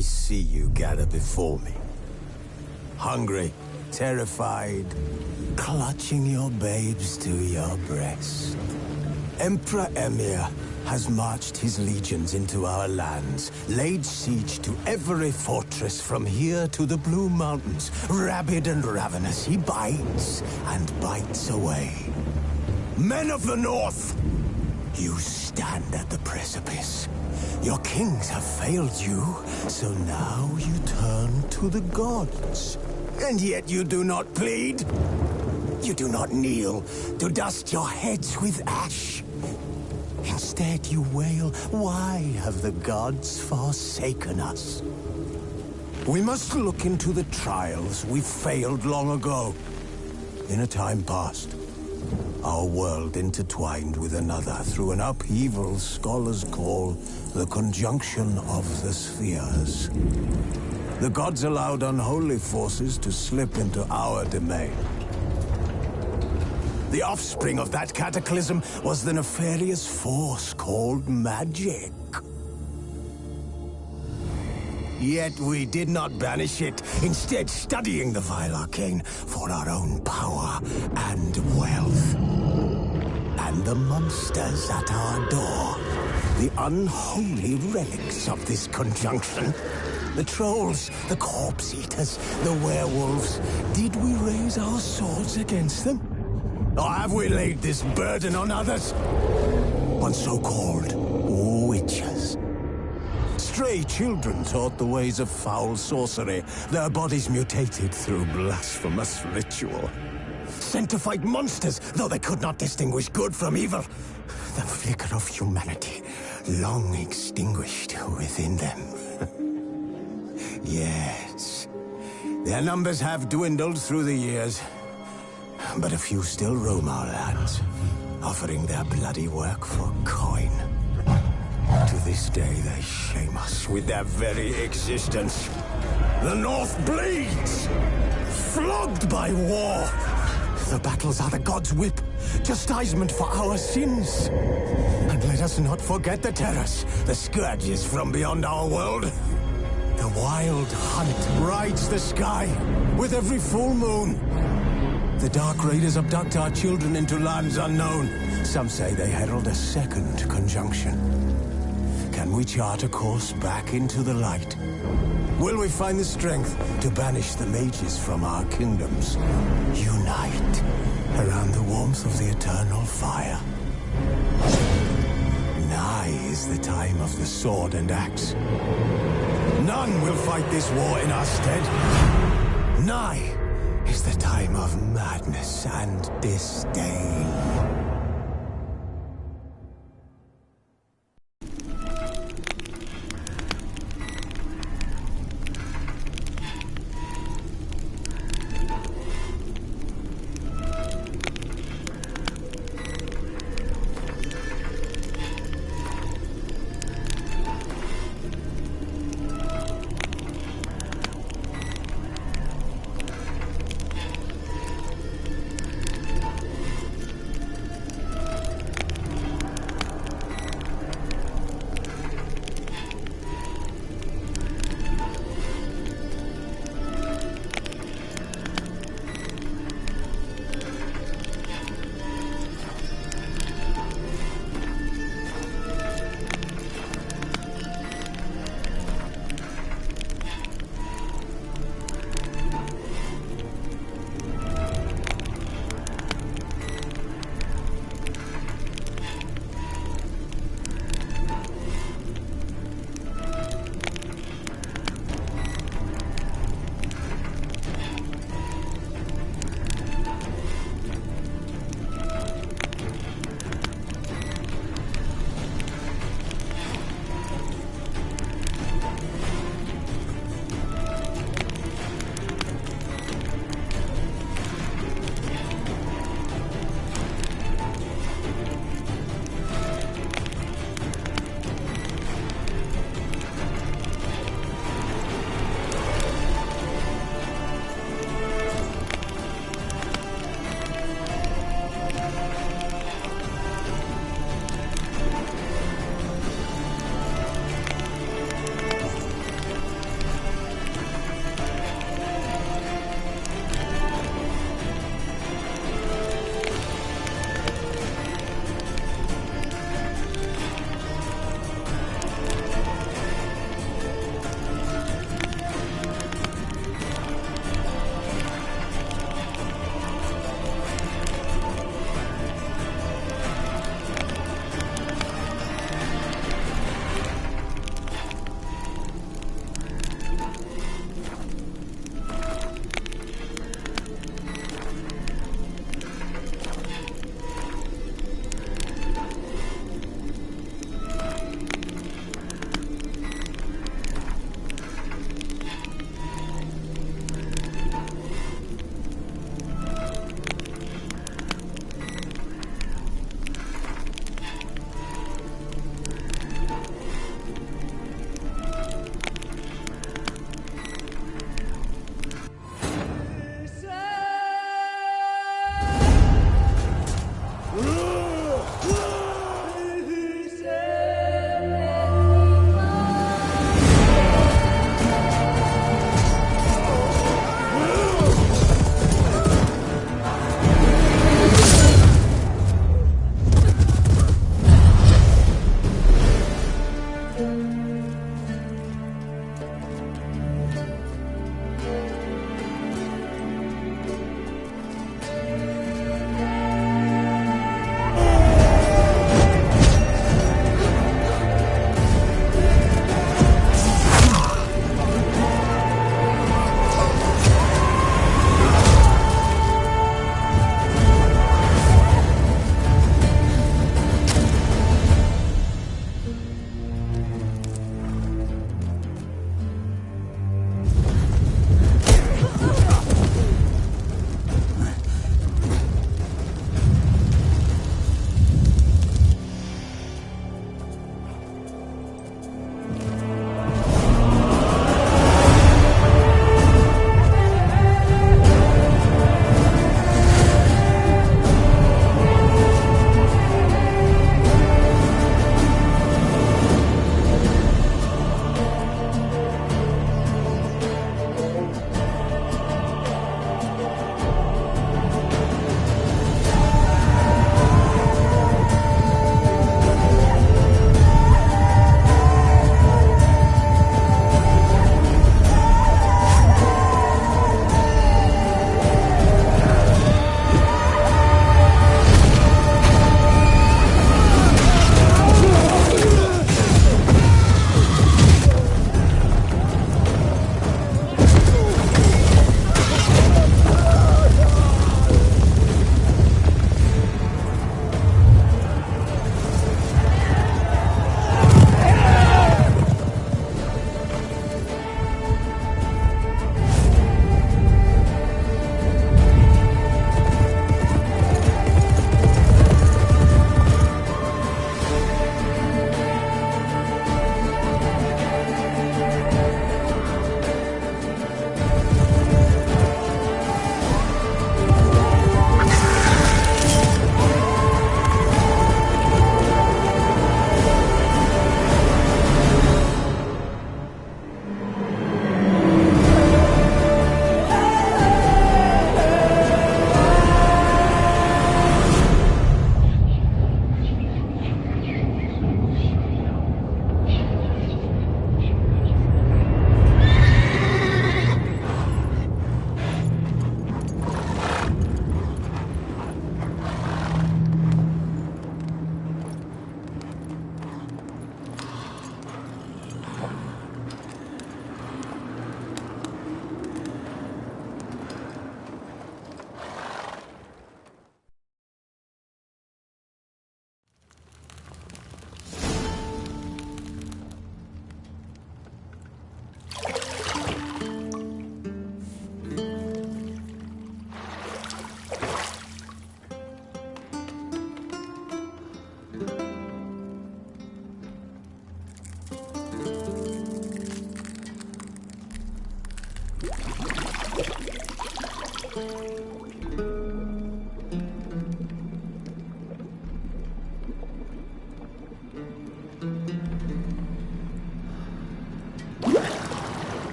I see you gather before me. Hungry, terrified, clutching your babes to your breast. Emperor Emir has marched his legions into our lands, laid siege to every fortress from here to the Blue Mountains. Rabid and ravenous, he bites and bites away. Men of the North, you stand at the precipice. Your kings have failed you, so now you turn to the gods. And yet you do not plead. You do not kneel to dust your heads with ash. Instead you wail, why have the gods forsaken us? We must look into the trials we failed long ago. In a time past, our world intertwined with another through an upheaval scholars call the conjunction of the spheres. The gods allowed unholy forces to slip into our domain. The offspring of that cataclysm was the nefarious force called magic. Yet we did not banish it, instead studying the vile arcane for our own power and wealth. And the monsters at our door, the unholy relics of this conjunction. The trolls, the corpse eaters, the werewolves. Did we raise our swords against them? Or have we laid this burden on others? On so-called witches. Stray children taught the ways of foul sorcery, their bodies mutated through blasphemous ritual. Sent to fight monsters, though they could not distinguish good from evil. The flicker of humanity, long extinguished within them. Yes, their numbers have dwindled through the years. But a few still roam our lands, offering their bloody work for coin. To this day, they shame us with their very existence. The North bleeds, flogged by war. The battles are the gods' whip, chastisement for our sins. And let us not forget the terrors, the scourges from beyond our world. The wild hunt rides the sky with every full moon. The Dark Raiders abduct our children into lands unknown. Some say they herald a second conjunction. Can we chart a course back into the light? Will we find the strength to banish the mages from our kingdoms? Unite around the warmth of the eternal fire. Nigh is the time of the sword and axe. None will fight this war in our stead. Nigh is the time of madness and disdain.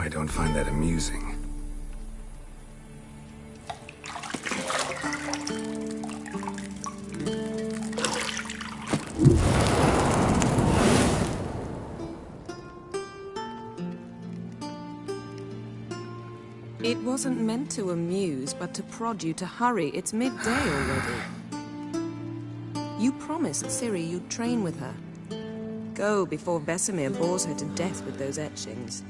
I don't find that amusing. It wasn't meant to amuse, but to prod you to hurry. It's midday already. You promised Ciri you'd train with her. Go before Vesemir bores her to death with those etchings.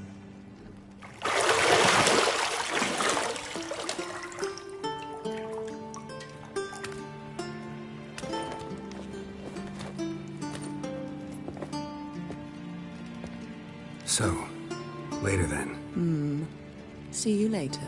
So, later then. See you later.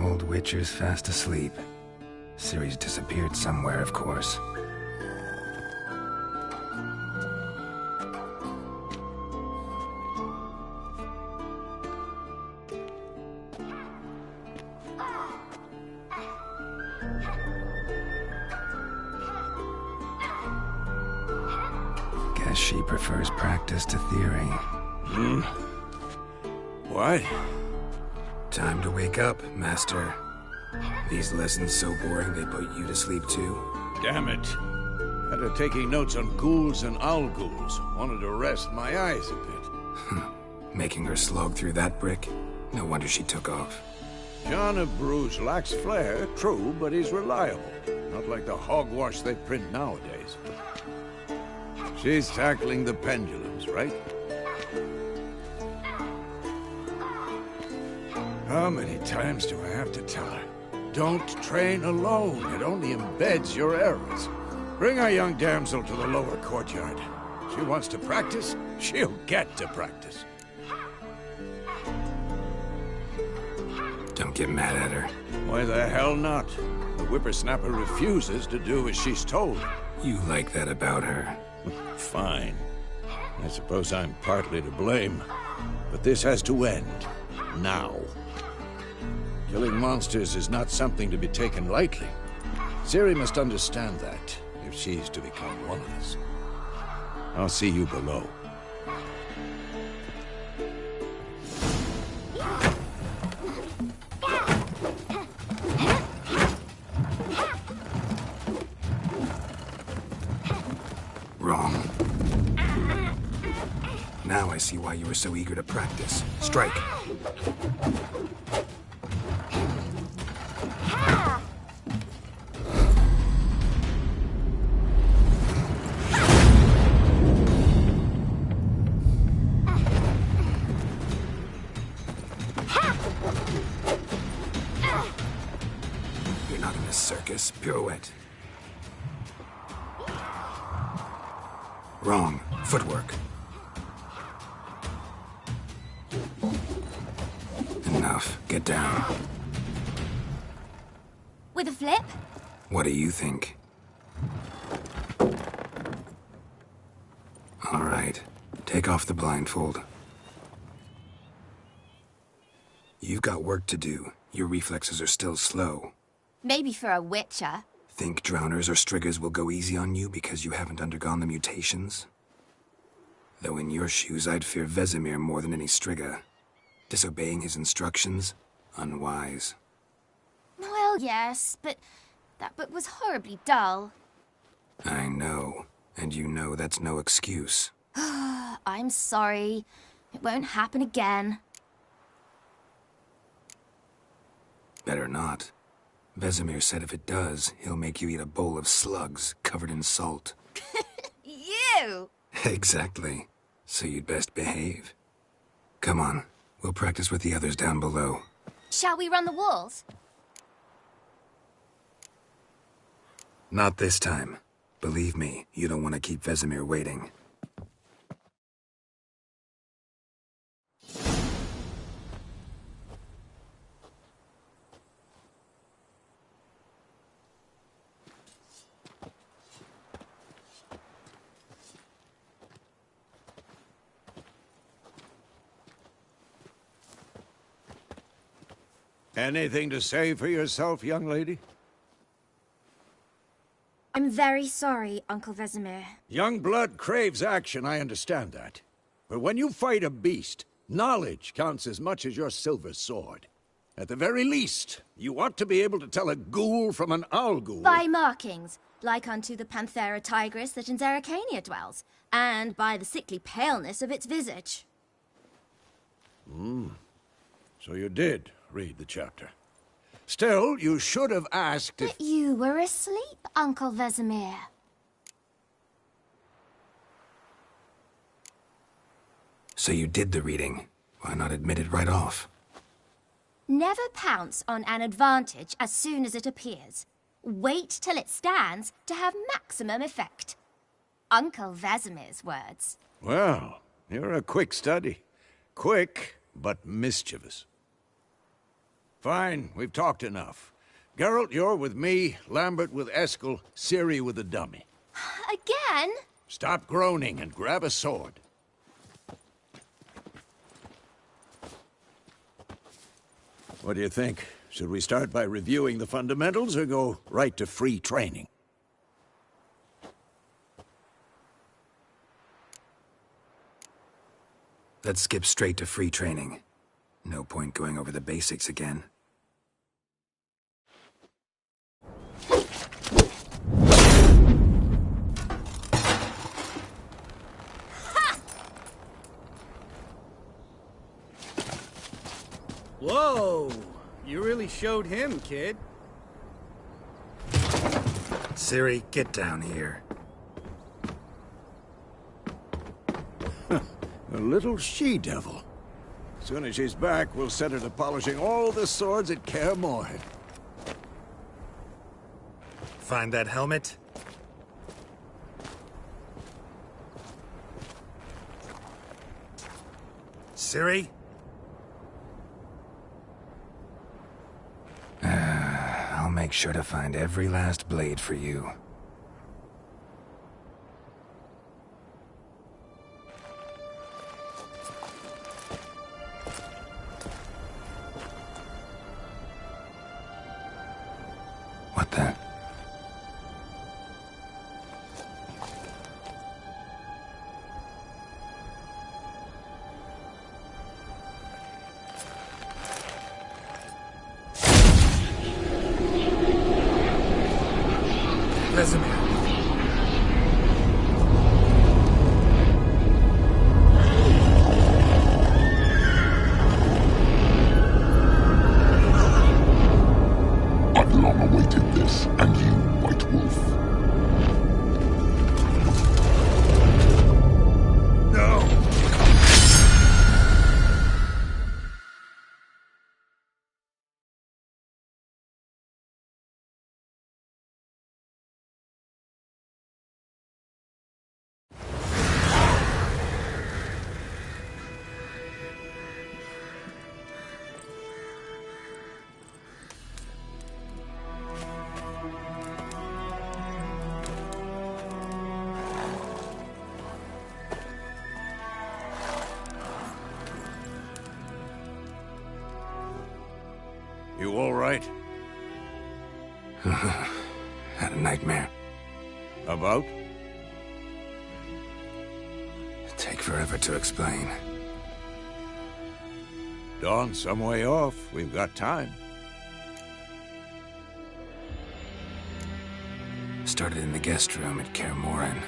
Old Witcher's fast asleep. Ciri's disappeared somewhere, of course. Guess she prefers practice to theory. What? Time to wake up, Master. These lessons so boring they put you to sleep too? Damn it. After taking notes on ghouls and owl ghouls, wanted to rest my eyes a bit. Making her slog through that brick? No wonder she took off. John of Bruges lacks flair, true, but he's reliable. Not like the hogwash they print nowadays. She's tackling the pendulums, right? How many times do I have to tell her? Don't train alone. It only embeds your errors. Bring our young damsel to the lower courtyard. She wants to practice, she'll get to practice. Don't get mad at her. Why the hell not? The whippersnapper refuses to do as she's told. You like that about her. Fine. I suppose I'm partly to blame. But this has to end. Now. Killing monsters is not something to be taken lightly. Ciri must understand that, if she's to become one of us. I'll see you below. Wrong. Now I see why you were so eager to practice. Strike. You're not in a circus. Pirouette. Wrong. Footwork. Enough. Get down. With a flip? What do you think? All right. Take off the blindfold. You've got work to do. Your reflexes are still slow. Maybe for a witcher. Think drowners or striggers will go easy on you because you haven't undergone the mutations? Though in your shoes, I'd fear Vesemir more than any strigger. Disobeying his instructions? Unwise. Well, yes, but that book was horribly dull. I know. And you know that's no excuse. I'm sorry. It won't happen again. Better not. Vesemir said if it does, he'll make you eat a bowl of slugs covered in salt. You! Exactly. So you'd best behave. Come on, we'll practice with the others down below. Shall we run the walls? Not this time. Believe me, you don't want to keep Vesemir waiting. Anything to say for yourself, young lady? I'm very sorry, Uncle Vesemir. Young blood craves action, I understand that. But when you fight a beast, knowledge counts as much as your silver sword. At the very least, you ought to be able to tell a ghoul from an owl ghoul. By markings, like unto the Panthera tigris that in Zeracania dwells, and by the sickly paleness of its visage. So you did read the chapter. Still, you should have asked if... But you were asleep, Uncle Vesemir. So you did the reading. Why not admit it right off? Never pounce on an advantage as soon as it appears. Wait till it stands to have maximum effect. Uncle Vesemir's words. Well, you're a quick study. Quick, but mischievous. Fine, we've talked enough. Geralt, you're with me, Lambert with Eskel, Ciri with the dummy. Again? Stop groaning and grab a sword. What do you think? Should we start by reviewing the fundamentals or go right to free training? Let's skip straight to free training. No point going over the basics again. Whoa! You really showed him, kid. Ciri, get down here. A little she-devil. As soon as she's back, we'll set her to polishing all the swords at Kaer Morhen. Find that helmet? Ciri? I'll make sure to find every last blade for you. What the? Vesemir. I've long awaited this, and you, White Wolf. No! right? Had a nightmare. About? Take forever to explain. Dawn's some way off. We've got time. Started in the guest room at Kaer Morhen.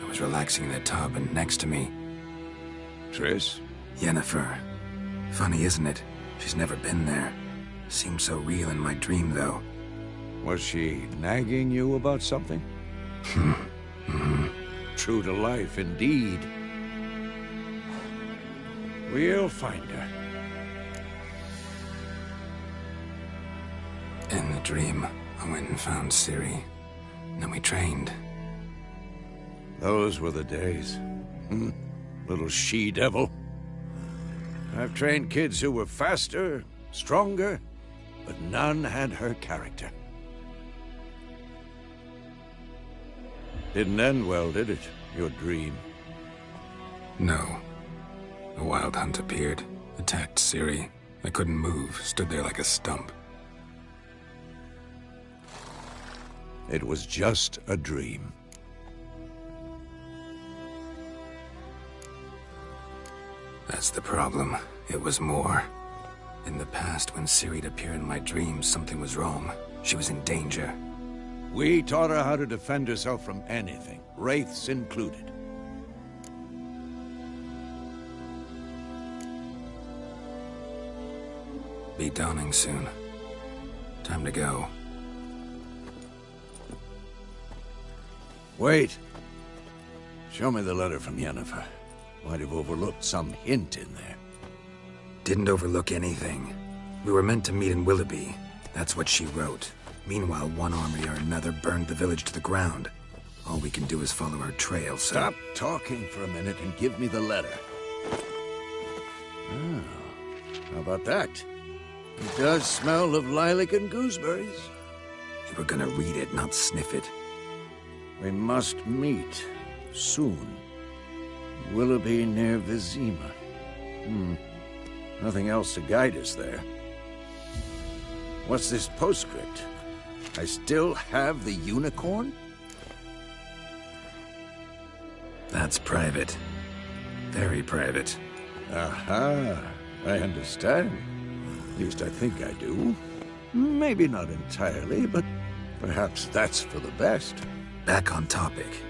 I was relaxing in the tub, and next to me, Triss? Yennefer. Funny, isn't it? She's never been there. Seemed so real in my dream, though. Was she nagging you about something? True to life, indeed. We'll find her. In the dream, I went and found Ciri. Then we trained. Those were the days. Little she-devil. I've trained kids who were faster, stronger, but none had her character. Didn't end well, did it? Your dream? No. A wild hunt appeared, attacked Ciri. I couldn't move, stood there like a stump. It was just a dream. That's the problem. It was more. In the past, when Ciri'd appear in my dreams, something was wrong. She was in danger. We taught her how to defend herself from anything, wraiths included. Be dawning soon. Time to go. Wait. Show me the letter from Yennefer. Might have overlooked some hint in there. Didn't overlook anything. We were meant to meet in Willoughby. That's what she wrote. Meanwhile, one army or another burned the village to the ground. All we can do is follow her trail, so... Stop talking for a minute and give me the letter. Oh, how about that? It does smell of lilac and gooseberries. You were gonna read it, not sniff it. We must meet soon. Willoughby near Vizima. Nothing else to guide us there. What's this postscript? I still have the unicorn? That's private. Very private. Aha, I understand. At least I think I do. Maybe not entirely, but perhaps that's for the best. Back on topic.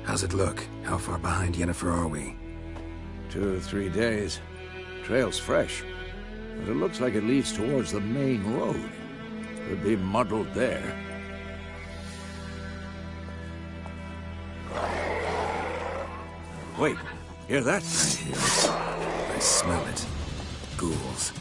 How's it look? How far behind Yennefer are we? 2 or 3 days. Trail's fresh, but it looks like it leads towards the main road. Could be muddled there. Wait, hear that? I hear it. I smell it. Ghouls.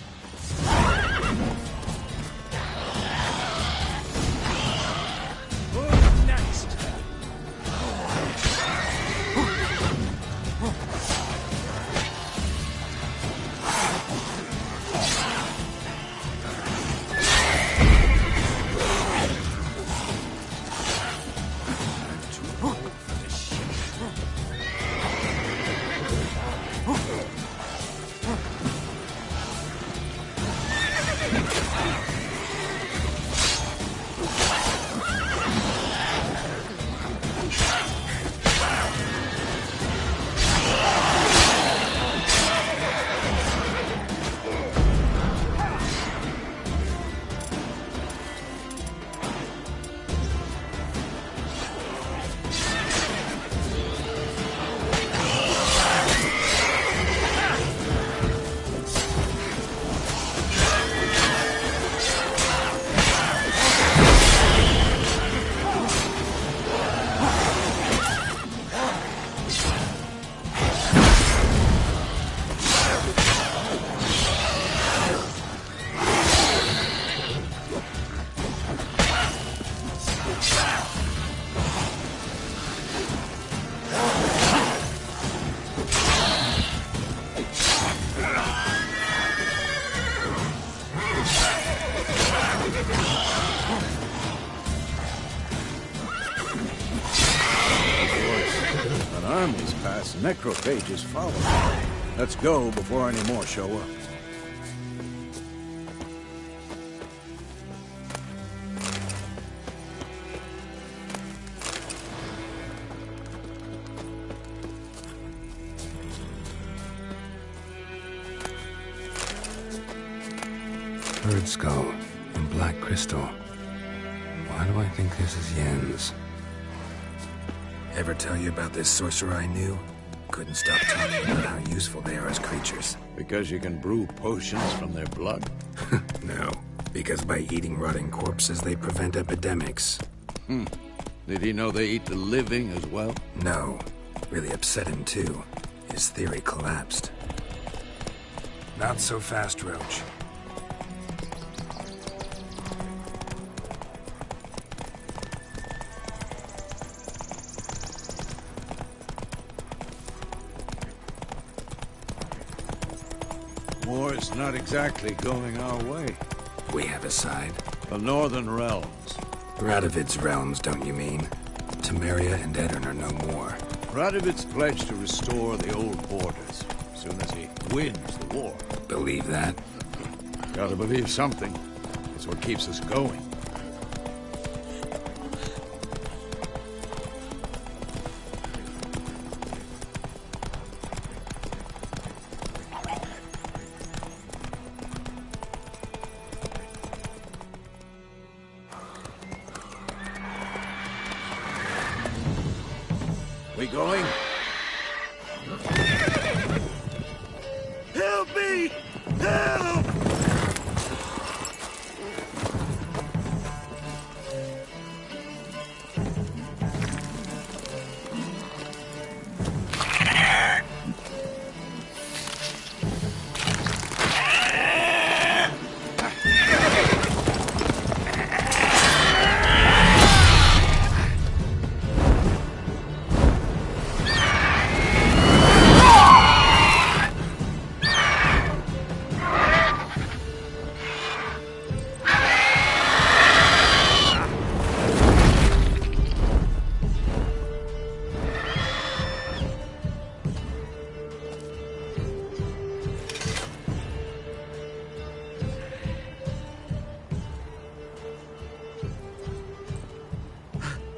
Necrophages follow. Let's go before any more show up. Giant skull and black crystal. Why do I think this is Yen's? Ever tell you about this sorcerer I knew? Couldn't stop talking about how useful they are as creatures. Because you can brew potions from their blood? No, because by eating rotting corpses, they prevent epidemics. Did he know they eat the living as well? No. Really upset him, too. His theory collapsed. Not so fast, Roach. War's not exactly going our way. We have a side. The Northern Realms. Radovid's realms, don't you mean? Temeria and Edirn are no more. Radovid's pledged to restore the old borders as soon as he wins the war. Believe that? Gotta believe something. It's what keeps us going. We going? Help me! Help!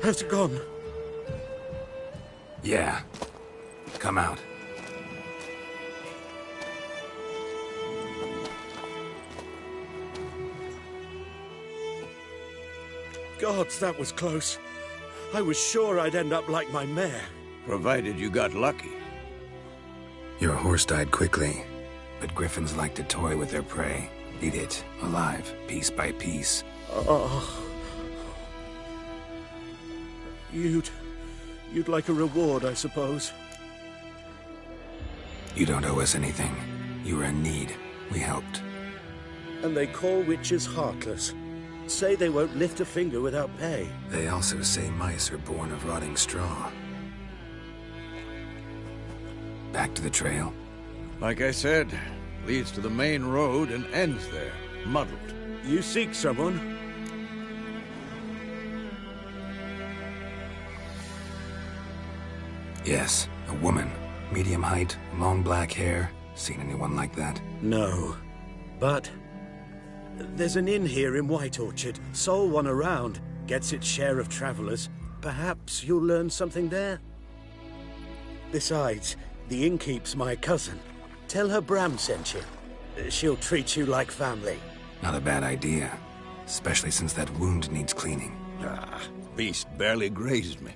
Has it gone? Yeah. Come out. Gods, that was close. I was sure I'd end up like my mare. Provided you got lucky. Your horse died quickly, but griffins like to toy with their prey. Eat it, alive, piece by piece. Oh. You'd like a reward, I suppose. You don't owe us anything. You were in need. We helped. And they call witches heartless. Say they won't lift a finger without pay. They also say mice are born of rotting straw. Back to the trail? Like I said, leads to the main road and ends there, muddled. You seek someone? Yes, a woman. Medium height, long black hair. Seen anyone like that? No. But there's an inn here in White Orchard. Sole one around. Gets its share of travelers. Perhaps you'll learn something there? Besides, the innkeep's my cousin. Tell her Bram sent you. She'll treat you like family. Not a bad idea. Especially since that wound needs cleaning. Beast barely grazed me.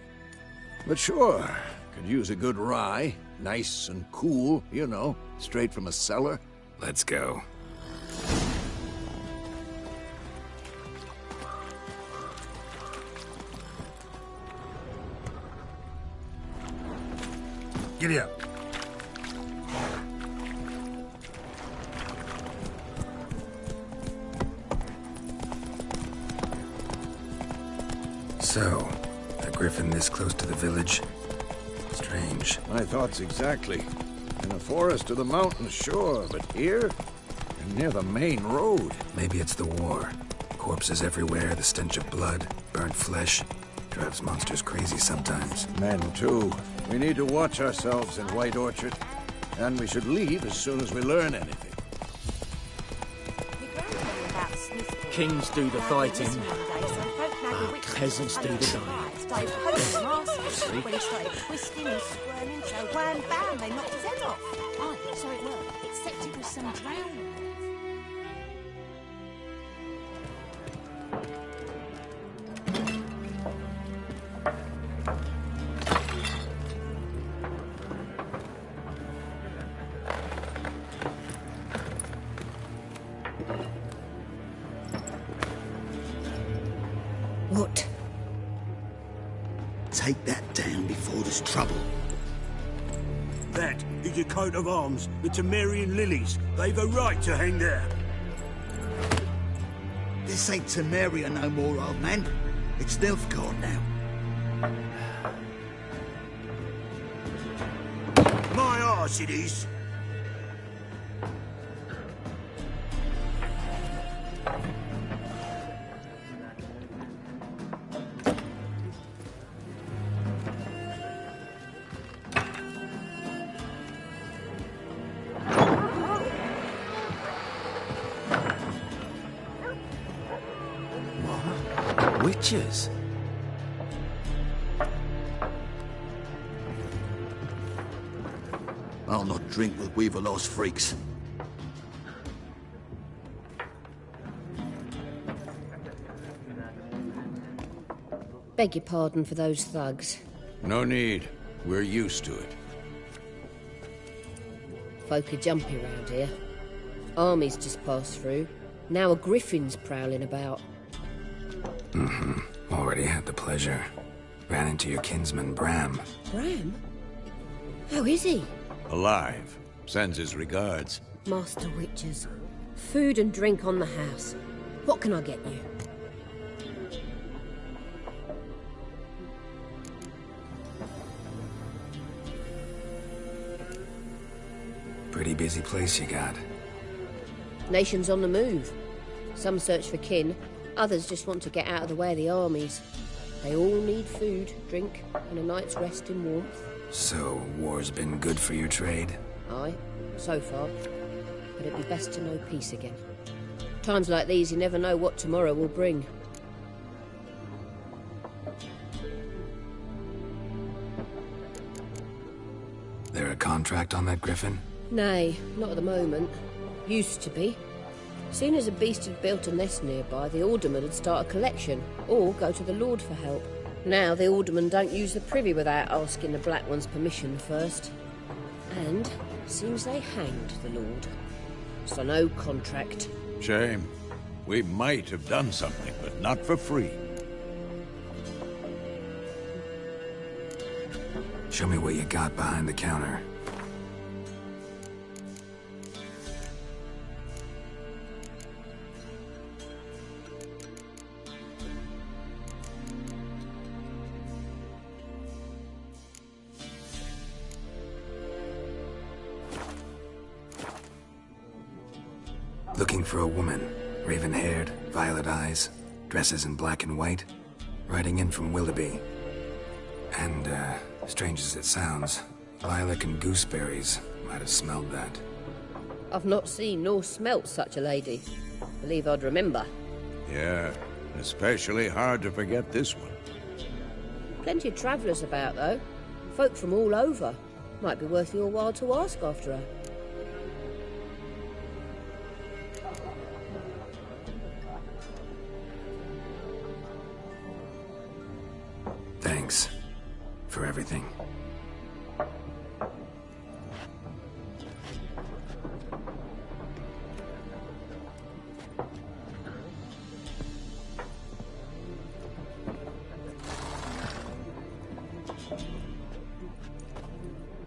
But sure, could use a good rye. Nice and cool, you know, straight from a cellar. Let's go. Giddy up. So, a griffin this close to the village? Strange. My thoughts exactly. In a forest or the mountains, sure, but here? And near the main road. Maybe it's the war. Corpses everywhere, the stench of blood, burnt flesh. Drives monsters crazy sometimes. Men, too. We need to watch ourselves in White Orchard. And we should leave as soon as we learn anything. Kings do the fighting, but peasants do the dying. When he started twisting and squirming, so wham bam, they knocked his head off. Oh, so it worked, except it was some drowning. take that down before there's trouble. That is a coat of arms, the Temerian lilies. They've a right to hang there. This ain't Temeria no more, old man. It's Nilfgaard now. My arse it is. Witches? I'll not drink with Weaverlost freaks. Beg your pardon for those thugs. No need. We're used to it. Folk are jumpy round here. Armies just passed through. Now a griffin's prowling about. Already had the pleasure. Ran into your kinsman, Bram. Bram? How is he? Alive. Sends his regards. Master Witches. Food and drink on the house. What can I get you? Pretty busy place you got. Nations on the move. Some search for kin, others just want to get out of the way of the armies. They all need food, drink, and a night's rest in warmth. So, war's been good for your trade? Aye, so far. But it'd be best to know peace again. Times like these, you never know what tomorrow will bring. There a contract on that griffin? Nay, not at the moment. Used to be. Soon as a beast had built a nest nearby, the alderman would start a collection, or go to the Lord for help. Now the aldermen don't use the privy without asking the Black One's permission first. And seems they hanged the Lord. So no contract. Shame. We might have done something, but not for free. Show me what you got behind the counter. Looking for a woman. Raven-haired, violet eyes, dresses in black and white. Riding in from Willoughby. And, strange as it sounds, lilac and gooseberries might have smelled that. I've not seen nor smelt such a lady. Believe I'd remember. Yeah, especially hard to forget this one. Plenty of travellers about, though. Folk from all over. Might be worth your while to ask after her. Thanks for everything.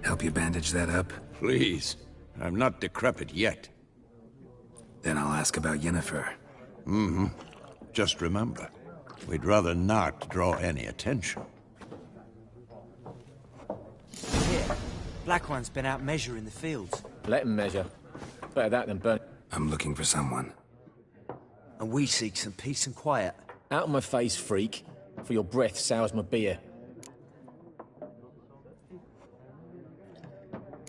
Help you bandage that up? Please. I'm not decrepit yet. Then I'll ask about Yennefer. Mm-hmm. Just remember, we'd rather not draw any attention. Here, Black One's been out measuring the fields. Let him measure. Better that than burn. I'm looking for someone. And we seek some peace and quiet. Out of my face, freak. For your breath sours my beer.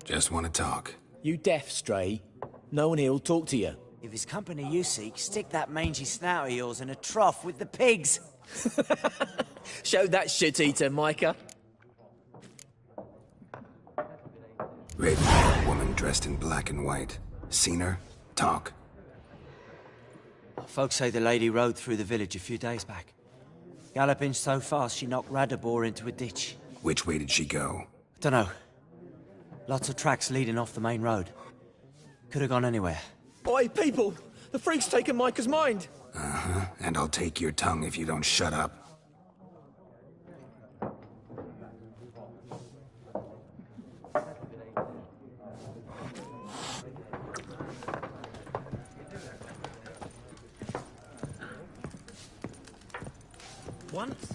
Just want to talk. You deaf, Stray? No one here'll talk to you. If it's company you seek, stick that mangy snout of yours in a trough with the pigs. Show that shit-eater, Micah. Raven-haired woman dressed in black and white. Seen her? Talk. Folks say the lady rode through the village a few days back. Galloping so fast she knocked Radabor into a ditch. Which way did she go? Dunno. Lots of tracks leading off the main road. Could have gone anywhere. Oi, people! The freak's taken Micah's mind! Uh-huh. And I'll take your tongue if you don't shut up. Once,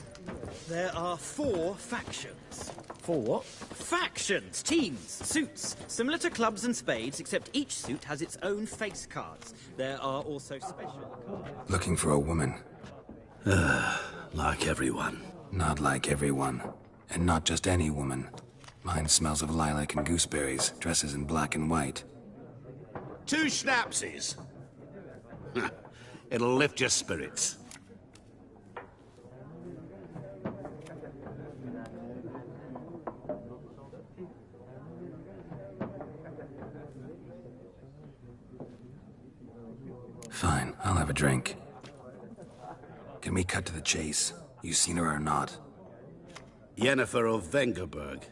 there are 4 factions. 4 what? Factions, teams, suits. Similar to clubs and spades, except each suit has its own face cards. There are also special cards. Looking for a woman. Like everyone. Not like everyone. And not just any woman. Mine smells of lilac and gooseberries, dresses in black and white. 2 schnapsies. It'll lift your spirits. Fine, I'll have a drink. Can we cut to the chase? You seen her or not? Yennefer of Vengerberg.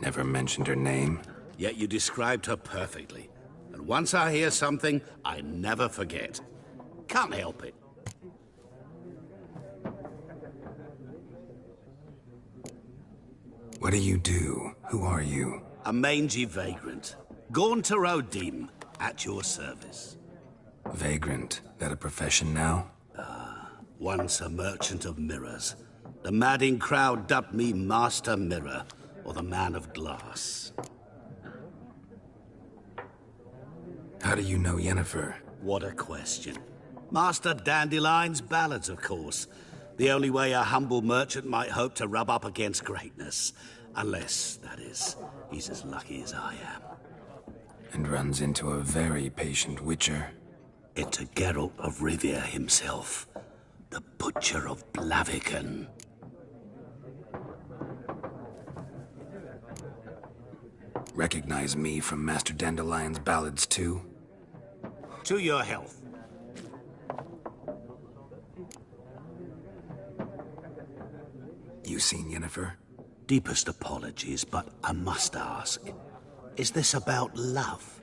Never mentioned her name? Yet you described her perfectly. And once I hear something, I never forget. Can't help it. What do you do? Who are you? A mangy vagrant. Gaunter Odim, at your service. Vagrant. That a profession now? Once a merchant of mirrors. The madding crowd dubbed me Master Mirror, or the Man of Glass. How do you know Yennefer? What a question. Master Dandelion's ballads, of course. The only way a humble merchant might hope to rub up against greatness. Unless, that is, he's as lucky as I am. And runs into a very patient witcher. Into Geralt of Rivia himself. The Butcher of Blaviken. Recognize me from Master Dandelion's ballads, too? To your health. You seen Yennefer? Deepest apologies, but I must ask. Is this about love?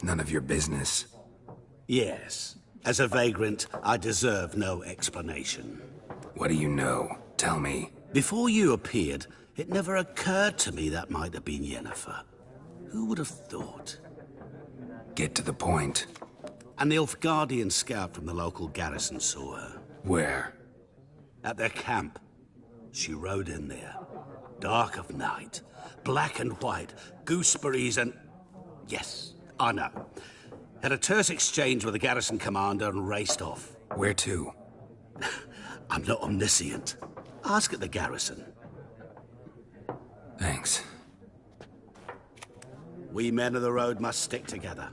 None of your business. Yes. As a vagrant, I deserve no explanation. What do you know? Tell me. Before you appeared, it never occurred to me that might have been Yennefer. Who would have thought? Get to the point. A Nilfgaardian scout from the local garrison saw her. Where? At their camp. She rode in there. Dark of night. Black and white. Gooseberries and... Yes, I know. Had a terse exchange with the garrison commander and raced off. Where to? I'm not omniscient. Ask at the garrison. Thanks. We men of the road must stick together.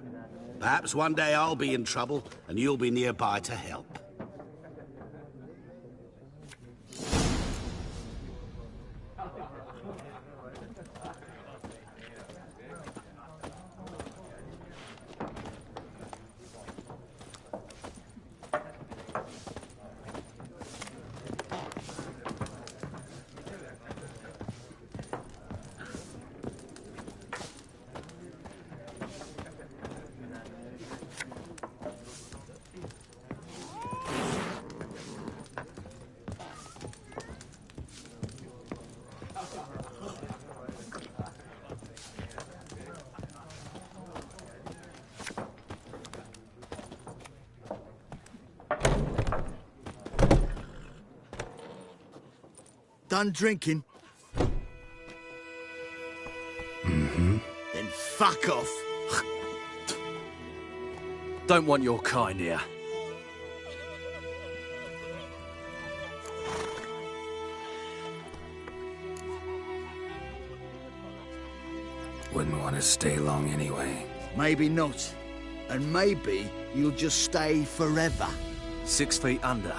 Perhaps one day I'll be in trouble and you'll be nearby to help. Done drinking? Mm-hmm. Then fuck off. Don't want your kind here. Wouldn't want to stay long anyway. Maybe not. And maybe you'll just stay forever. 6 feet under.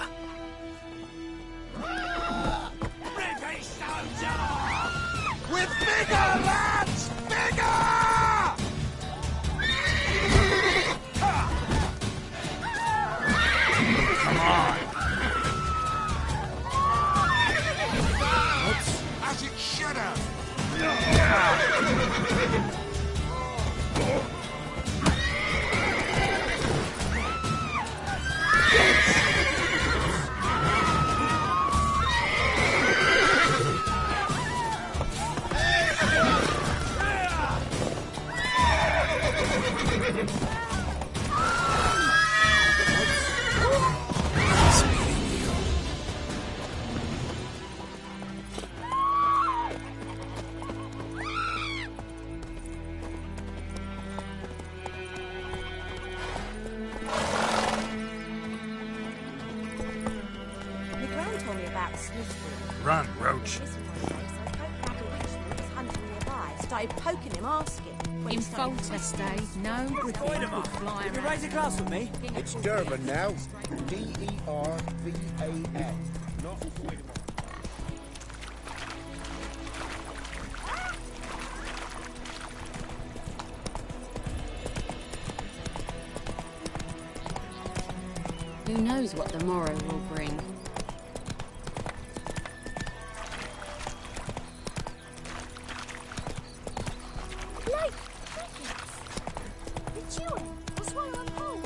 We're bigger, lads! Bigger! Come on! As it should have! Run, Roach. Started poking him, asking. In Faltest Day, no griffin would fly Would you around. raise a glass with me? It's Durban now. D-E-R-V-A-N. Not Who knows what the morrow will bring? Like crickets. They're chewing or swallowing whole.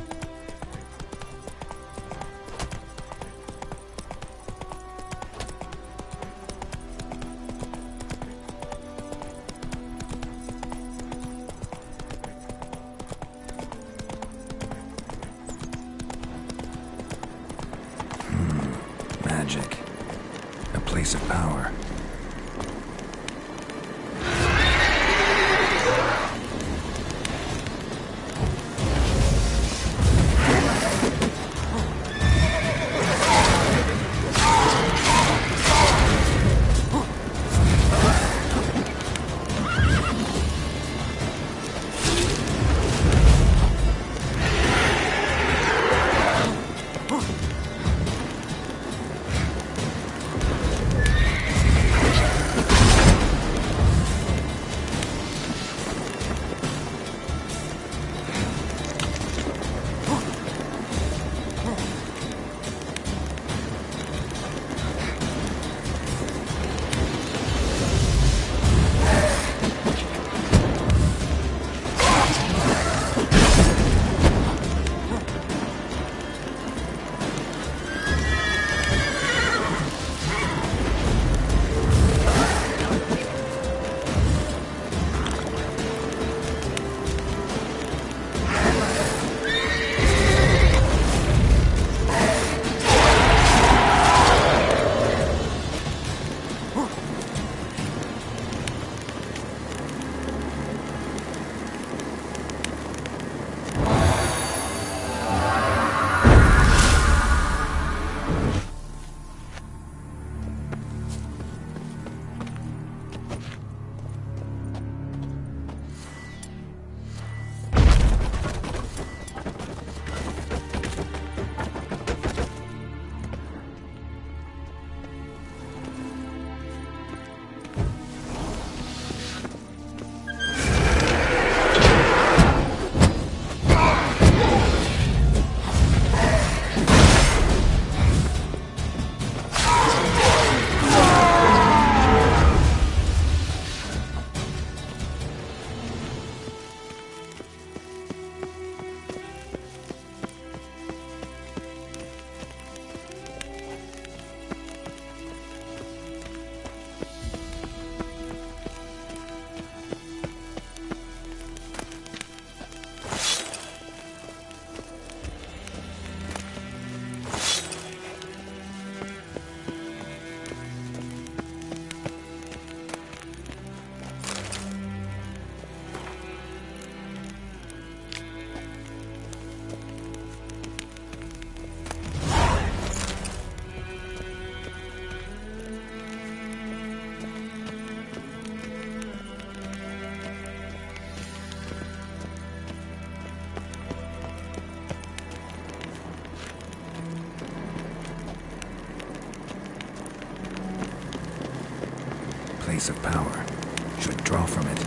Magic. A place of power. Place of power. Should draw from it.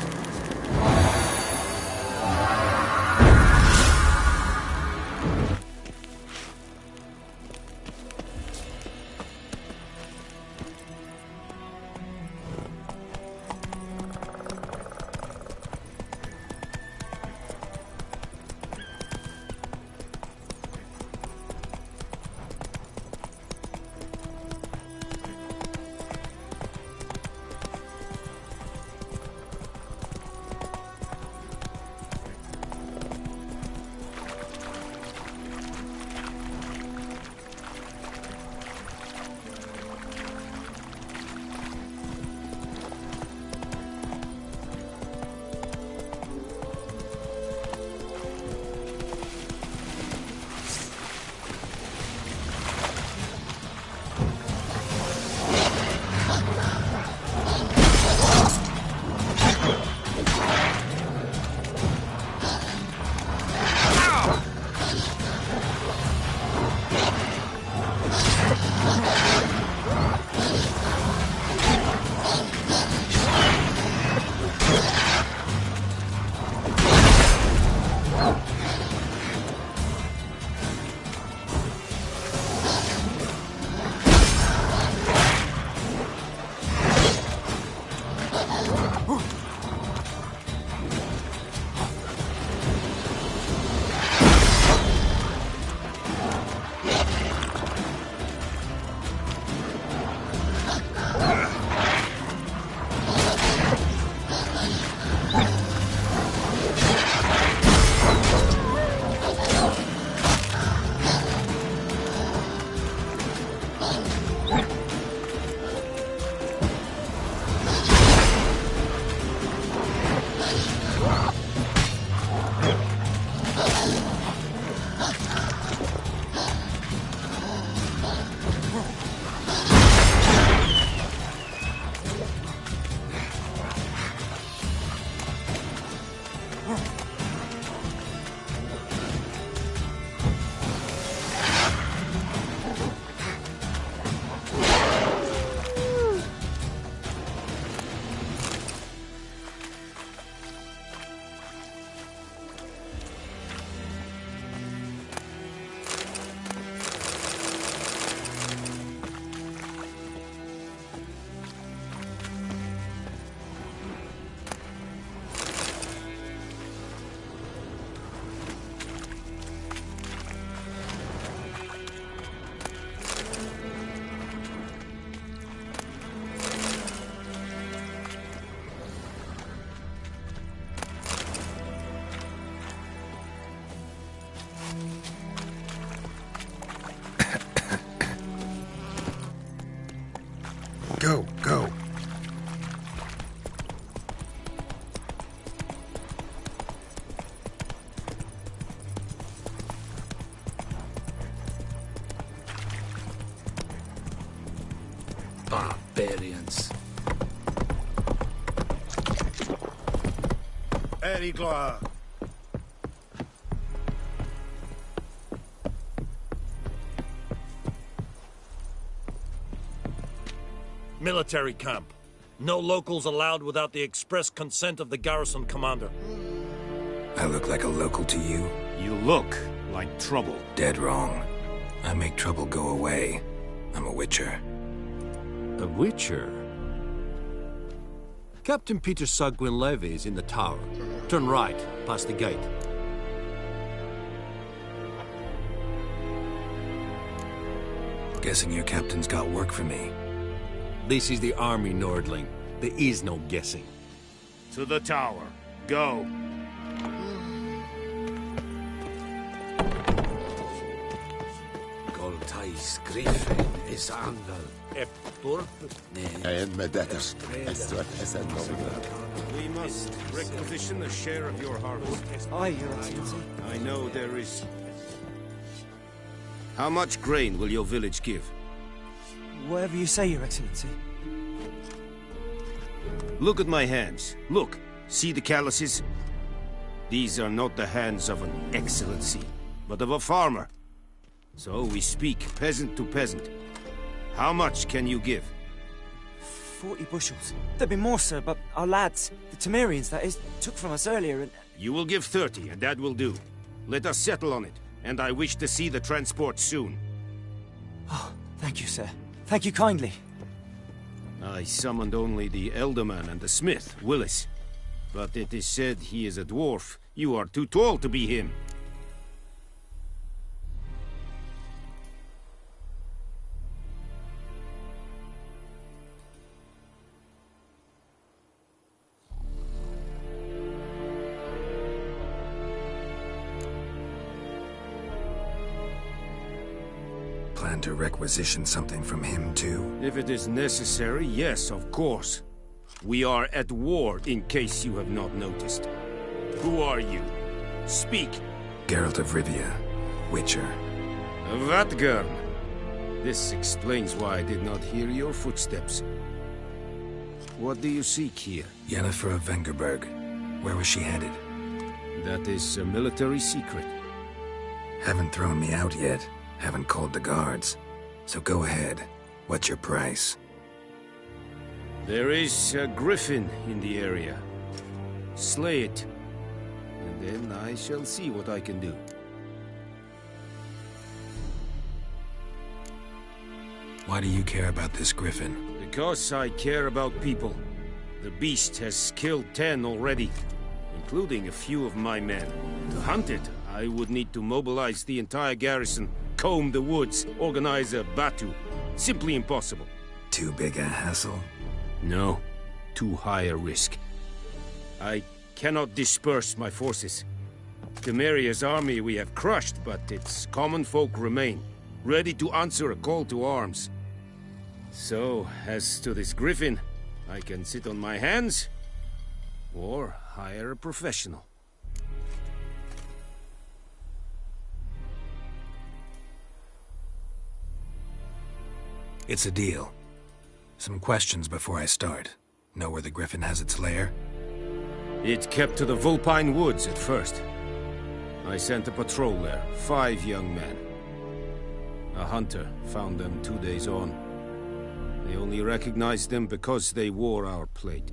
experience. Erigla. Military camp. No locals allowed without the express consent of the garrison commander. I look like a local to you? You look like trouble. Dead wrong. I make trouble go away. I'm a witcher. A witcher? Captain Peter Sugwin Levy is in the tower. Turn right, past the gate. Guessing your captain's got work for me. This is the army, Nordling. There is no guessing. To the tower. Go. Goltais Griffin is Angal. We must requisition a share of your harvest. Aye, Your Excellency. I know there is. How much grain will your village give? Whatever you say, Your Excellency. Look at my hands. Look. See the calluses? These are not the hands of an excellency, but of a farmer. So we speak peasant to peasant. How much can you give? 40 bushels. There'd be more, sir, but our lads, the Temerians, that is, took from us earlier and... You will give 30, and that will do. Let us settle on it, and I wish to see the transport soon. Oh, thank you, sir. Thank you kindly. I summoned only the Elderman and the smith, Willis. But it is said he is a dwarf. You are too tall to be him. Plan to requisition something from him, too? If it is necessary, yes, of course. We are at war, in case you have not noticed. Who are you? Speak. Geralt of Rivia, Witcher. Vatgern. This explains why I did not hear your footsteps. What do you seek here? Yennefer of Vengerberg. Where was she headed? That is a military secret. Haven't thrown me out yet. Haven't called the guards. So go ahead. What's your price? There is a griffin in the area. Slay it. And then I shall see what I can do. Why do you care about this griffin? Because I care about people. The beast has killed 10 already, including a few of my men. To hunt it, I would need to mobilize the entire garrison, comb the woods, organize a batu. Simply impossible. Too big a hassle? No. Too high a risk. I cannot disperse my forces. Temeria's army we have crushed, but its common folk remain, ready to answer a call to arms. So, as to this griffin, I can sit on my hands, or hire a professional. It's a deal. Some questions before I start. Know where the griffin has its lair? It kept to the Vulpine Woods at first. I sent a patrol there, 5 young men. A hunter found them 2 days on. They only recognized them because they wore our plate.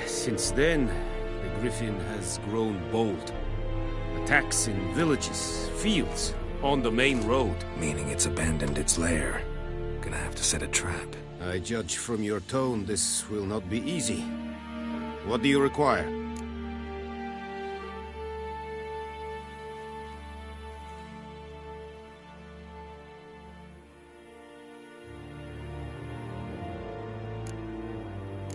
Since then, the griffin has grown bold. Attacks in villages, fields, on the main road. Meaning it's abandoned its lair. Gonna have to set a trap. I judge from your tone this will not be easy. What do you require?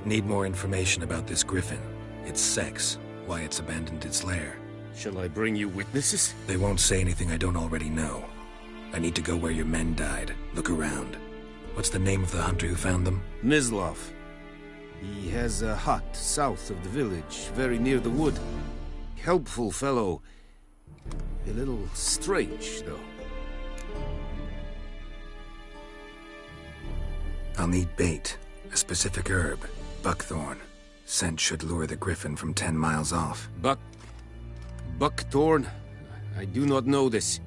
Need more information about this griffin. Its sex, why it's abandoned its lair. Shall I bring you witnesses? They won't say anything I don't already know. I need to go where your men died. Look around. What's the name of the hunter who found them? Mislav. He has a hut south of the village, very near the wood. Helpful fellow. A little strange, though. I'll need bait, a specific herb, buckthorn. Scent should lure the griffin from 10 miles off. Buckthorn? I do not know this.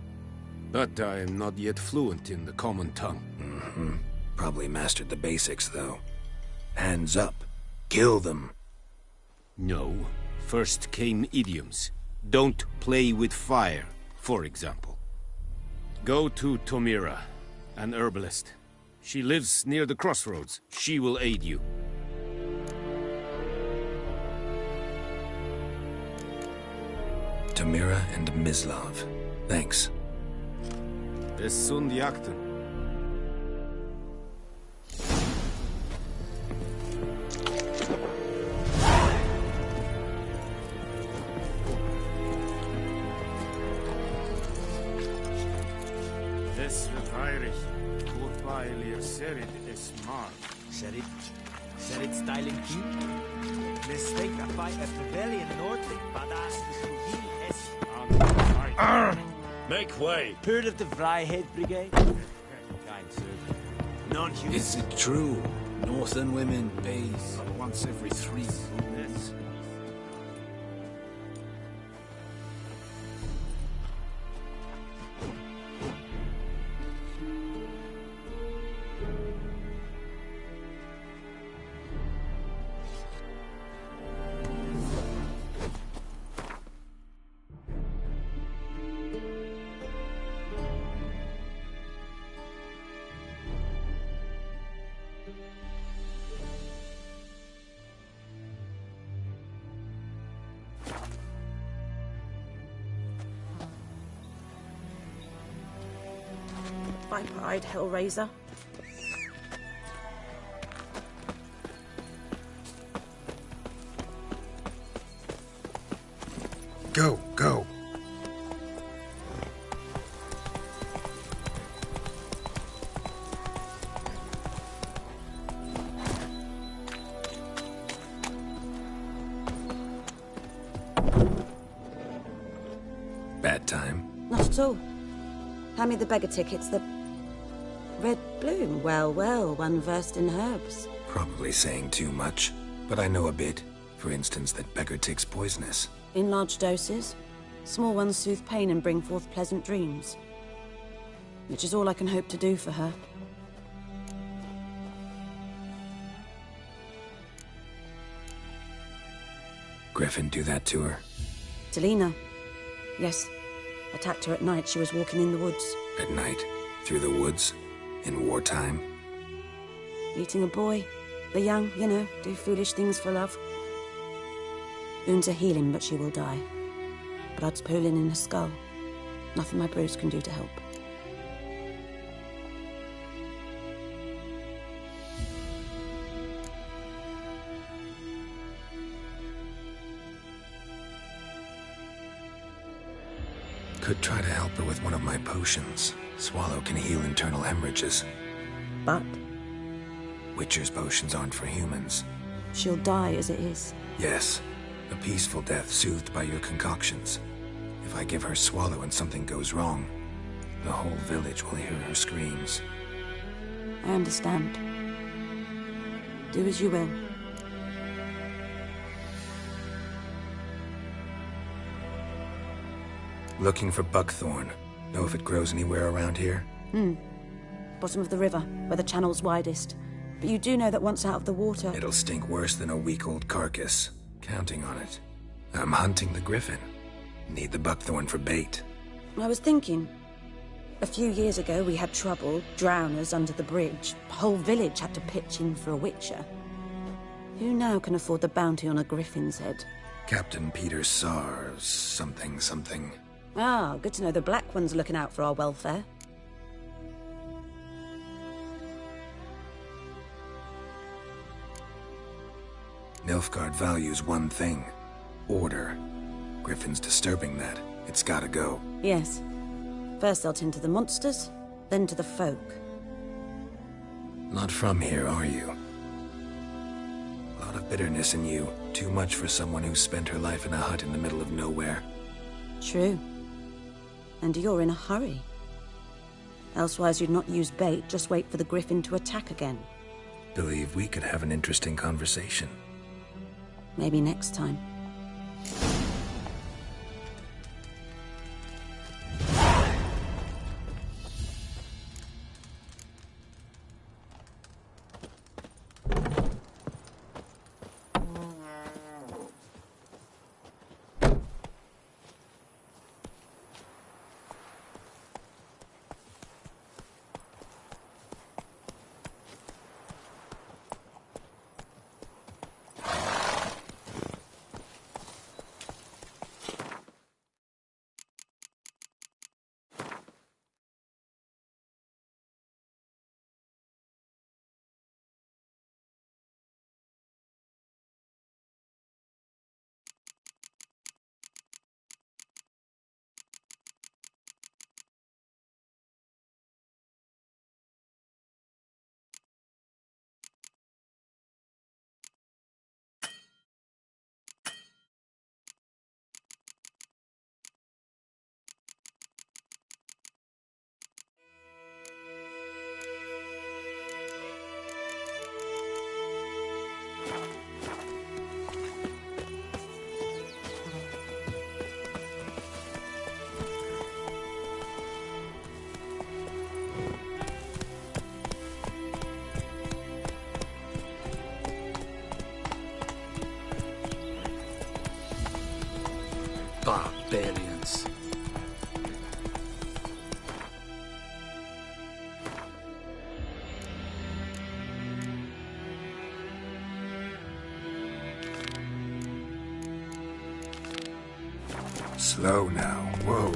But I am not yet fluent in the common tongue. Mm-hmm. Probably mastered the basics, though. Hands up. Kill them. No. First came idioms. Don't play with fire, for example. Go to Tomira, an herbalist. She lives near the crossroads. She will aid you. Tomira and Mislav. Thanks. Es sunt jakten. Es wird heilig. Wobei ihr serid es mar. Serid styling team? Mistake that fight at rebellion northly, badass is Make way! Heard of the Vryhead Brigade? Kind servant. Non-human. Is it true? Northern women bathe once every 3 moons. Viper-eyed Hellraiser. Go, go. Bad time? Not at all. Hand me the beggar tickets, the red bloom. Well, well, one versed in herbs. Probably saying too much, but I know a bit. For instance, that beggar tick's poisonous. In large doses. Small ones soothe pain and bring forth pleasant dreams. Which is all I can hope to do for her. Griffin do that to her? Delina. Yes. Attacked her at night. She was walking in the woods. At night? Through the woods? In wartime? Eating a boy. The young, you know, do foolish things for love. Wounds are healing, but she will die. Blood's pooling in her skull. Nothing my bruise can do to help. Could try to help her with one of my potions. Swallow can heal internal hemorrhages. But? Witcher's potions aren't for humans. She'll die as it is. Yes. A peaceful death soothed by your concoctions. If I give her Swallow and something goes wrong, the whole village will hear her screams. I understand. Do as you will. Looking for buckthorn. Know if it grows anywhere around here? Bottom of the river, where the channel's widest. But you do know that once out of the water... It'll stink worse than a week-old carcass. Counting on it. I'm hunting the griffin. Need the buckthorn for bait. I was thinking... A few years ago we had trouble, drowners under the bridge. The whole village had to pitch in for a witcher. Who now can afford the bounty on a griffin's head? Captain Peter Sars, something. Ah, good to know the Black One's looking out for our welfare. Nilfgaard values one thing. Order. Griffin's disturbing that. It's gotta go. Yes. First they'll tend to the monsters, then to the folk. Not from here, are you? A lot of bitterness in you. Too much for someone who spent her life in a hut in the middle of nowhere. True. And you're in a hurry. Elsewise you'd not use bait, just wait for the griffin to attack again. believe we could have an interesting conversation. Maybe next time. Barbarians. Slow now. Whoa.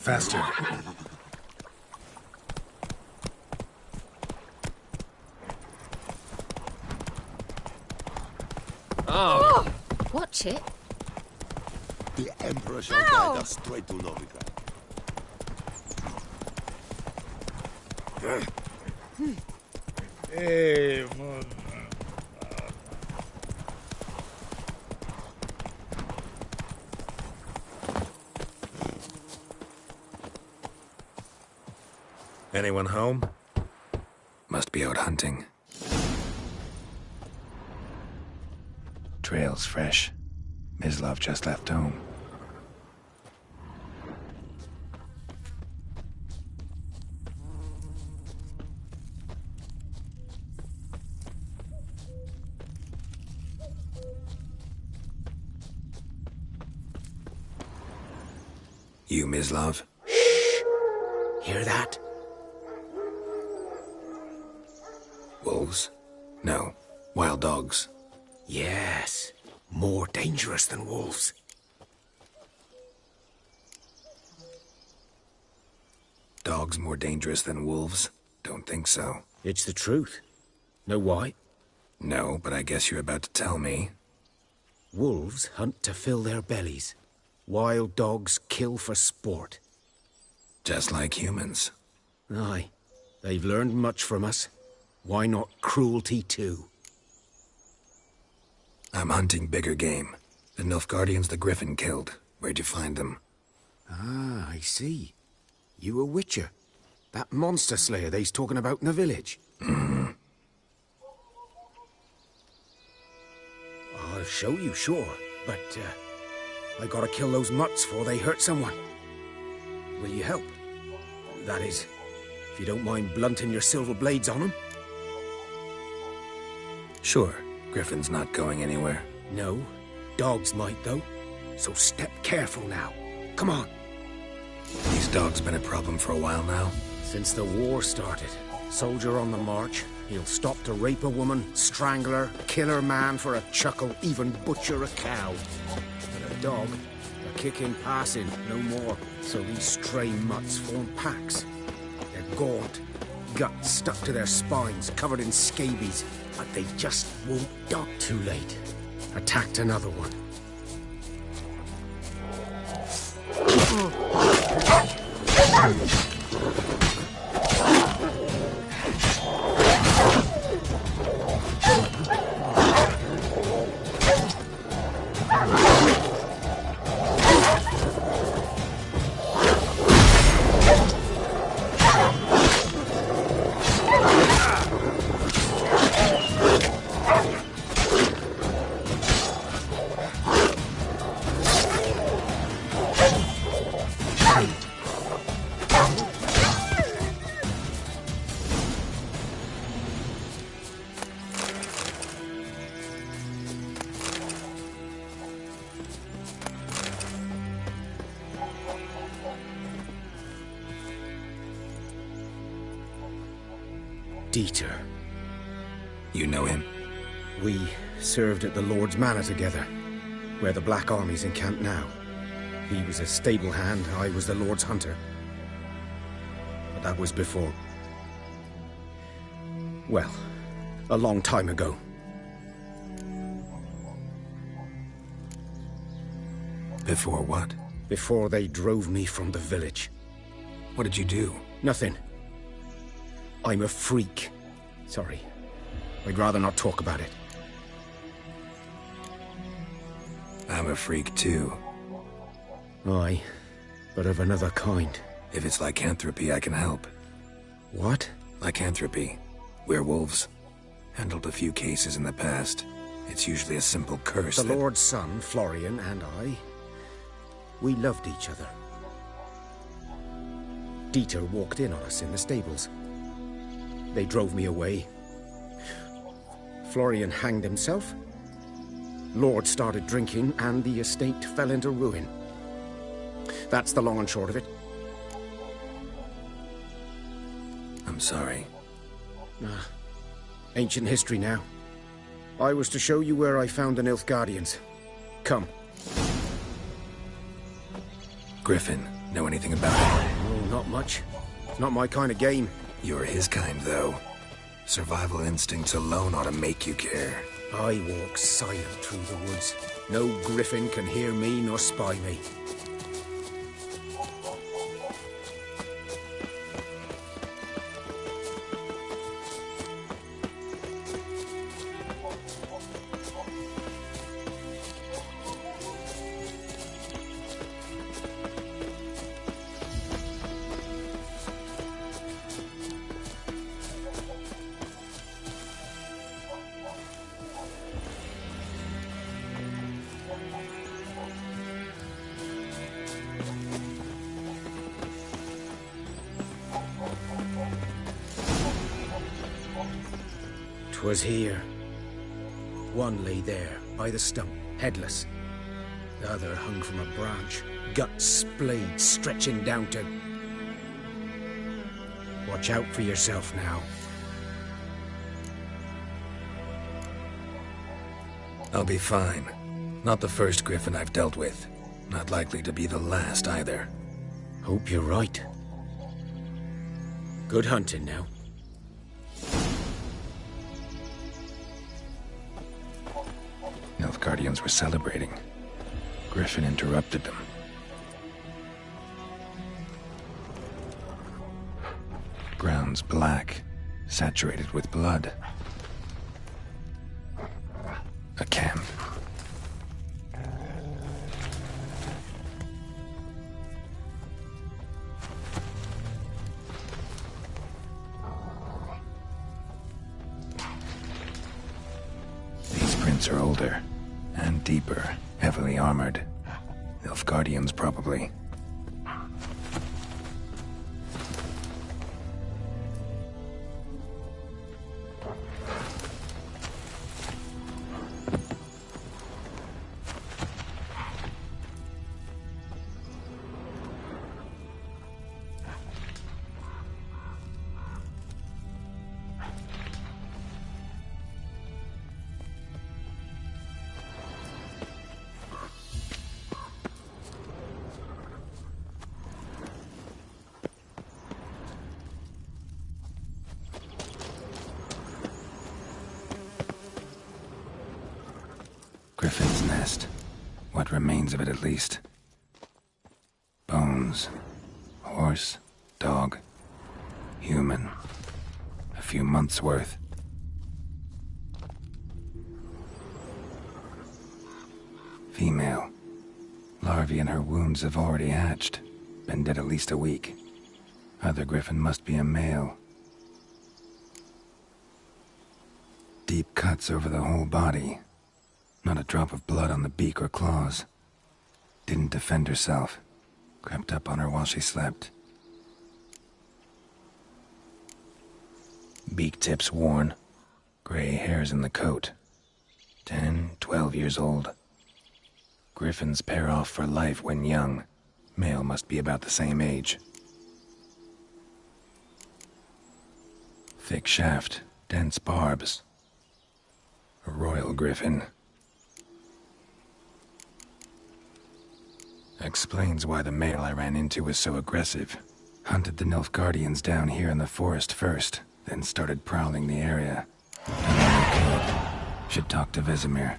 Faster. Oh! Watch it. The Emperor shall guide us straight to Novigrad. Hey, Anyone home? Must be out hunting. Trail's fresh. Mislav just left home. You, Mislav? Hear that? Wolves? No. Wild dogs. Yes. More dangerous than wolves. Dogs more dangerous than wolves? Don't think so. It's the truth. Know why? No, but I guess you're about to tell me. Wolves hunt to fill their bellies. Wild dogs kill for sport. Just like humans. Aye. They've learned much from us. Why not cruelty too? I'm hunting bigger game. The Nilfgaardians the Griffin killed. Where'd you find them? Ah, I see. You a witcher. That monster slayer they's talking about in the village. I'll show you, sure. But, I gotta kill those mutts before they hurt someone. Will you help? That is, if you don't mind blunting your silver blades on them. Sure. Griffin's not going anywhere. No. Dogs might, though. So step careful now. Come on. These dogs been a problem for a while now? Since the war started. Soldier on the march. He'll stop to rape a woman, strangle her, kill her man for a chuckle, even butcher a cow. But a dog, a kicking passing, no more. So these stray mutts form packs. They're gaunt, guts stuck to their spines, covered in scabies, but they just won't die. Too late. Attacked another one. Dieter. You know him? We served at the Lord's Manor together, where the Black Army's encamped now. He was a stable hand, I was the Lord's hunter. But that was before. Well, a long time ago. Before what? Before they drove me from the village. What did you do? Nothing. I'm a freak. Sorry. I'd rather not talk about it. I'm a freak too. Aye, but of another kind. If it's lycanthropy, I can help. What? Lycanthropy. Werewolves. Handled a few cases in the past. It's usually a simple curse. The Lord's son, Florian, and I, we loved each other. Dieter walked in on us in the stables. They drove me away. Florian hanged himself. Lord started drinking, and the estate fell into ruin. That's the long and short of it. I'm sorry. Ancient history now. I was to show you where I found the Nilfgaardians. Come. Griffin, know anything about it? Oh, not much. It's not my kind of game. You're his kind, though. Survival instincts alone ought to make you care. I walk silent through the woods. No griffin can hear me nor spy me. Was here. One lay there, by the stump, headless. The other hung from a branch, guts splayed, stretching down to... Watch out for yourself now. I'll be fine. Not the first griffin I've dealt with. Not likely to be the last, either. Hope you're right. Good hunting now. Nilfgaardians were celebrating. Griffin interrupted them. Ground's black, saturated with blood. A camp. These prints are older and deeper, heavily armored. Nilfgaardians, probably. Griffin's nest. What remains of it, at least. Bones. Horse. Dog. Human. A few months' worth. Female. Larvae in her wounds have already hatched. Been dead at least a week. Other griffin must be a male. Deep cuts over the whole body. Not a drop of blood on the beak or claws. Didn't defend herself. Crept up on her while she slept. Beak tips worn. Gray hairs in the coat. 10, 12 years old. Griffins pair off for life when young. Male must be about the same age. Thick shaft, dense barbs. A royal griffin. Explains why the male I ran into was so aggressive. Hunted the Nilfgaardians down here in the forest first, then started prowling the area. Done all I could. Should talk to Vesemir.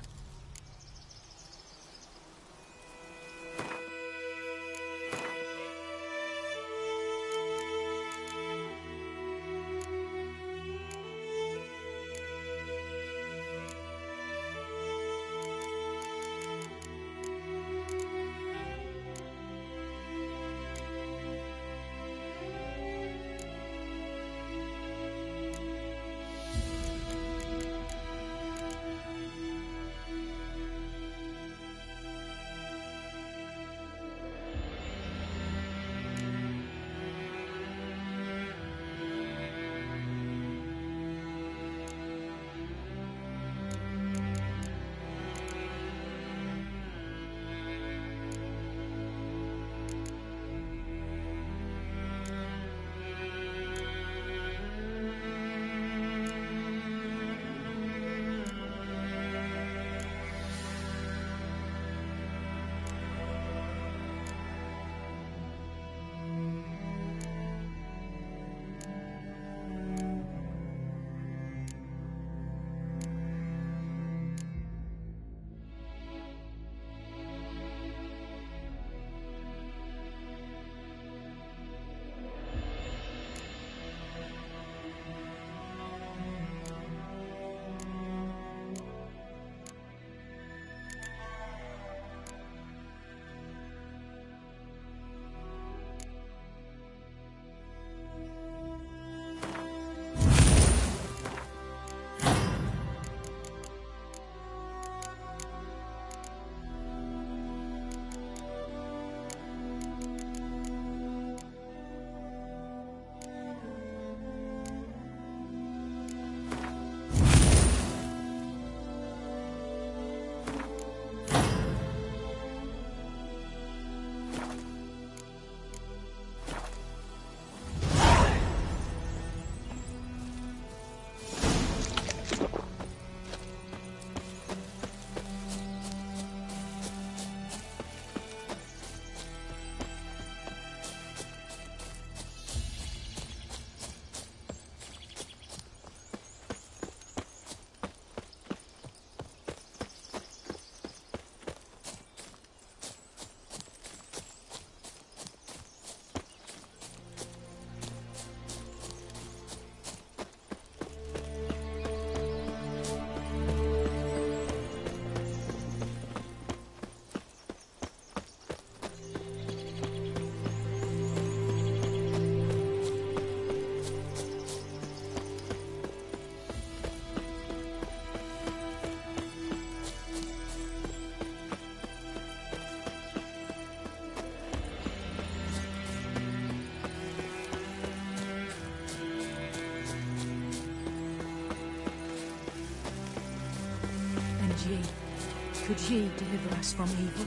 could ye deliver us from evil?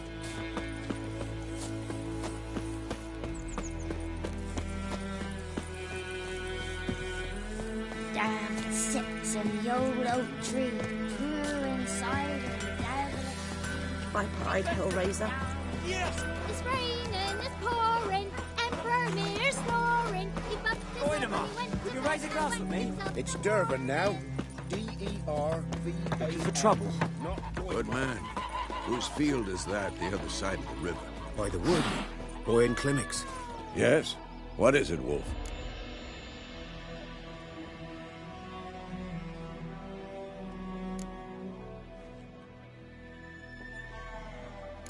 Damn sits in the old oak tree, pure inside of the devil. By pride, Hellraiser. Yes! It's raining, it's pouring, Emperor Mir's snoring. Wait a minute. Would you raise a glass with me? It's Durban now. D-E-R-V-A. Looking for trouble? Good man. Whose field is that, the other side of the river? By the wood. Boy in clinics. Yes? What is it, Wolf?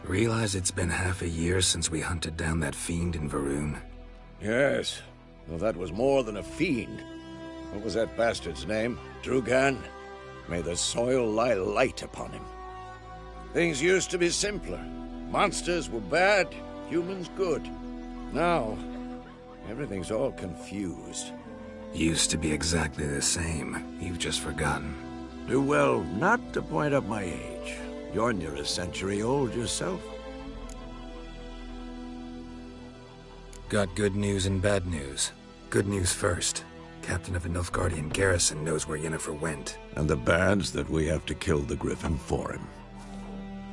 Realize it's been half a year since we hunted down that fiend in Varun? Yes. Well, that was more than a fiend. What was that bastard's name? Drugan? May the soil lie light upon him. Things used to be simpler. Monsters were bad, humans good. Now, everything's all confused. Used to be exactly the same. You've just forgotten. Do well not to point up my age. You're near a century old yourself. Got good news and bad news. Good news first. Captain of a Nilfgaardian garrison knows where Yennefer went. And the bad's that we have to kill the Griffin for him.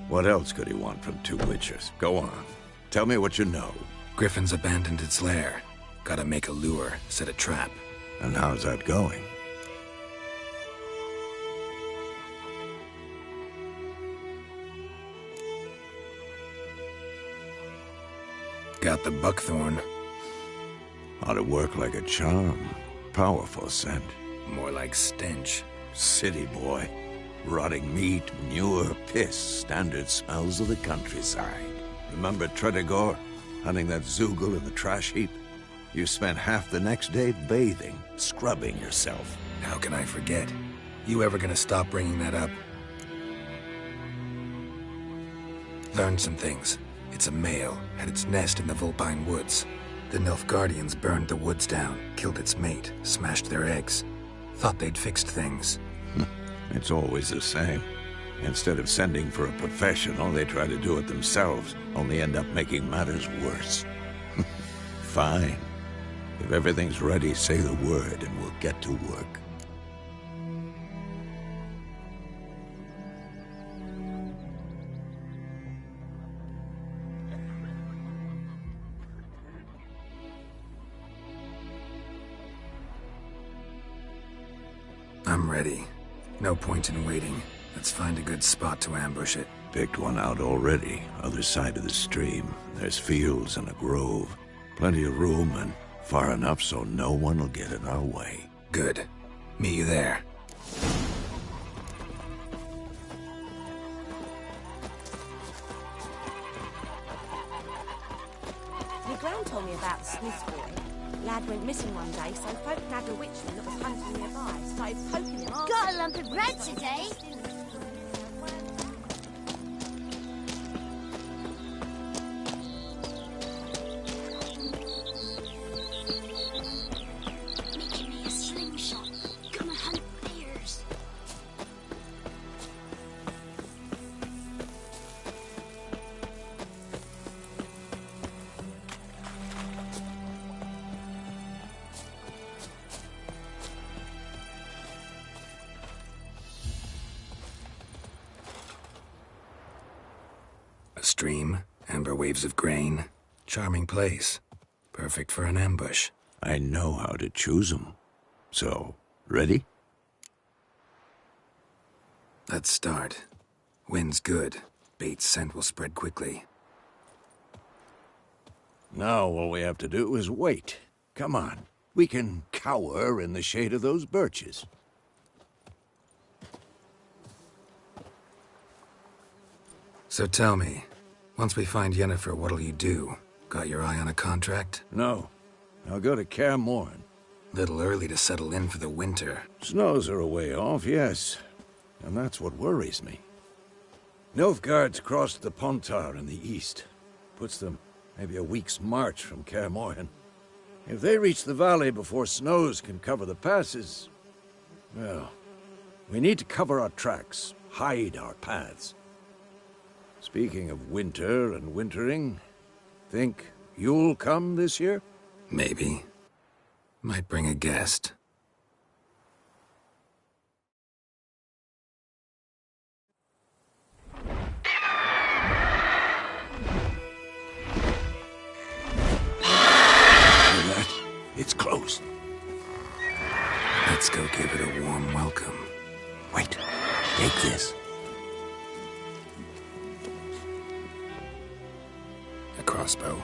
What else could he want from two witchers? Go on. Tell me what you know. Griffin's abandoned its lair. Gotta make a lure, set a trap. And how's that going? Got the buckthorn. Ought to work like a charm. Powerful scent. More like stench. City boy. Rotting meat, manure, piss. Standard smells of the countryside. Remember Tredegor? Hunting that Zoogle in the trash heap? You spent half the next day bathing, scrubbing yourself. How can I forget? You ever gonna stop bringing that up? Learned some things. It's a male, had its nest in the Vulpine Woods. The Nilfgaardians burned the woods down, killed its mate, smashed their eggs. Thought they'd fixed things. It's always the same. Instead of sending for a professional, they try to do it themselves, only end up making matters worse. Fine. If everything's ready, say the word and we'll get to work. I'm ready. No point in waiting. Let's find a good spot to ambush it. Picked one out already. Other side of the stream. There's fields and a grove. Plenty of room and far enough so no one will get in our way. Good. Meet you there. My gran told me about the Smith's boy. Lad went missing one day, so folk nagged a witchman that was hunting nearby. Started poking him off. Got a lump of bread today. Making me a slingshot. Gonna hunt bears. A stream, amber waves of grain. Charming place. Perfect for an ambush. I know how to choose 'em. So, ready? Let's start. Wind's good. Bait's scent will spread quickly. Now all we have to do is wait. Come on. We can cower in the shade of those birches. So tell me, once we find Yennefer, what'll you do? Got your eye on a contract? No. I'll go to Kaer Morhen. Little early to settle in for the winter. Snows are a way off, yes. And that's what worries me. Nilfgaard's crossed the Pontar in the east. Puts them maybe a week's march from Kaer Morhen. If they reach the valley before snows can cover the passes, well, we need to cover our tracks, hide our paths. Speaking of winter and wintering, think you'll come this year? Maybe. Might bring a guest. It's closed. Let's go give it a warm welcome. Wait, take this. A crossbow.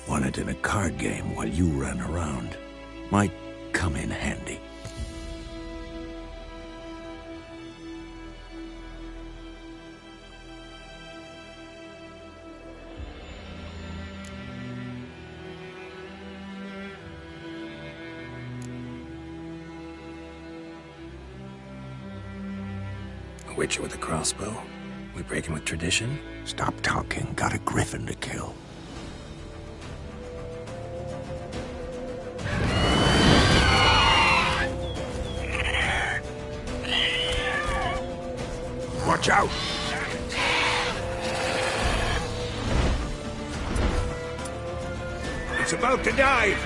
Won it in a card game while you ran around. Might come in handy. A witcher with a crossbow? We breaking with tradition? Stop talking. Got a griffin to kill. Watch out! It's about to dive!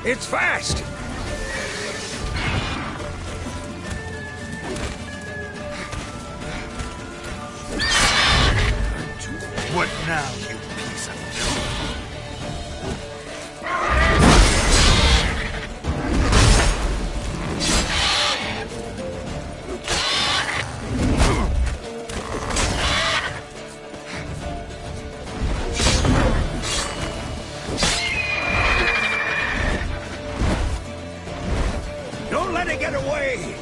It's fast! What now, you piece of filth? Don't let it get away!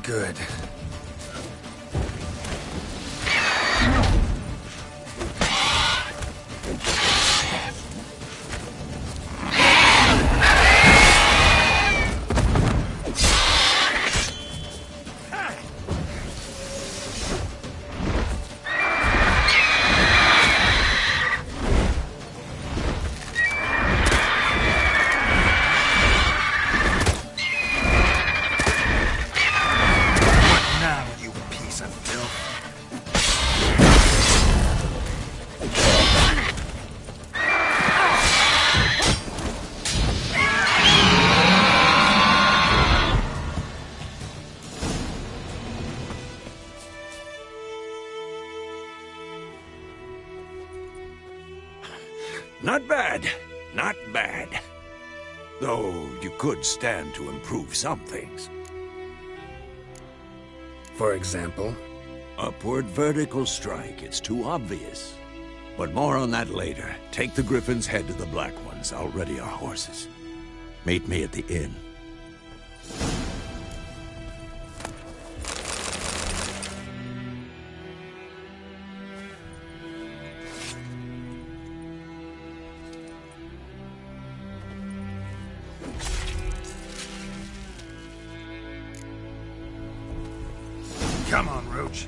Good. Not bad. Not bad. Though you could stand to improve some things. For example? Upward vertical strike. It's too obvious. But more on that later. Take the Griffin's head to the Black Ones. I'll ready our horses. Meet me at the inn. Come on, Roach.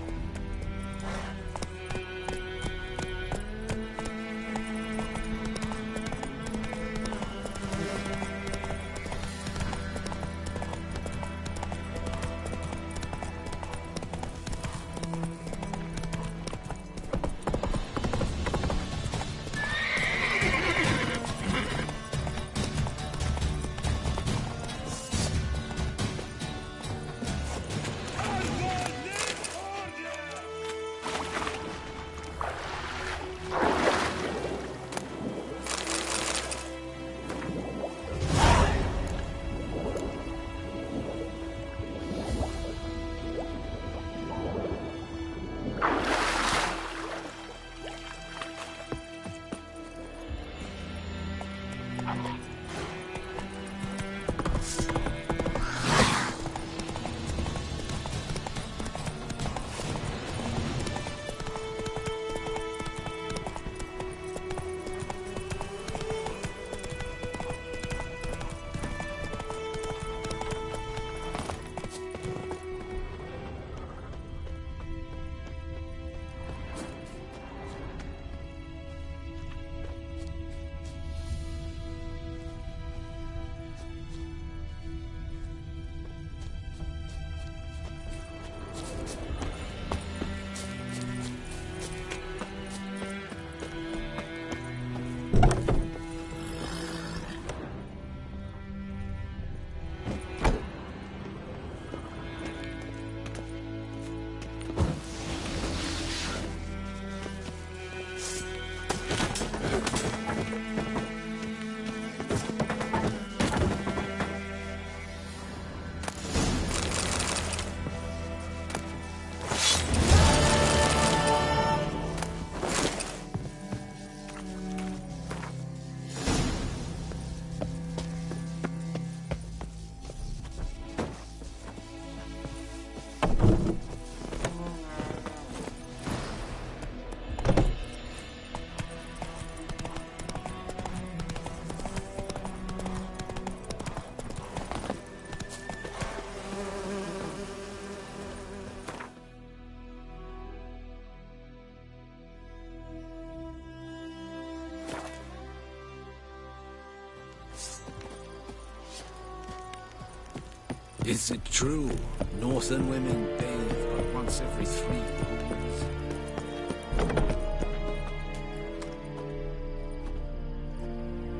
Is it true? Northern women bathe but once every 3 years.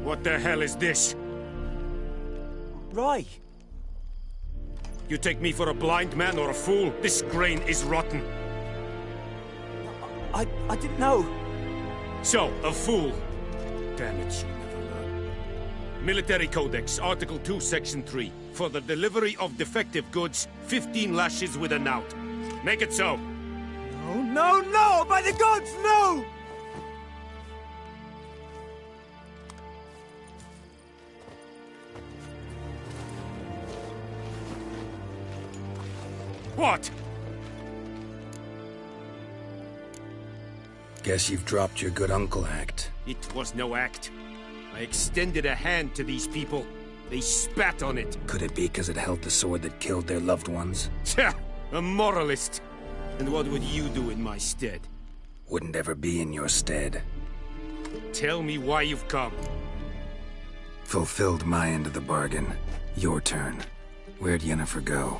What the hell is this? Rye! You take me for a blind man or a fool? This grain is rotten. I didn't know. So, a fool. Damn it, you never learn. Military Codex, Article 2, Section 3. For the delivery of defective goods, 15 lashes with a knout. Make it so. No, no, no! By the gods, no! What? Guess you've dropped your good uncle act. It was no act. I extended a hand to these people. They spat on it. Could it be because it held the sword that killed their loved ones? Tja, a moralist. And what would you do in my stead? Wouldn't ever be in your stead. Tell me why you've come. Fulfilled my end of the bargain. Your turn. Where'd Yennefer go?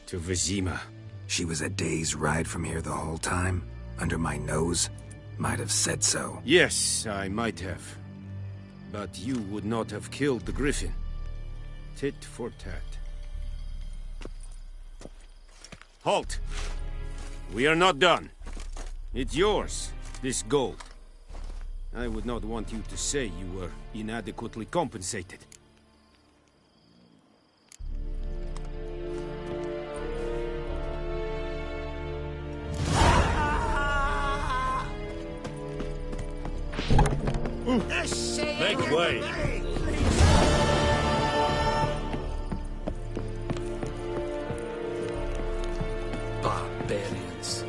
To Vizima. She was a day's ride from here the whole time? Under my nose? Might have said so. Yes, I might have. But you would not have killed the griffin. Tit for tat. Halt! We are not done. It's yours, this gold. I would not want you to say you were inadequately compensated. Make way! Barbarians.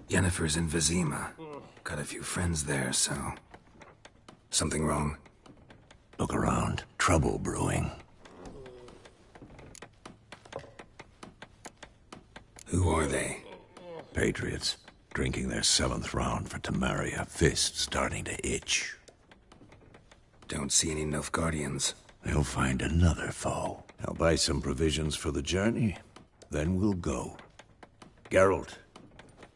Yennefer's in Vizima. Got a few friends there, so... Something wrong? Look around. Trouble brewing. Who are they? Patriots. Drinking their 7th round for Temeria. Fist starting to itch. Don't see any Nilfgaardians. They'll find another foe. I'll buy some provisions for the journey. Then we'll go. Geralt,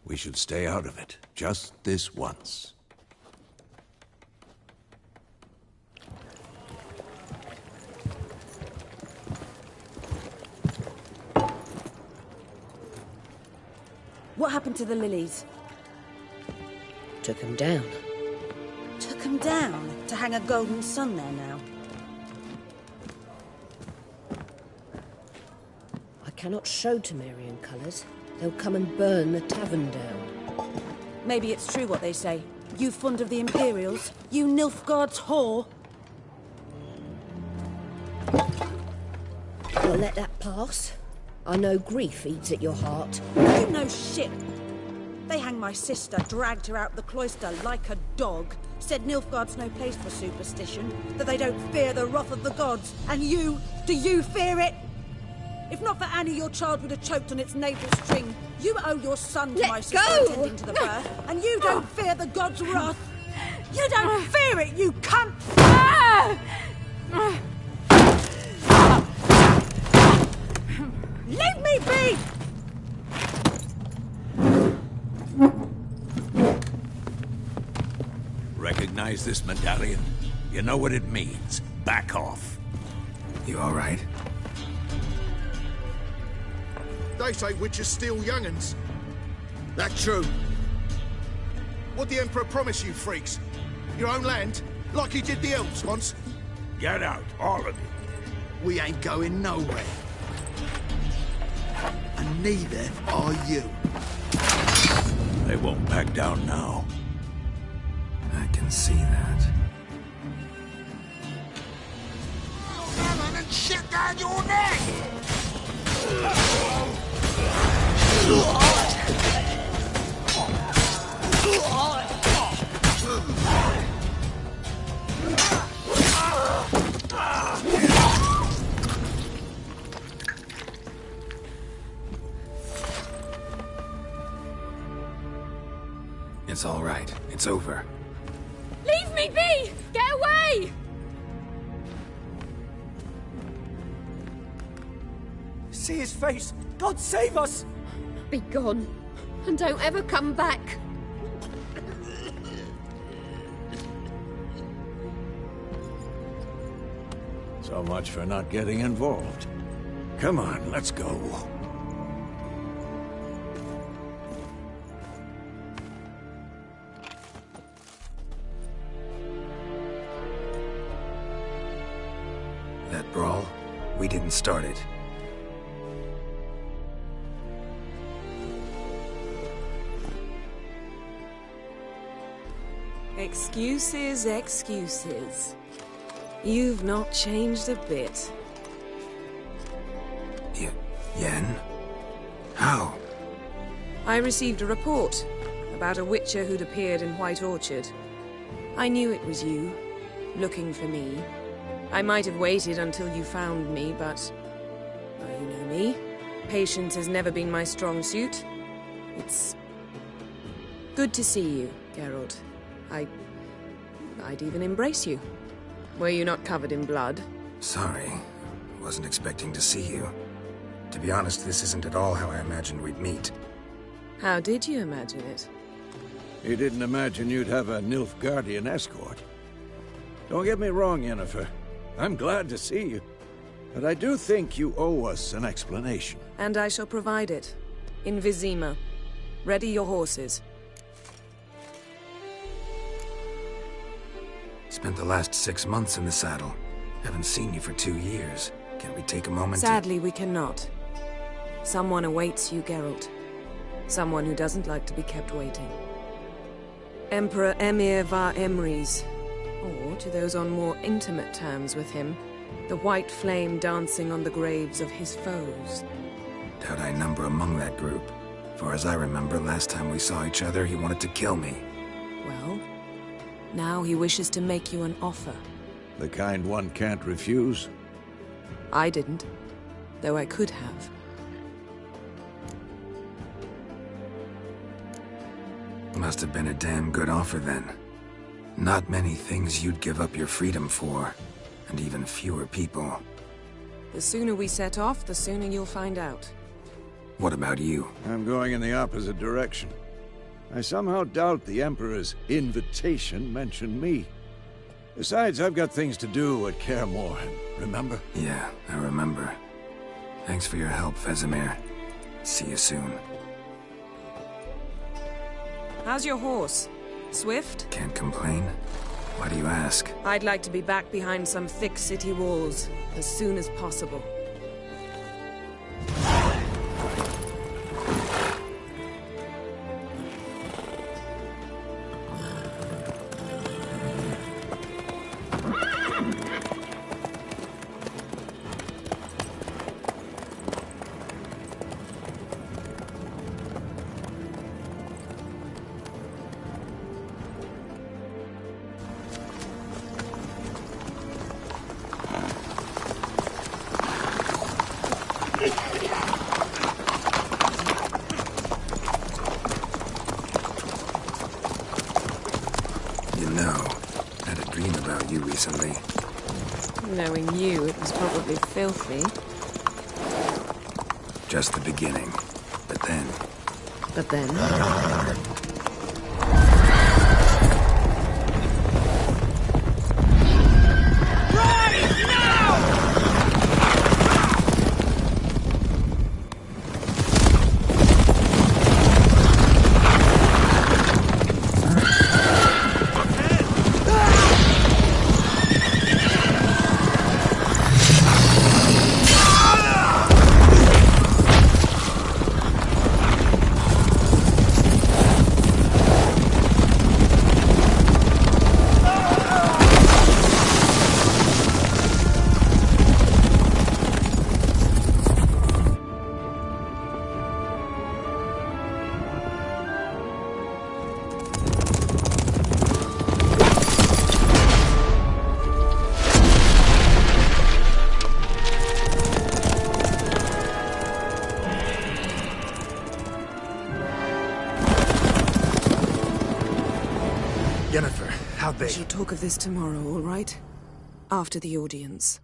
we should stay out of it. Just this once. What happened to the lilies? Took him down. Took them down to hang a golden sun there now. I cannot show Temerian colours. They'll come and burn the tavern down. Maybe it's true what they say. You fond of the Imperials? You Nilfgaard's whore? I'll let that pass. I know grief eats at your heart. You know shit. They hanged my sister, dragged her out the cloister like a dog. Said Nilfgaard's no place for superstition, that they don't fear the wrath of the gods. And you, do you fear it? If not for Annie, your child would have choked on its navel string. You owe your son to my sister attending to the birth, and you don't fear the gods' wrath. You don't fear it, you cunt! Leave me be! Recognize recognize this medallion? You know what it means. Back off. You all right? They say witches steal young'uns. That true? What the Emperor promise you, freaks? Your own land? Like he did the elves once? Get out, all of you. We ain't going nowhere. And neither are you. They won't back down now. I can see that. And shit down your neck! It's all right. It's over. Leave me be! Get away! See his face! God save us! Be gone, and don't ever come back. So much for not getting involved. Come on, let's go. That brawl, we didn't start it. Excuses, excuses. You've not changed a bit. Yen? How? I received a report about a witcher who'd appeared in White Orchard. I knew it was you, looking for me. I might have waited until you found me, but... well, you know me. Patience has never been my strong suit. It's... good to see you, Geralt. I'd even embrace you. Were you not covered in blood? Sorry. Wasn't expecting to see you. To be honest, this isn't at all how I imagined we'd meet. How did you imagine it? You didn't imagine you'd have a Nilfgaardian escort. Don't get me wrong, Yennefer. I'm glad to see you. But I do think you owe us an explanation. And I shall provide it. In Vizima. Ready your horses. Spent the last 6 months in the saddle. Haven't seen you for 2 years. Can't we take a moment Sadly, we cannot. Someone awaits you, Geralt. Someone who doesn't like to be kept waiting. Emperor Emir var Emrys. Or, to those on more intimate terms with him, the white flame dancing on the graves of his foes. Doubt I number among that group. For as I remember, last time we saw each other, he wanted to kill me. Well, now he wishes to make you an offer. The kind one can't refuse? I didn't, though I could have. Must have been a damn good offer then. Not many things you'd give up your freedom for, and even fewer people. The sooner we set off, the sooner you'll find out. What about you? I'm going in the opposite direction. I somehow doubt the Emperor's invitation mentioned me. Besides, I've got things to do at Kaer Morhen, remember? Yeah, I remember. Thanks for your help, Vesemir. See you soon. How's your horse? Swift? Can't complain. Why do you ask? I'd like to be back behind some thick city walls as soon as possible. Recently. Knowing you, it was probably filthy. Just the beginning. But then... But then? How'd We they... shall talk of this tomorrow, all right? After the audience.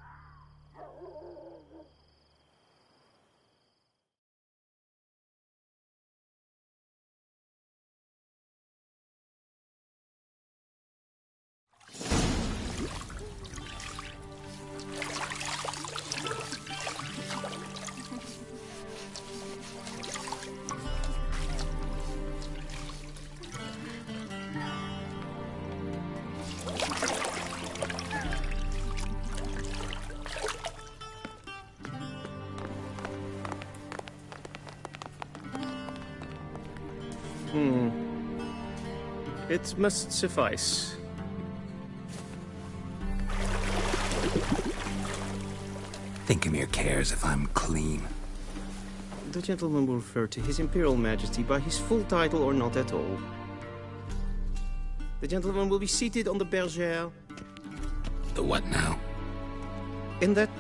It must suffice. Thinkamere cares if I'm clean. The gentleman will refer to His Imperial Majesty by his full title or not at all. The gentleman will be seated on the bergère. The what now? In that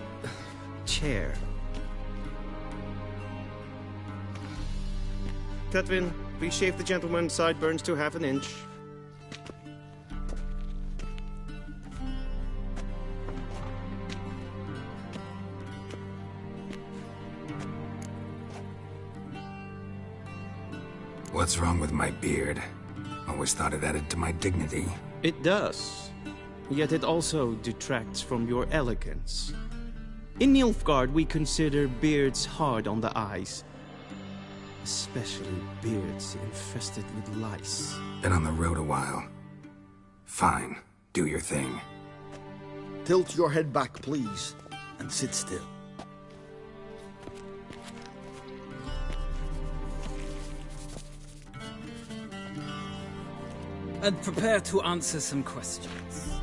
chair. Catwin, please shave the gentleman's sideburns to half an inch. What's wrong with my beard? Always thought it added to my dignity. It does. Yet it also detracts from your elegance. In Nilfgaard, we consider beards hard on the eyes. Especially beards infested with lice. Been on the road a while. Fine. Do your thing. Tilt your head back, please, and sit still. And prepare to answer some questions.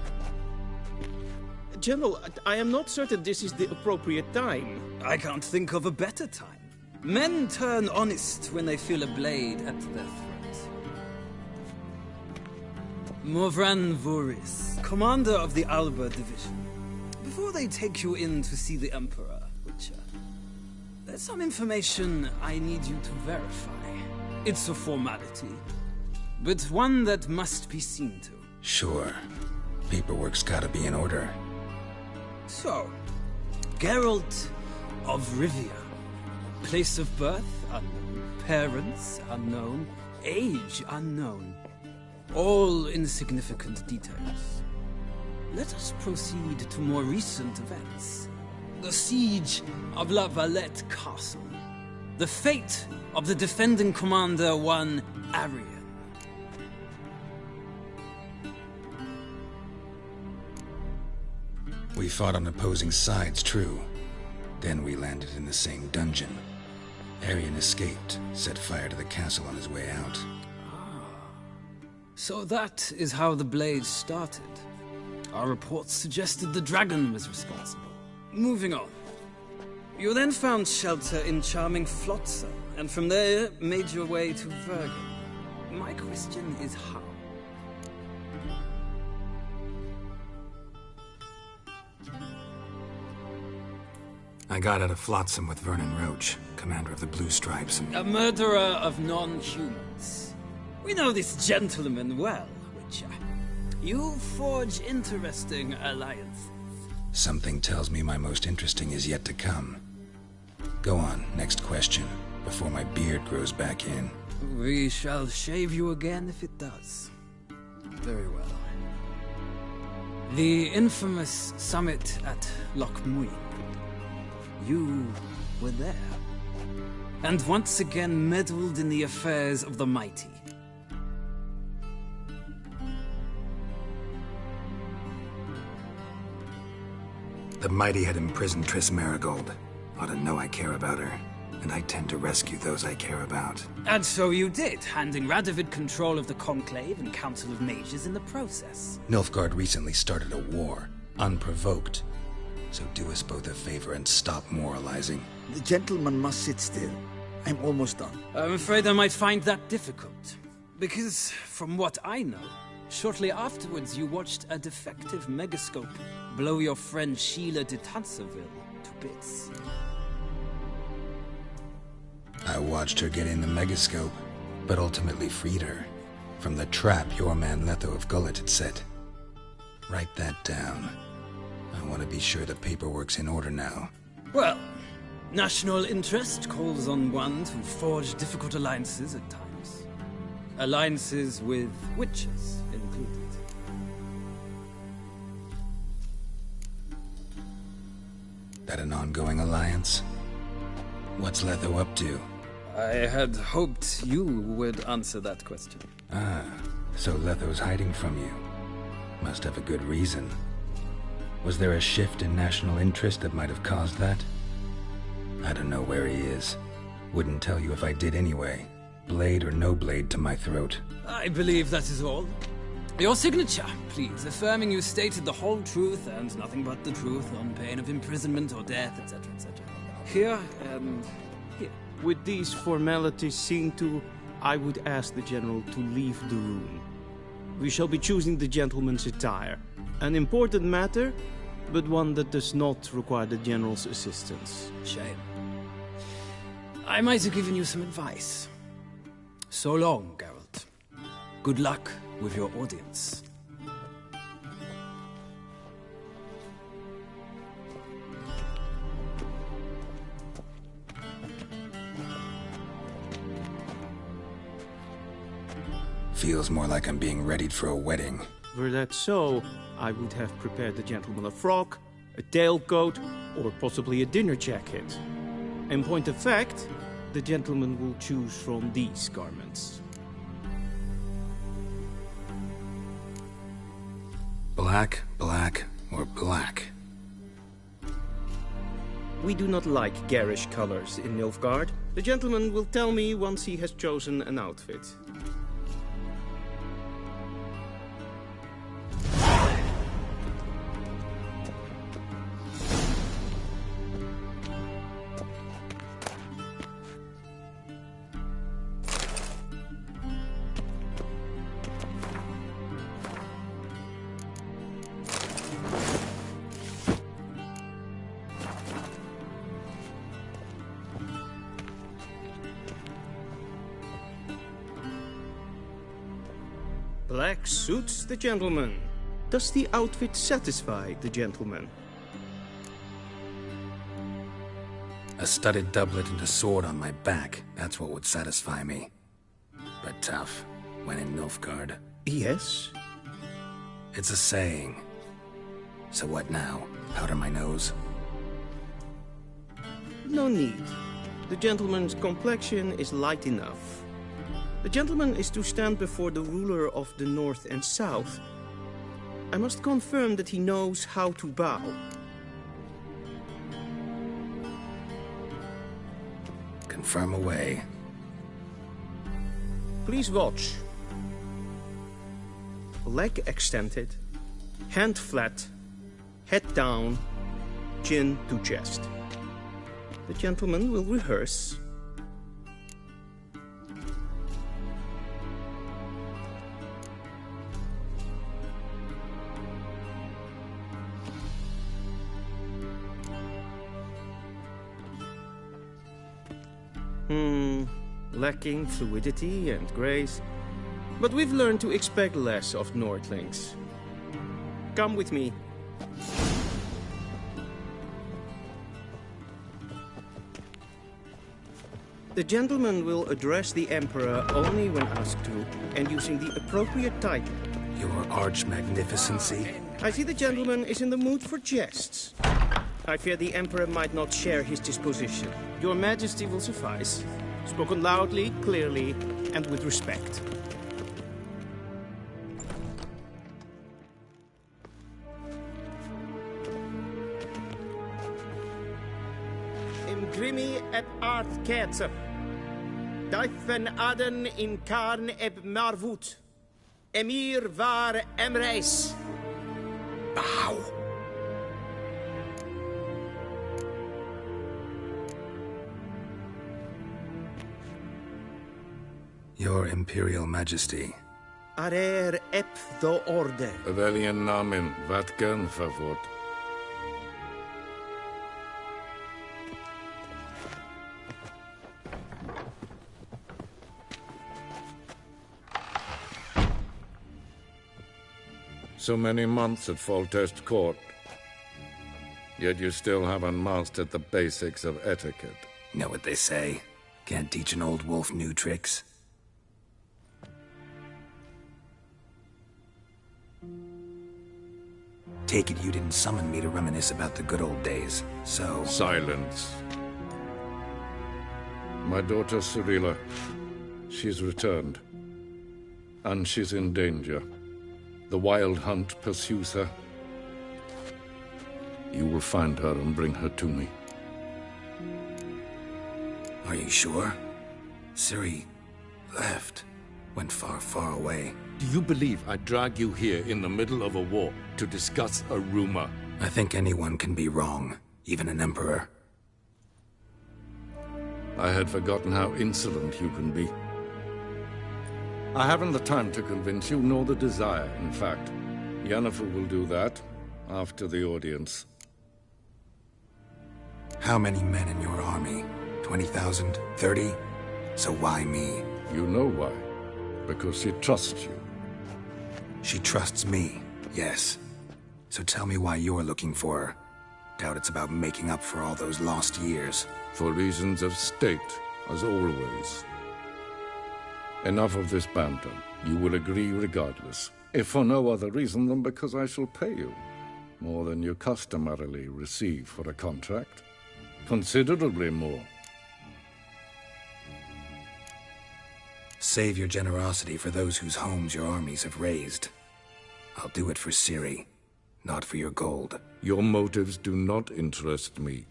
General, I am not certain this is the appropriate time. I can't think of a better time. Men turn honest when they feel a blade at their throat. Morvran Voris, commander of the Alba Division. Before they take you in to see the Emperor, Witcher, there's some information I need you to verify. It's a formality, but one that must be seen to. Sure. Paperwork's gotta be in order. So, Geralt of Rivia. Place of birth, unknown. Parents, unknown. Age, unknown. All insignificant details. Let us proceed to more recent events. The siege of La Valette Castle. The fate of the defending commander, one Arian. We fought on opposing sides, true. Then we landed in the same dungeon. Arian escaped, set fire to the castle on his way out. So that is how the blade started. Our reports suggested the dragon was responsible. Moving on. You then found shelter in charming Flotsam, and from there made your way to Vergen. My question is how? I got out of Flotsam with Vernon Roach, commander of the Blue Stripes, and... A murderer of non-humans. We know this gentleman well, Witcher. You forge interesting alliances. Something tells me my most interesting is yet to come. Go on, next question, before my beard grows back in. We shall shave you again if it does. Very well. The infamous summit at Loch Muin. You were there. And once again meddled in the affairs of the mighty. The mighty had imprisoned Triss Marigold. Ought to know I care about her. And I tend to rescue those I care about. And so you did, handing Radovid control of the Conclave and Council of Mages in the process. Nilfgaard recently started a war, unprovoked. So do us both a favor and stop moralizing. The gentleman must sit still. I'm almost done. I'm afraid I might find that difficult. Because, from what I know, shortly afterwards you watched a defective megascope blow your friend Sheila de Tanserville to bits. I watched her get in the megascope, but ultimately freed her from the trap your man Letho of Gullet had set. Write that down. I want to be sure the paperwork's in order now. Well, national interest calls on one to forge difficult alliances at times. Alliances with witches included. That an ongoing alliance? What's Letho up to? I had hoped you would answer that question. Ah, so Letho's hiding from you. Must have a good reason. Was there a shift in national interest that might have caused that? I don't know where he is. Wouldn't tell you if I did anyway. Blade or no blade to my throat. I believe that is all. Your signature, please, affirming you stated the whole truth and nothing but the truth on pain of imprisonment or death, etc., etc. Here and here. With these formalities seen to, I would ask the General to leave the room. We shall be choosing the gentleman's attire. An important matter, but one that does not require the General's assistance. Shame. I might have given you some advice. So long, Geralt. Good luck with your audience. Feels more like I'm being readied for a wedding. Were that so, I would have prepared the gentleman a frock, a tailcoat, or possibly a dinner jacket. In point of fact, the gentleman will choose from these garments. Black, black, or black? We do not like garish colors in Nilfgaard. The gentleman will tell me once he has chosen an outfit. Black suits the gentleman. Does the outfit satisfy the gentleman? A studded doublet and a sword on my back, that's what would satisfy me. But tough, when in Nilfgaard. Yes? It's a saying. So what now? Powder my nose? No need. The gentleman's complexion is light enough. The gentleman is to stand before the ruler of the North and South. I must confirm that he knows how to bow. Confirm away. Please watch. Leg extended, hand flat, head down, chin to chest. The gentleman will rehearse. Lacking fluidity and grace. But we've learned to expect less of Nordlings. Come with me. The gentleman will address the Emperor only when asked to, and using the appropriate title. Your Arch-Magnificency? I see the gentleman is in the mood for jests. I fear the Emperor might not share his disposition. Your Majesty will suffice. Spoken loudly, clearly, and with respect. Imgrimi et art ketzer. Dijfen aden in karn eb marvoet. Emir var emreis. Bow. Your Imperial Majesty. Arer ep the orde. Weljen namen, wat kan favort? so many months at Foltest Court. Yet you still haven't mastered the basics of etiquette. Know what they say? Can't teach an old wolf new tricks. Take it you didn't summon me to reminisce about the good old days, so... Silence. My daughter Cyrilla, she's returned. And she's in danger. The Wild Hunt pursues her. You will find her and bring her to me. Are you sure? Ciri left. Went far, far away. Do you believe I'd drag you here in the middle of a war to discuss a rumor? I think anyone can be wrong, even an emperor. I had forgotten how insolent you can be. I haven't the time to convince you, nor the desire, in fact. Yennefer will do that after the audience. How many men in your army? 20,000? 30? So why me? You know why. Because she trusts you. She trusts me, yes. So tell me why you're looking for her. Doubt it's about making up for all those lost years. For reasons of state, as always. Enough of this banter. You will agree regardless. If for no other reason than because I shall pay you. More than you customarily receive for a contract. Considerably more. Save your generosity for those whose homes your armies have razed. I'll do it for Ciri, not for your gold. Your motives do not interest me.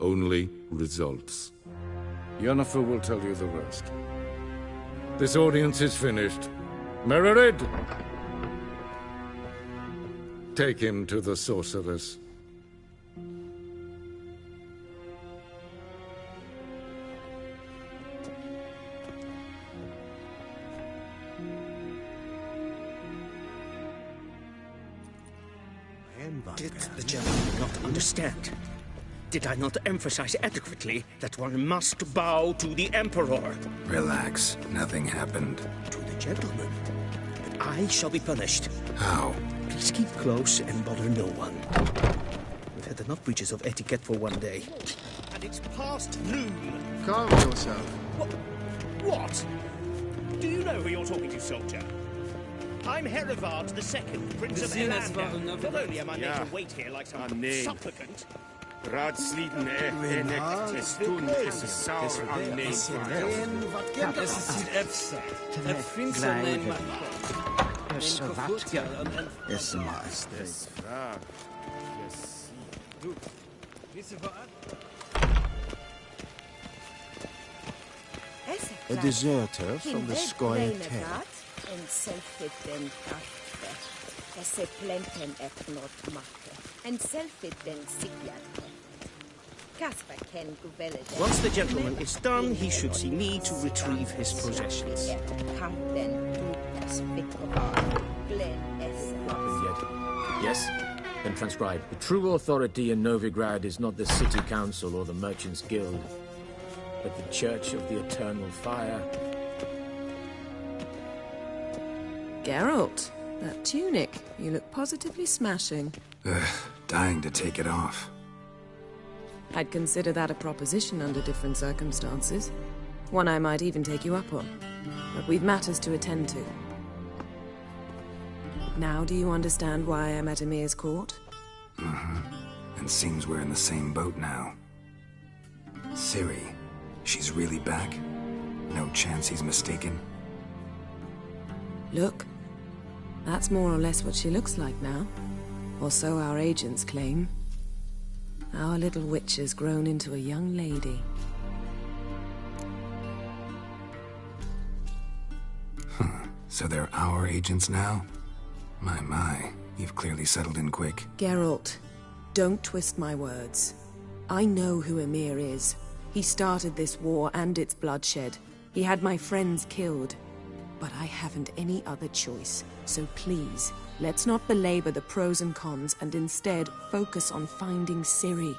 Only results. Yennefer will tell you the rest. This audience is finished. Mererid! Take him to the sorceress. Did the gentleman not understand? Did I not emphasize adequately that one must bow to the Emperor? Relax. Nothing happened. To the gentleman. But I shall be punished. How? Please keep close and bother no one. We've had enough breaches of etiquette for one day. And it's past noon. Calm yourself. What? Do you know who you're talking to, soldier? I'm Herivard II, Prince of Elander. Not only am I made to wait here like some supplicant... Raadsleden ennekt es toen is een sauer aan neem. Es ist die Äpfel. Erfindsel Es watke. Es maast. Es vraag. Es doet. A deserter from the Squire Town. En selvfitten kaffe. Desse plenten eknot makke. En selvfitten sikkert. Kasper ken guvelle. Once the gentleman is done, he should see me to retrieve his possessions. Yes? Then transcribe. The true authority in Novigrad is not the city council or the merchants' guild, but the Church of the Eternal Fire. Geralt, that tunic. You look positively smashing. Dying to take it off. I'd consider that a proposition under different circumstances. One I might even take you up on. But we've matters to attend to. Now do you understand why I'm at Emir's court? Mm-hmm. And seems we're in the same boat now. Ciri, she's really back? No chance he's mistaken? Look, that's more or less what she looks like now. Or so our agents claim. Our little witch has grown into a young lady. So they're our agents now? My, you've clearly settled in quick. Geralt, don't twist my words. I know who Emir is. He started this war and its bloodshed. He had my friends killed. But I haven't any other choice. So please, let's not belabor the pros and cons and instead focus on finding Ciri.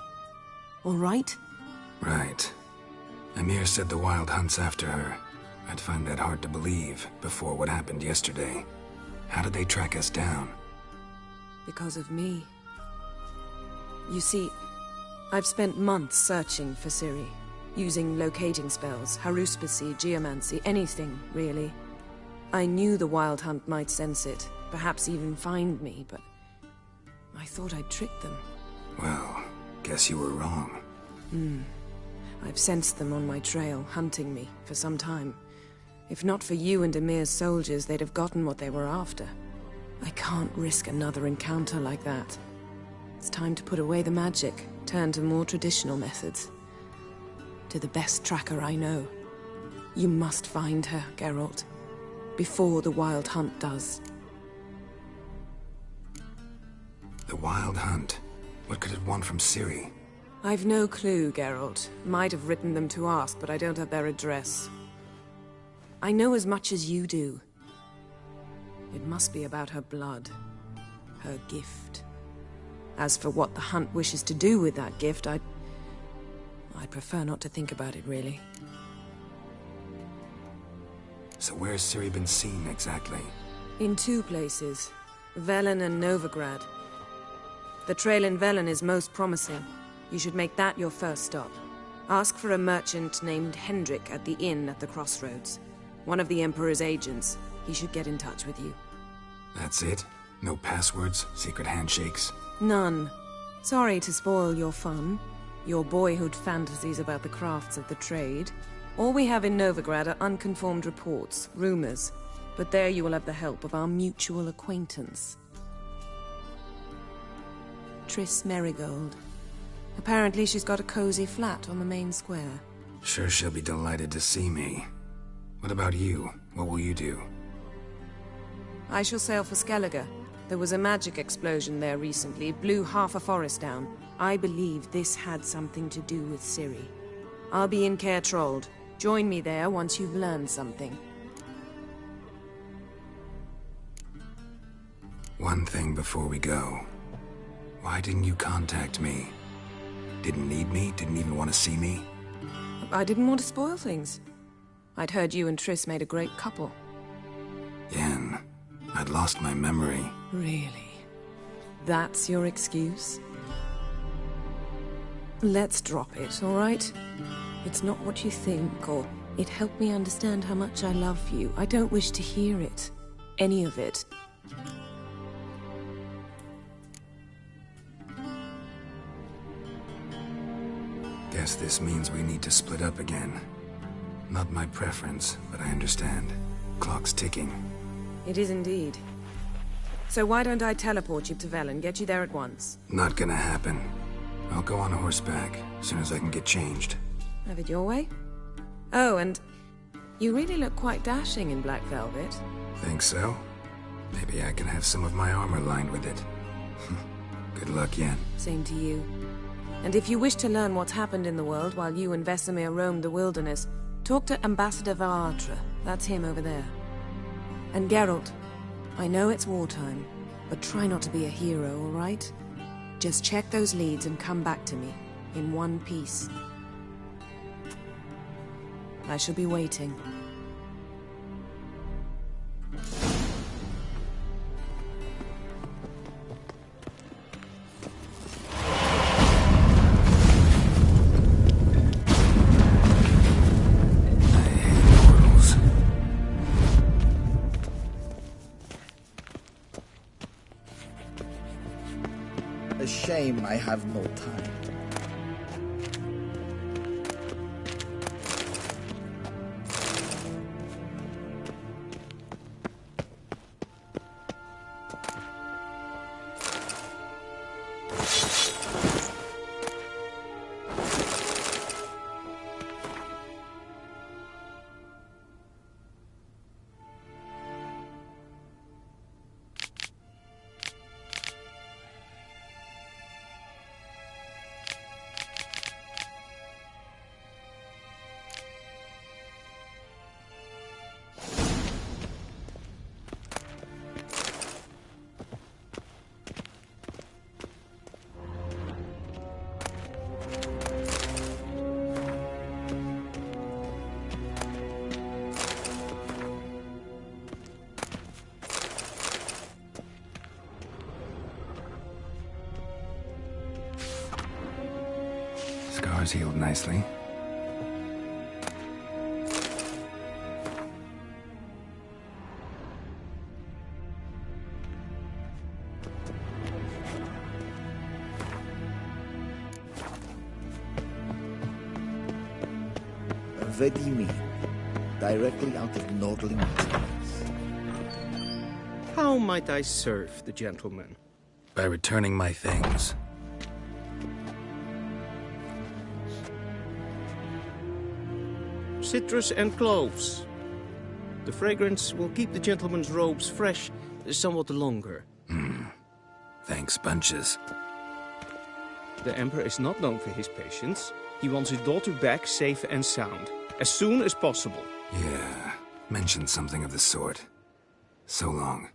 All right? Right. Emir said the Wild Hunt's after her. I'd find that hard to believe before what happened yesterday. How did they track us down? Because of me. You see, I've spent months searching for Ciri, using locating spells, haruspicy, geomancy, anything, really. I knew the Wild Hunt might sense it, perhaps even find me, but I thought I'd tricked them. Well, guess you were wrong. I've sensed them on my trail, hunting me, for some time. If not for you and Emir's soldiers, they'd have gotten what they were after. I can't risk another encounter like that. It's time to put away the magic, turn to more traditional methods. To the best tracker I know. You must find her, Geralt. Before the Wild Hunt does. The Wild Hunt? What could it want from Ciri? I've no clue, Geralt. Might have written them to ask, but I don't have their address. I know as much as you do. It must be about her blood. Her gift. As for what the Hunt wishes to do with that gift, I'd prefer not to think about it, really. So where's Ciri been seen, exactly? In 2 places. Velen and Novigrad. The trail in Velen is most promising. You should make that your first stop. Ask for a merchant named Hendrik at the inn at the crossroads. One of the Emperor's agents. He should get in touch with you. That's it? No passwords? Secret handshakes? None. Sorry to spoil your fun. Your boyhood fantasies about the crafts of the trade. All we have in Novigrad are unconfirmed reports, rumors. But there you will have the help of our mutual acquaintance. Triss Merigold. Apparently she's got a cozy flat on the main square. Sure she'll be delighted to see me. What about you? What will you do? I shall sail for Skellige. There was a magic explosion there recently, blew half a forest down. I believe this had something to do with Ciri. I'll be in Caer Trold. Join me there once you've learned something. One thing before we go. Why didn't you contact me? Didn't need me? Didn't even want to see me? I didn't want to spoil things. I'd heard you and Triss made a great couple. Yen, I'd lost my memory. Really? That's your excuse? Let's drop it, all right? It's not what you think, or it helped me understand how much I love you. I don't wish to hear it. Any of it. Guess this means we need to split up again. Not my preference, but I understand. Clock's ticking. It is indeed. So why don't I teleport you to Velen, get you there at once? Not gonna happen. I'll go on horseback, as soon as I can get changed. Have it your way? Oh, and you really look quite dashing in black velvet. Think so? Maybe I can have some of my armor lined with it. Good luck, Yen. Same to you. And if you wish to learn what's happened in the world while you and Vesemir roamed the wilderness, talk to Ambassador Varatra. That's him over there. And Geralt, I know it's wartime, but try not to be a hero, all right? Just check those leads and come back to me, in one piece. I shall be waiting. A shame I have no time. scars healed nicely. Vedimi, directly out of Nordling. How might I serve the gentleman? By returning my things. Citrus and cloves. The fragrance will keep the gentleman's robes fresh somewhat longer. Thanks, bunches. The Emperor is not known for his patience. He wants his daughter back safe and sound, as soon as possible. Yeah, mentioned something of the sort. So long.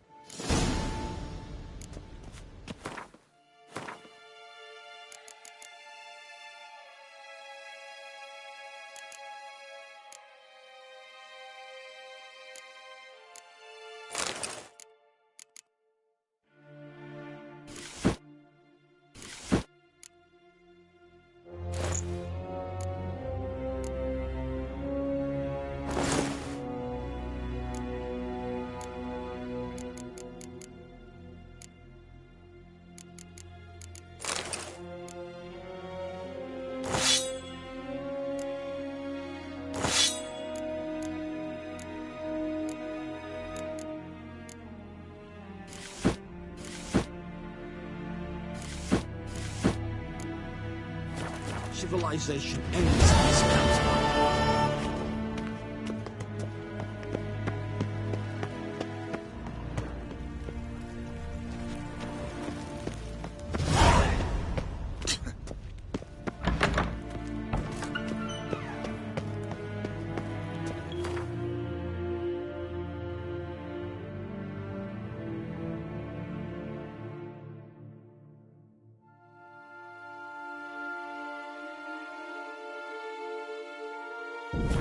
Civilization ends this campaign.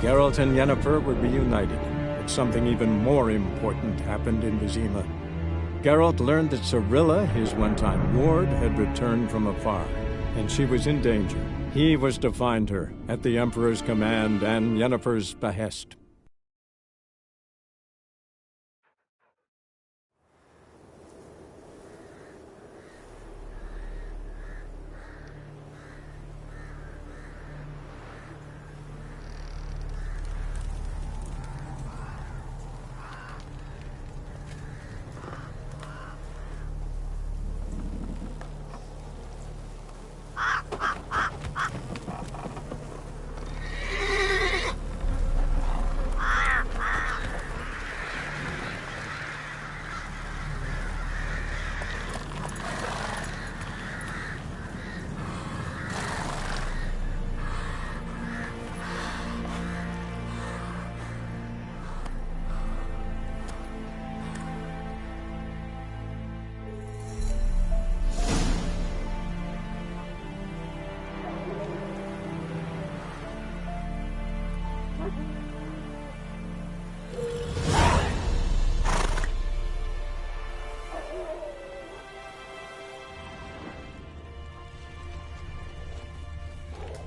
Geralt and Yennefer were reunited, but something even more important happened in Vizima. Geralt learned that Cirilla, his one-time ward, had returned from afar, and she was in danger. He was to find her, at the Emperor's command and Yennefer's behest.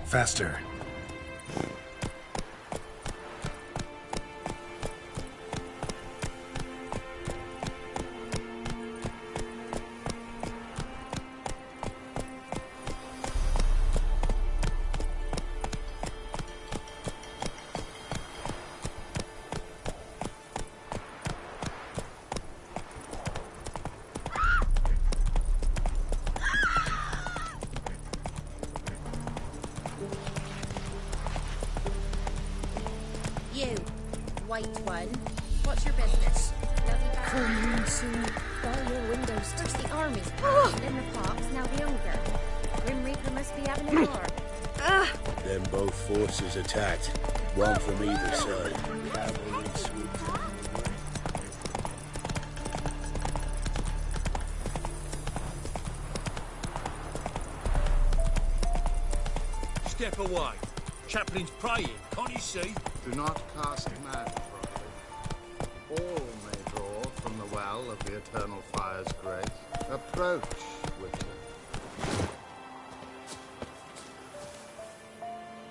Faster. You, white one. What's your business? Come in soon. All your windows. First the armies burning, then the pox, now the hunger. Grim Reaper must be having a war. Then both forces attacked, one from either side. Cavalry swooped in. Step away. Chaplain's praying, can't you see? Do not cast magic, brother. All may draw from the well of the eternal fire's grace. Approach, Witcher.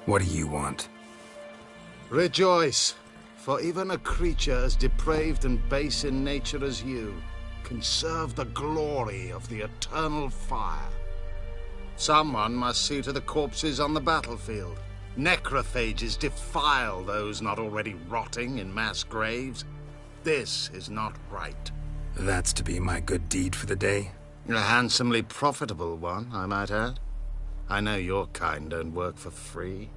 What do you want? Rejoice, for even a creature as depraved and base in nature as you can serve the glory of the eternal fire. Someone must see to the corpses on the battlefield. Necrophages defile those not already rotting in mass graves. This is not right. That's to be my good deed for the day? A handsomely profitable one, I might add. I know your kind don't work for free.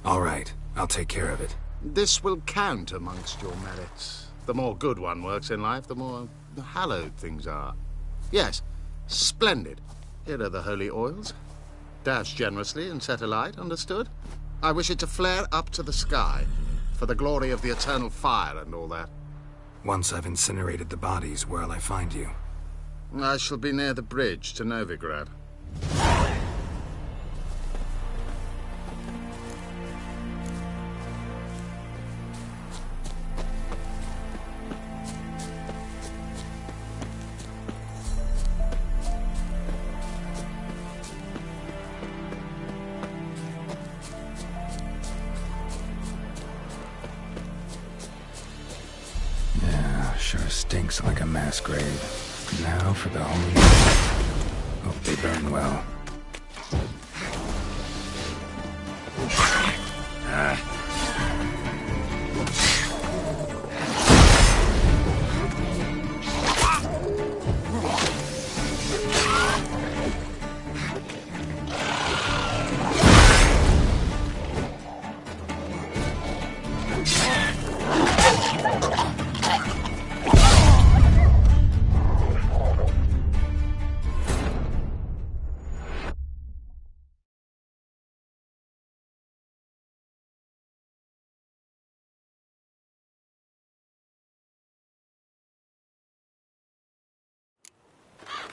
All right, I'll take care of it. This will count amongst your merits. The more good one works in life, the more hallowed things are. Yes, splendid. Here are the holy oils. Dash generously and set alight, understood? I wish it to flare up to the sky, for the glory of the eternal fire and all that. Once I've incinerated the bodies, where'll I find you? I shall be near the bridge to Novigrad. Sure stinks like a mass grave. Now for the holy... Hope they burn well.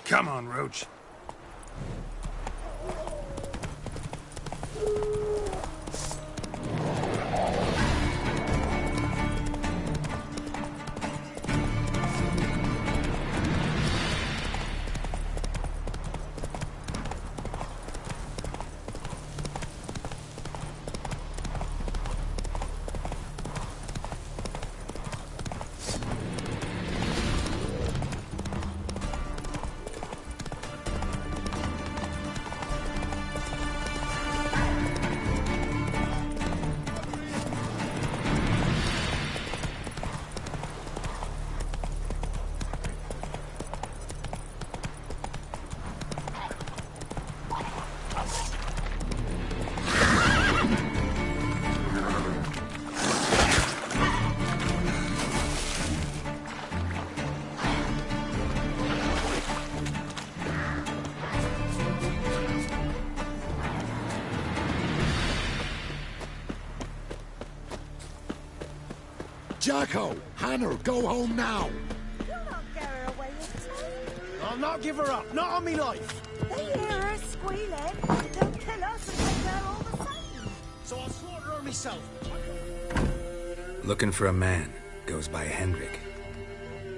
Come on, Roach. Jacko! Hannah, go home now! You'll not get her away in time. I'll not give her up, not on me life! They hear her squealing. They'll kill us and take her all the same. So I'll slaughter her myself. Looking for a man. Goes by Hendrik.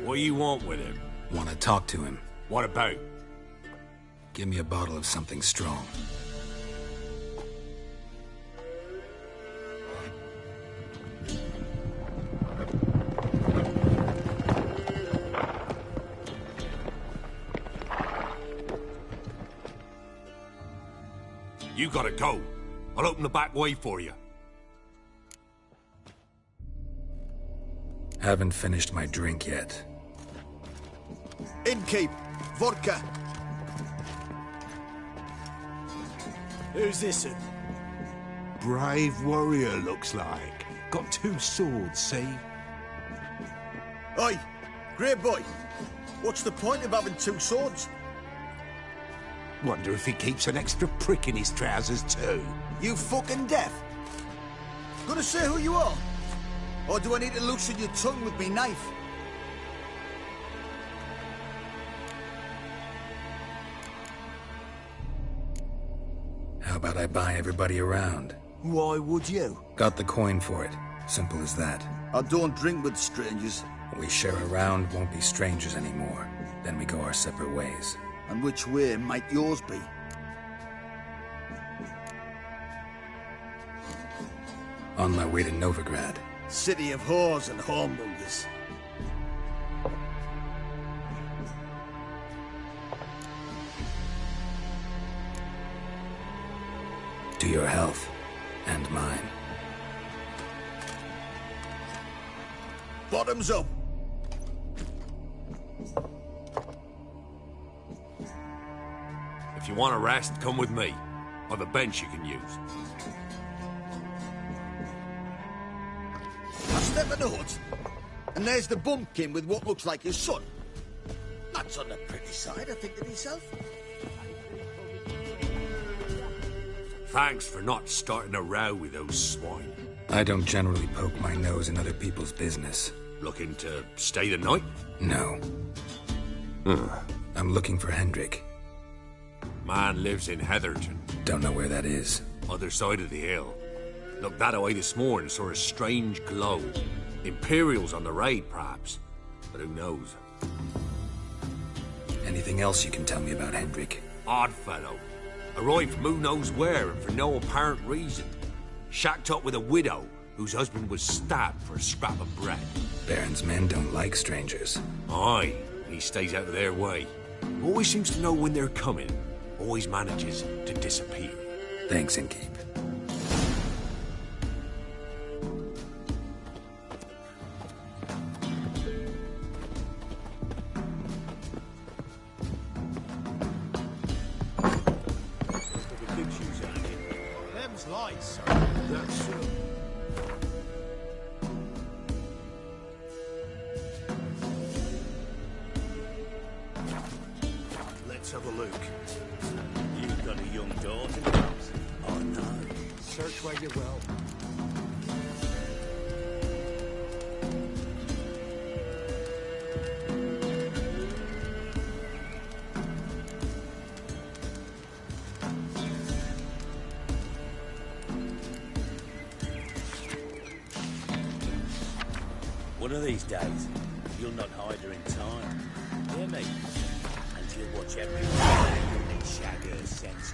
What do you want with him? Want to talk to him. What about? Give me a bottle of something strong. You gotta go. I'll open the back way for you. Haven't finished my drink yet. Innkeep, vodka. Who's this? Brave warrior, looks like. Got 2 swords, see? Oi, great boy. What's the point of having 2 swords? Wonder if he keeps an extra prick in his trousers too. You fucking deaf? Gonna say who you are? Or do I need to loosen your tongue with me knife? How about I buy everybody around? Why would you? Got the coin for it. Simple as that. I don't drink with strangers. We share a round, won't be strangers anymore. Then we go our separate ways. And which way might yours be? On my way to Novigrad. City of whores and whoremongers. To your health. And mine. Bottoms up! If you want a rest, come with me. I've a bench you can use. I step in the hut, and there's the bumpkin with what looks like his son. That's on the pretty side, I think to myself. Thanks for not starting a row with those swine. I don't generally poke my nose in other people's business. Looking to stay the night? No. I'm looking for Hendrik. Man lives in Heatherton. Don't know where that is. Other side of the hill. Looked that away this morning, saw a strange glow. Imperials on the raid, perhaps. But who knows? Anything else you can tell me about Hendrik? Odd fellow. Arrived from who knows where and for no apparent reason. Shacked up with a widow whose husband was stabbed for a scrap of bread. Baron's men don't like strangers. Aye, he stays out of their way. Always seems to know when they're coming. Always manages to disappear. Thanks, Innkeep. Them's lights, sir. That's true. Let's have a look. You've got a young daughter, perhaps? Oh, no. Search where you will. One of these days, you'll not hide her in time. Hear me? And you'll watch everyone and shag her senses.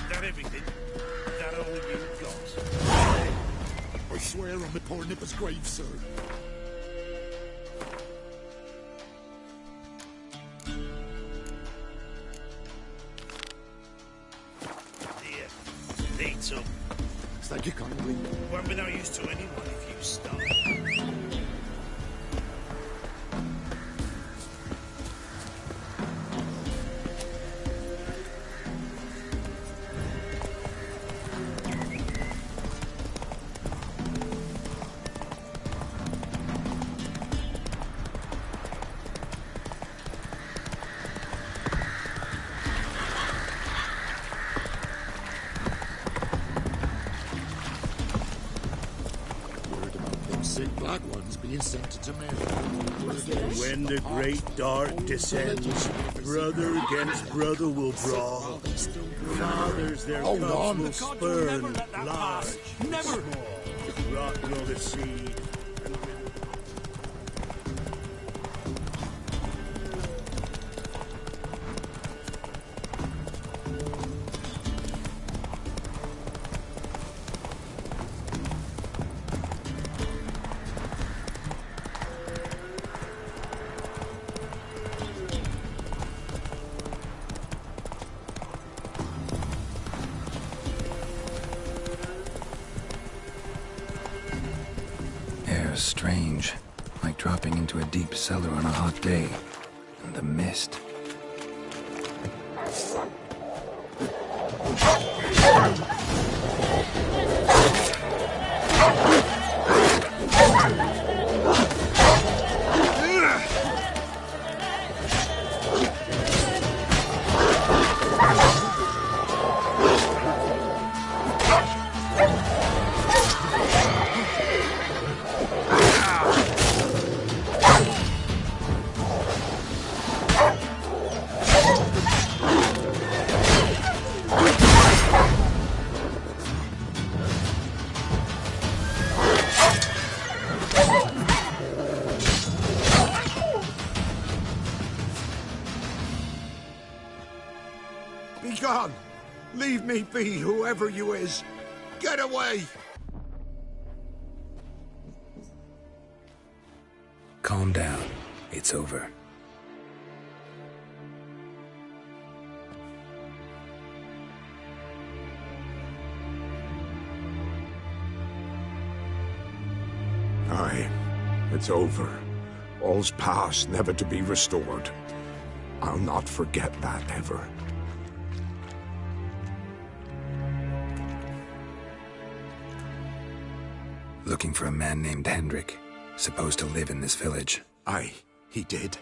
That everything? That all you've got? I swear on my poor nipper's grave, sir. Here, need some. Thank you kindly. Won't be no use to anyone if you stop. Sick black ones being sent to Tamara. When the great dark descends, brother against brother will brawl. Fathers their Hold cubs on. will spurn, large, never small. Rot will the seed. Air's strange. Like dropping into a deep cellar on a hot day. And the mist. Be gone! Leave me be, whoever you is. Get away! Calm down. It's over. Aye, it's over. All's past, never to be restored. I'll not forget that ever. Looking for a man named Hendrik, supposed to live in this village. Aye, he did.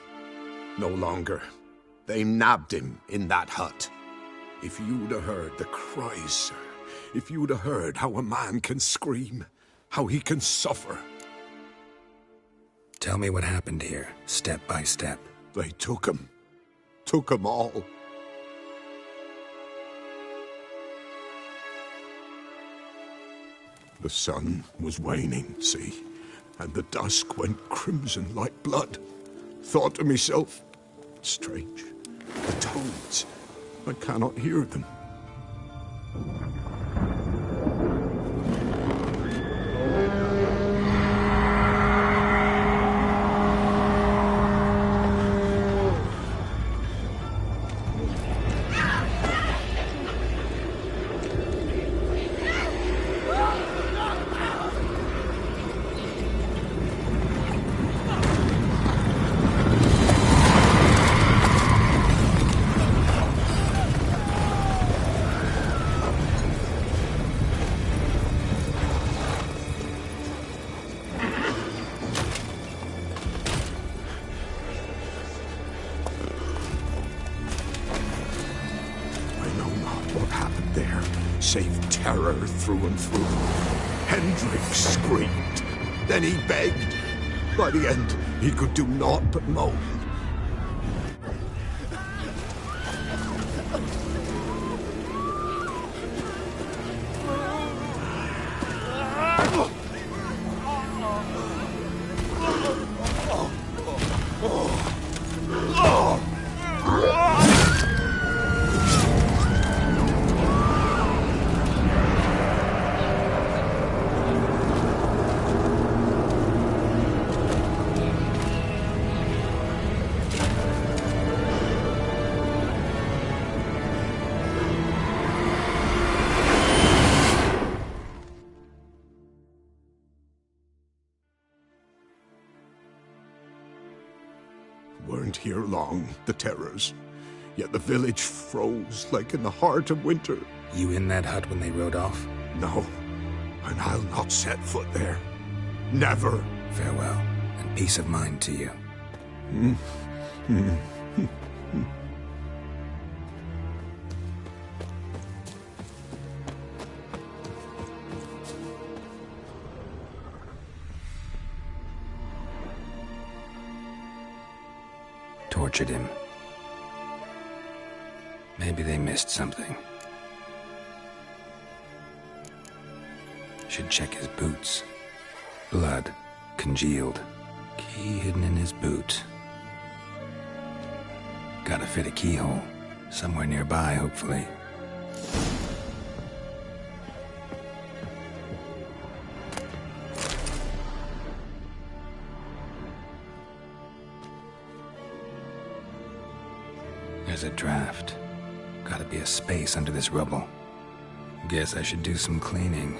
No longer. They nabbed him in that hut. If you'd have heard the cries, sir. If you'd have heard how a man can scream, how he can suffer. Tell me what happened here, step by step. They took him. Took 'em all. The sun was waning, see, and the dusk went crimson like blood. Thought to myself, strange, the toads, I cannot hear them. Save terror through and through. Hendrik screamed. Then he begged. By the end, he could do naught but moan. Weren't here long, the terrors. Yet the village froze like in the heart of winter. You in that hut when they rode off? No, and I'll not set foot there. Never. Farewell, and peace of mind to you. Tortured him. Maybe they missed something. Should check his boots. Blood, congealed. Key hidden in his boot. Gotta fit a keyhole. Somewhere nearby, hopefully. There's a draft. Gotta be a space under this rubble. Guess I should do some cleaning.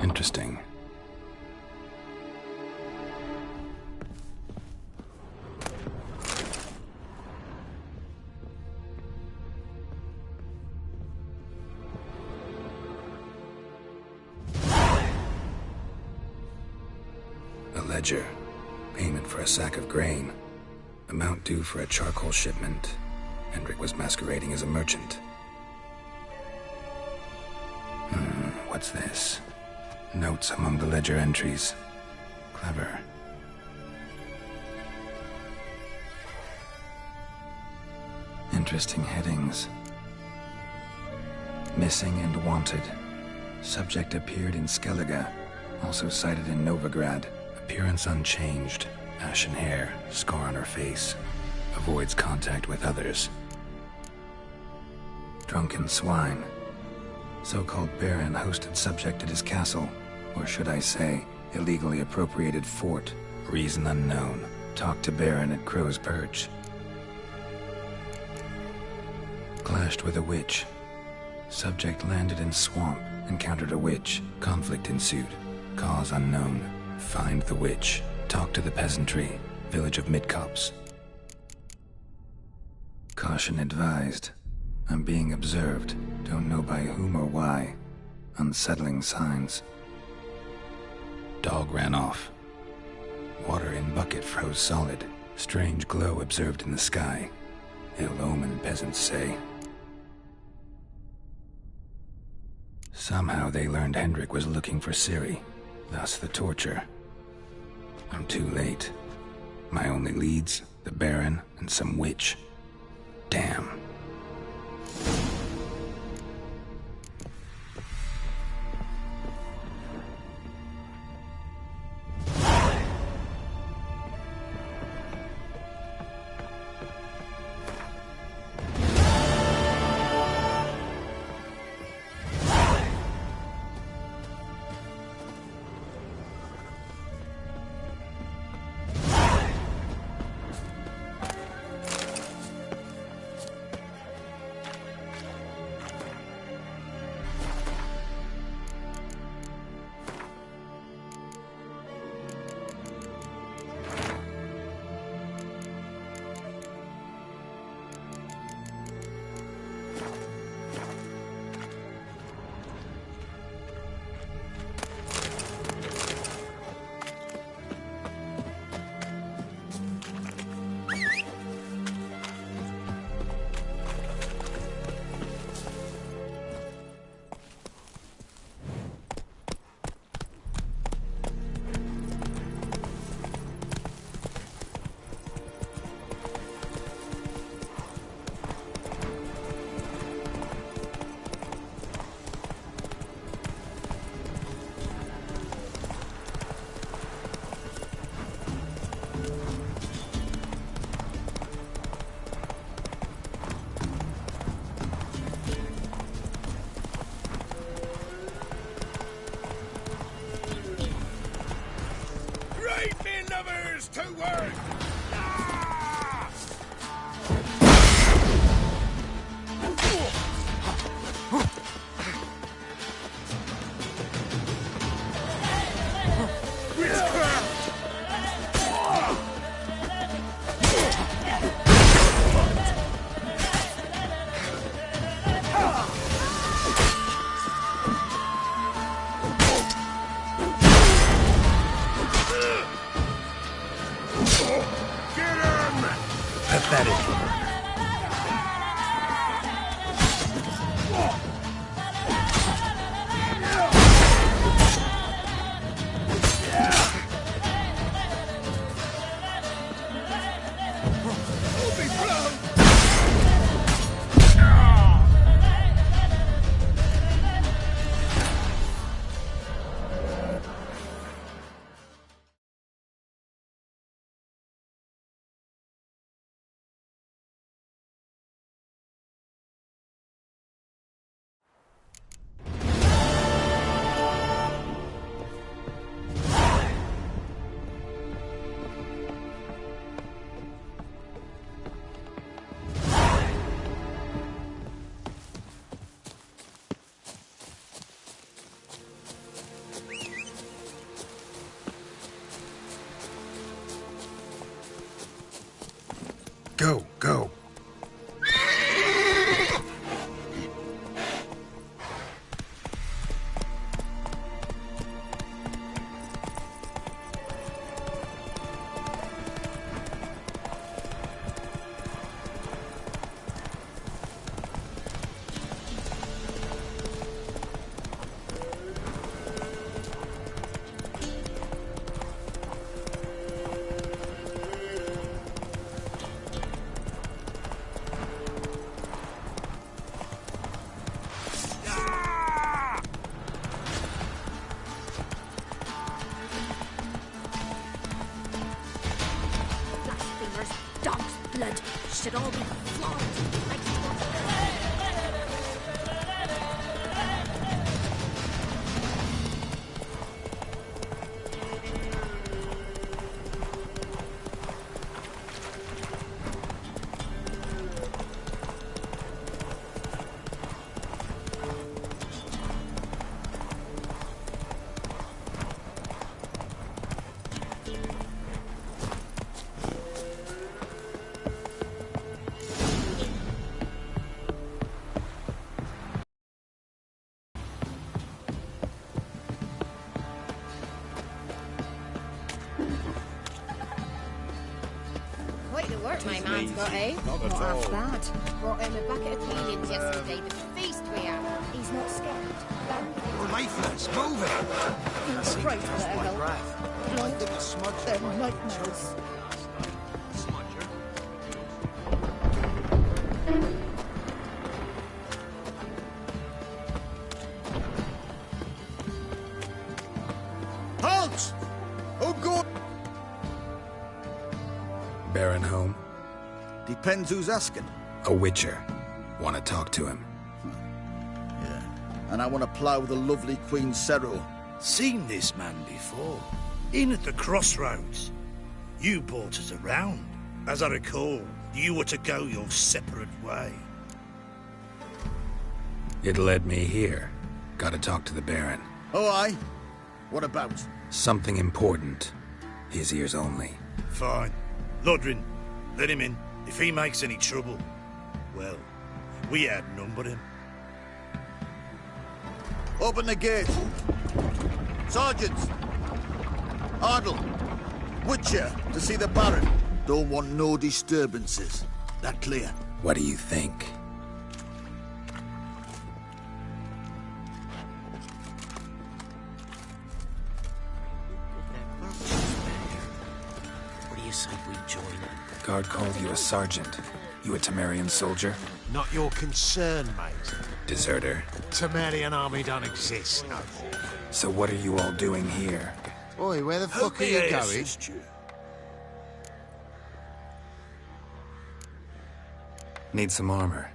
Interesting. A ledger. Payment for a sack of grain. Amount due for a charcoal shipment. Hendrik was masquerading as a merchant. What's this? Notes among the ledger entries. Clever. Interesting headings. Missing and wanted. Subject appeared in Skellige. Also cited in Novigrad. Appearance unchanged. Ashen hair. Scar on her face. Avoids contact with others. Drunken swine. So-called Baron hosted subject at his castle. Or should I say, illegally appropriated fort. Reason unknown. Talked to Baron at Crow's Perch. Clashed with a witch. Subject landed in swamp. Encountered a witch. Conflict ensued. Cause unknown. Find the witch. Talk to the peasantry. Village of Midcopse. Caution advised. I'm being observed. Don't know by whom or why. Unsettling signs. Dog ran off. Water in bucket froze solid. Strange glow observed in the sky. Ill omen, peasants say. Somehow they learned Hendrik was looking for Ciri. Thus the torture. I'm too late. My only leads, the Baron and some witch. Damn. To work! Go, go. should all be flogged like quite the work my man's got, eh? Not at half all. bad. Brought him a bucket of cleanings yesterday, but the feast we had. He's not scared. Leaflets, move it! He's afraid to let her help. I think a smudge They're nightmares. Halt! Oh, God! Baron home? Depends who's asking. A witcher. Want to talk to him? Yeah. And I want to plough the lovely Queen Cero. Seen this man before. In at the crossroads. You brought us around. As I recall, you were to go your separate way. It led me here. Gotta talk to the Baron. Oh, aye? What about? Something important. His ears only. Fine. Lodrin, let him in. If he makes any trouble, well, we outnumber him. Open the gate. Sergeants! Ardle! Witcher, to see the Baron. Don't want no disturbances. That clear? What do you think? What do you say we join him? Guard called you a sergeant. You a Temerian soldier? Not your concern, mate. Deserter. Temerian army don't exist, no. So what are you all doing here? Oi, where the fuck are you going? Need some armor.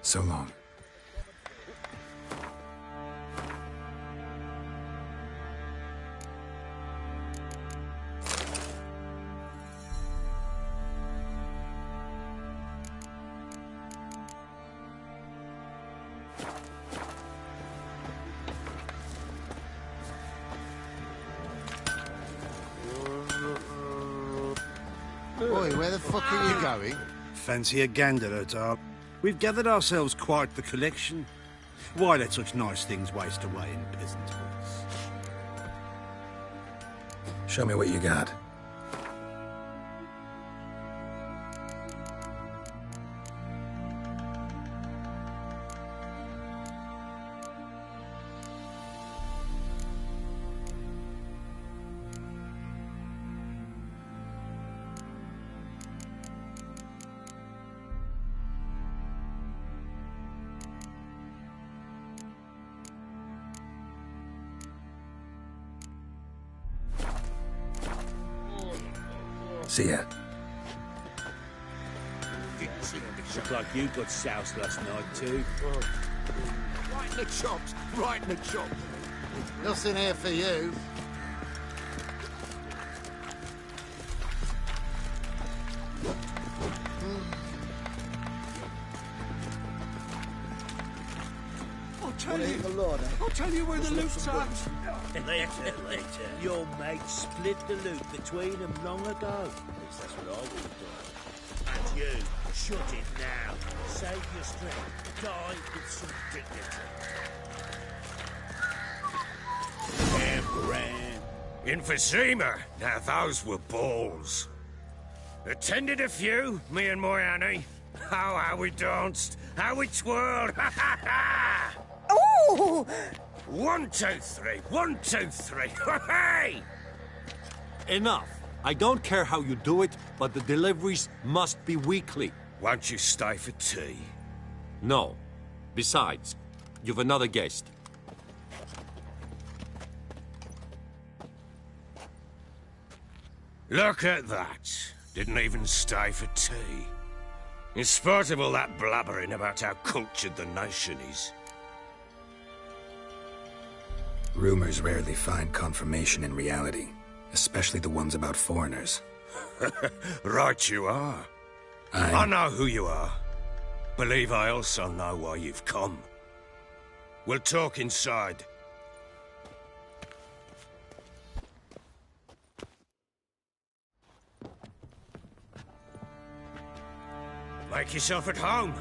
So long. Oi, where the fuck are you going? Fancy a gander at our... We've gathered ourselves quite the collection. Why let such nice things waste away in peasant halls? Show me what you got. See ya. Look like you got soused last night too. Right in the chops, right in the chops. Nothing here for you. I'll tell you where the loot's at. Later. Your mate split the loot between them long ago. At least that's what I would have done. And you, shut it now. Save your strength. Die with some dignity. In Vizima, now those were balls. Attended a few, me and my Annie. Oh, how we danced, how we twirled, ha ha ha! Ooh! 1, 2, 3, 1, 2, 3, hey! Enough. I don't care how you do it, but the deliveries must be weekly. Won't you stay for tea? No. Besides, you've another guest. Look at that. Didn't even stay for tea. In spite of all that blabbering about how cultured the nation is. Rumors rarely find confirmation in reality, especially the ones about foreigners. Right you are. I know who you are. Believe I also know why you've come. We'll talk inside. Make yourself at home.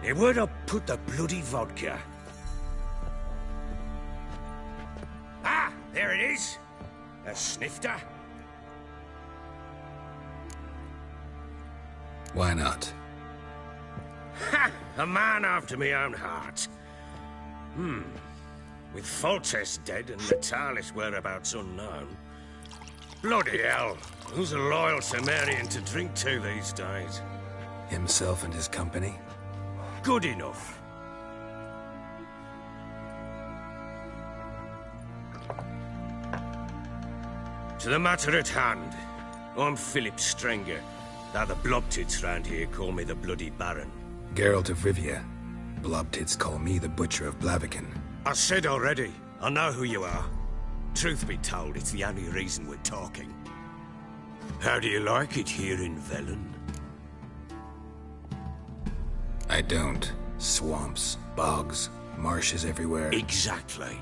Now, where'd I put the bloody vodka? Ah, there it is. A snifter. Why not? Ha! A man after my own heart. With Foltest dead and Natalis whereabouts unknown. Bloody hell. Who's a loyal Sumerian to drink to these days? Himself and his company? Good enough. To the matter at hand, I'm Philip Strenger, though the blobtits round here call me the Bloody Baron. Geralt of Rivia. Blobtits call me the Butcher of Blaviken. I said already, I know who you are. Truth be told, it's the only reason we're talking. How do you like it here in Velen? I don't. Swamps, bogs, marshes everywhere. Exactly.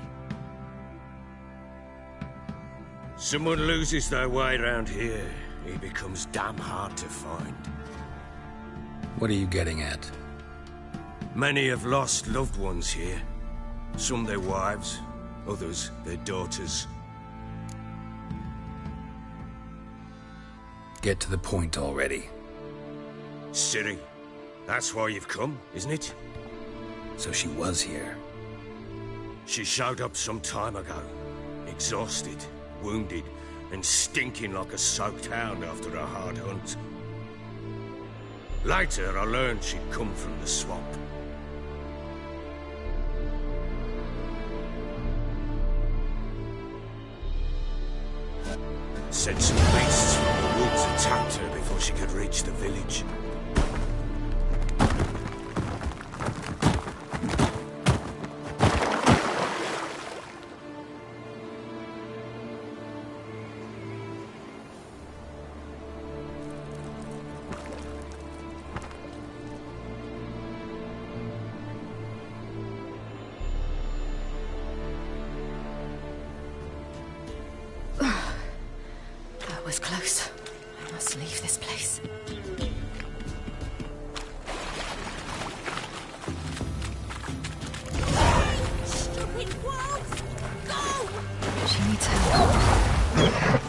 Someone loses their way around here, he becomes damn hard to find. What are you getting at? Many have lost loved ones here. Some their wives, others their daughters. Get to the point already. Ciri, that's why you've come, isn't it? So she was here. She showed up some time ago. Exhausted, wounded, and stinking like a soaked hound after a hard hunt. Later, I learned she'd come from the swamp. Said some beasts from the woods attacked her before she could reach the village. That was close. I must leave this place. Stupid wolves! Go! She needs help.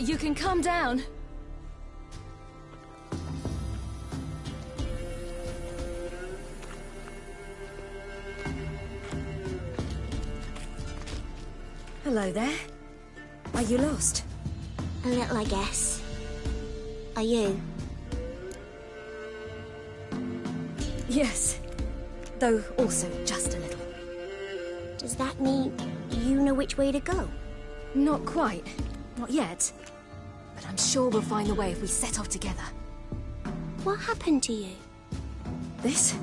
You can calm down. Hello there. Are you lost? A little, I guess. Are you? Yes. Though also just a little. Does that mean you know which way to go? Not quite. Not yet. But I'm sure we'll find the way if we set off together. What happened to you? This?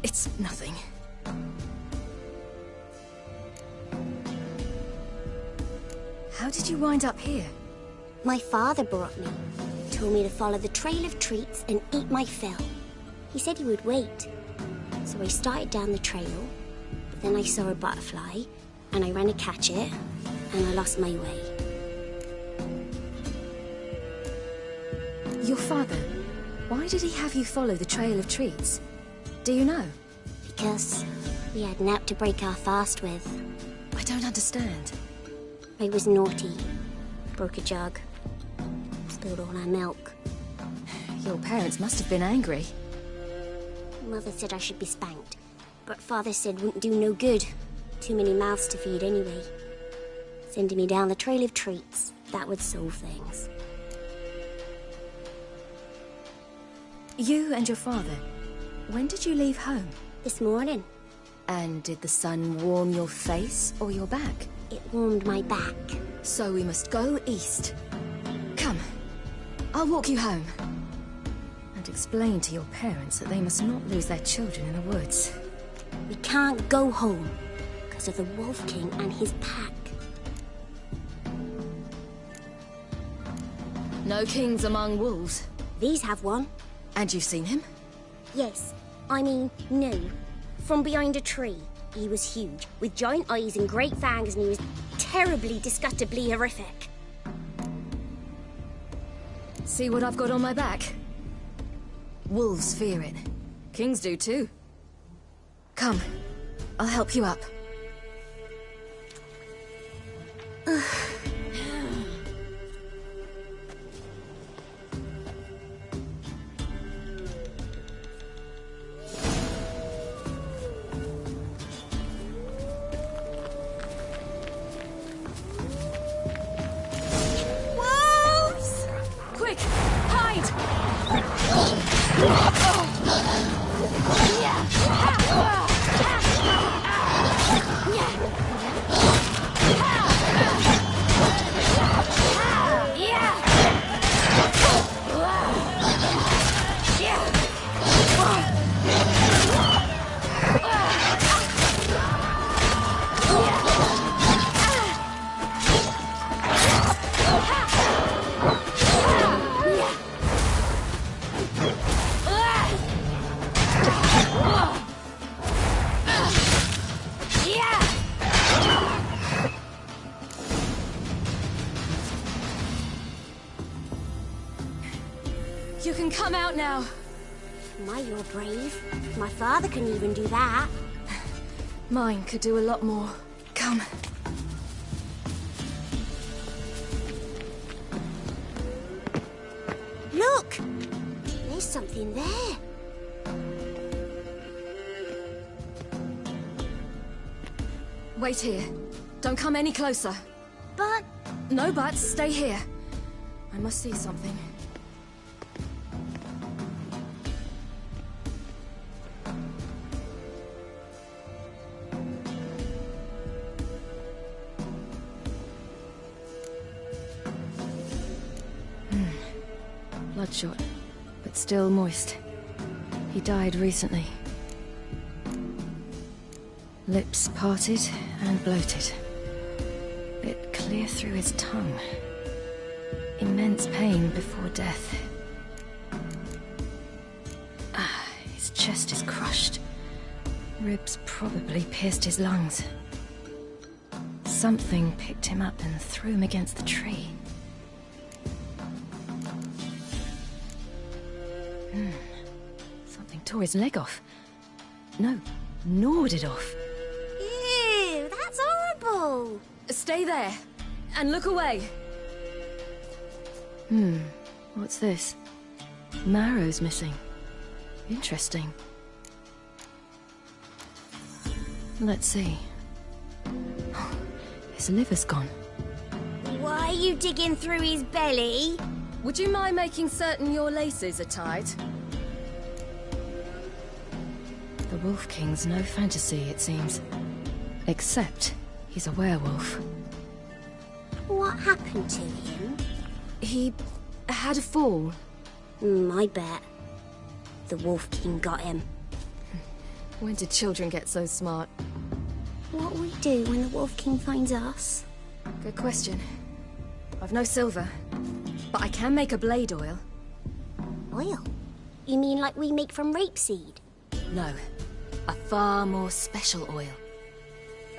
It's nothing. How did you wind up here? My father brought me. Told me to follow the trail of treats and eat my fill. He said he would wait. So I started down the trail, but then I saw a butterfly, and I ran to catch it, and I lost my way. Your father, why did he have you follow the trail of treats? Do you know? Because we had Nap to break our fast with. I don't understand. I was naughty. Broke a jug. Spilled all our milk. Your parents must have been angry. Mother said I should be spanked, but Father said wouldn't do no good. Too many mouths to feed anyway. Sending me down the trail of treats, that would solve things. You and your father, when did you leave home? This morning. And did the sun warm your face or your back? It warmed my back. So we must go east. Come, I'll walk you home. And explain to your parents that they must not lose their children in the woods. We can't go home because of the Wolf King and his pack. No kings among wolves. These have one. And you've seen him? Yes. I mean, no. From behind a tree. He was huge, with giant eyes and great fangs, and he was terribly, disgustingly horrific. See what I've got on my back? Wolves fear it. Kings do too. Come, I'll help you up. You can come out now. My, you're brave. My father couldn't even do that. Mine could do a lot more. Come. Look! There's something there. Wait here. Don't come any closer. But... No buts. Stay here. I must see something. Bloodshot, but still moist. He died recently. Lips parted and bloated. Bit clear through his tongue. Immense pain before death. His chest is crushed. Ribs probably pierced his lungs. Something picked him up and threw him against the tree. Something tore his leg off. No, gnawed it off. Ew, that's horrible! Stay there, and look away. What's this? Marrow's missing. Interesting. Let's see. His liver's gone. Why are you digging through his belly? Would you mind making certain your laces are tied? The Wolf King's no fantasy, it seems. Except he's a werewolf. What happened to him? He had a fall. I bet. The Wolf King got him. When did children get so smart? What'll we do when the Wolf King finds us? Good question. I've no silver, but I can make a blade oil. Oil? You mean like we make from rapeseed? No, a far more special oil.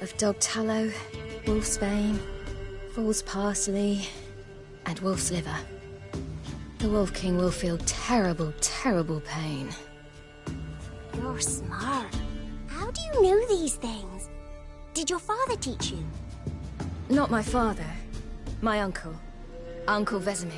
Of dog tallow, wolf's bane, fool's parsley, and wolf's liver. The Wolf King will feel terrible, terrible pain. You're smart. How do you know these things? Did your father teach you? Not my father. My uncle. Uncle Vesemir.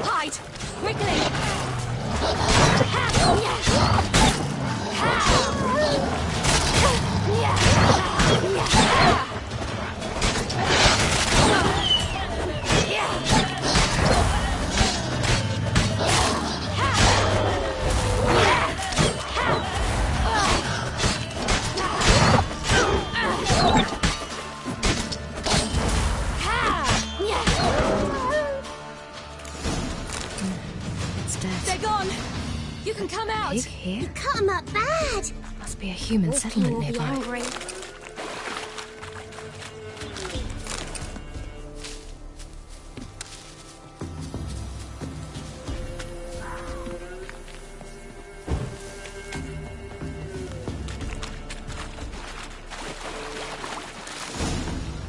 Hide! Quickly! They're gone! You can come out! You cut him up bad! Must be a human settlement will be nearby. hungry.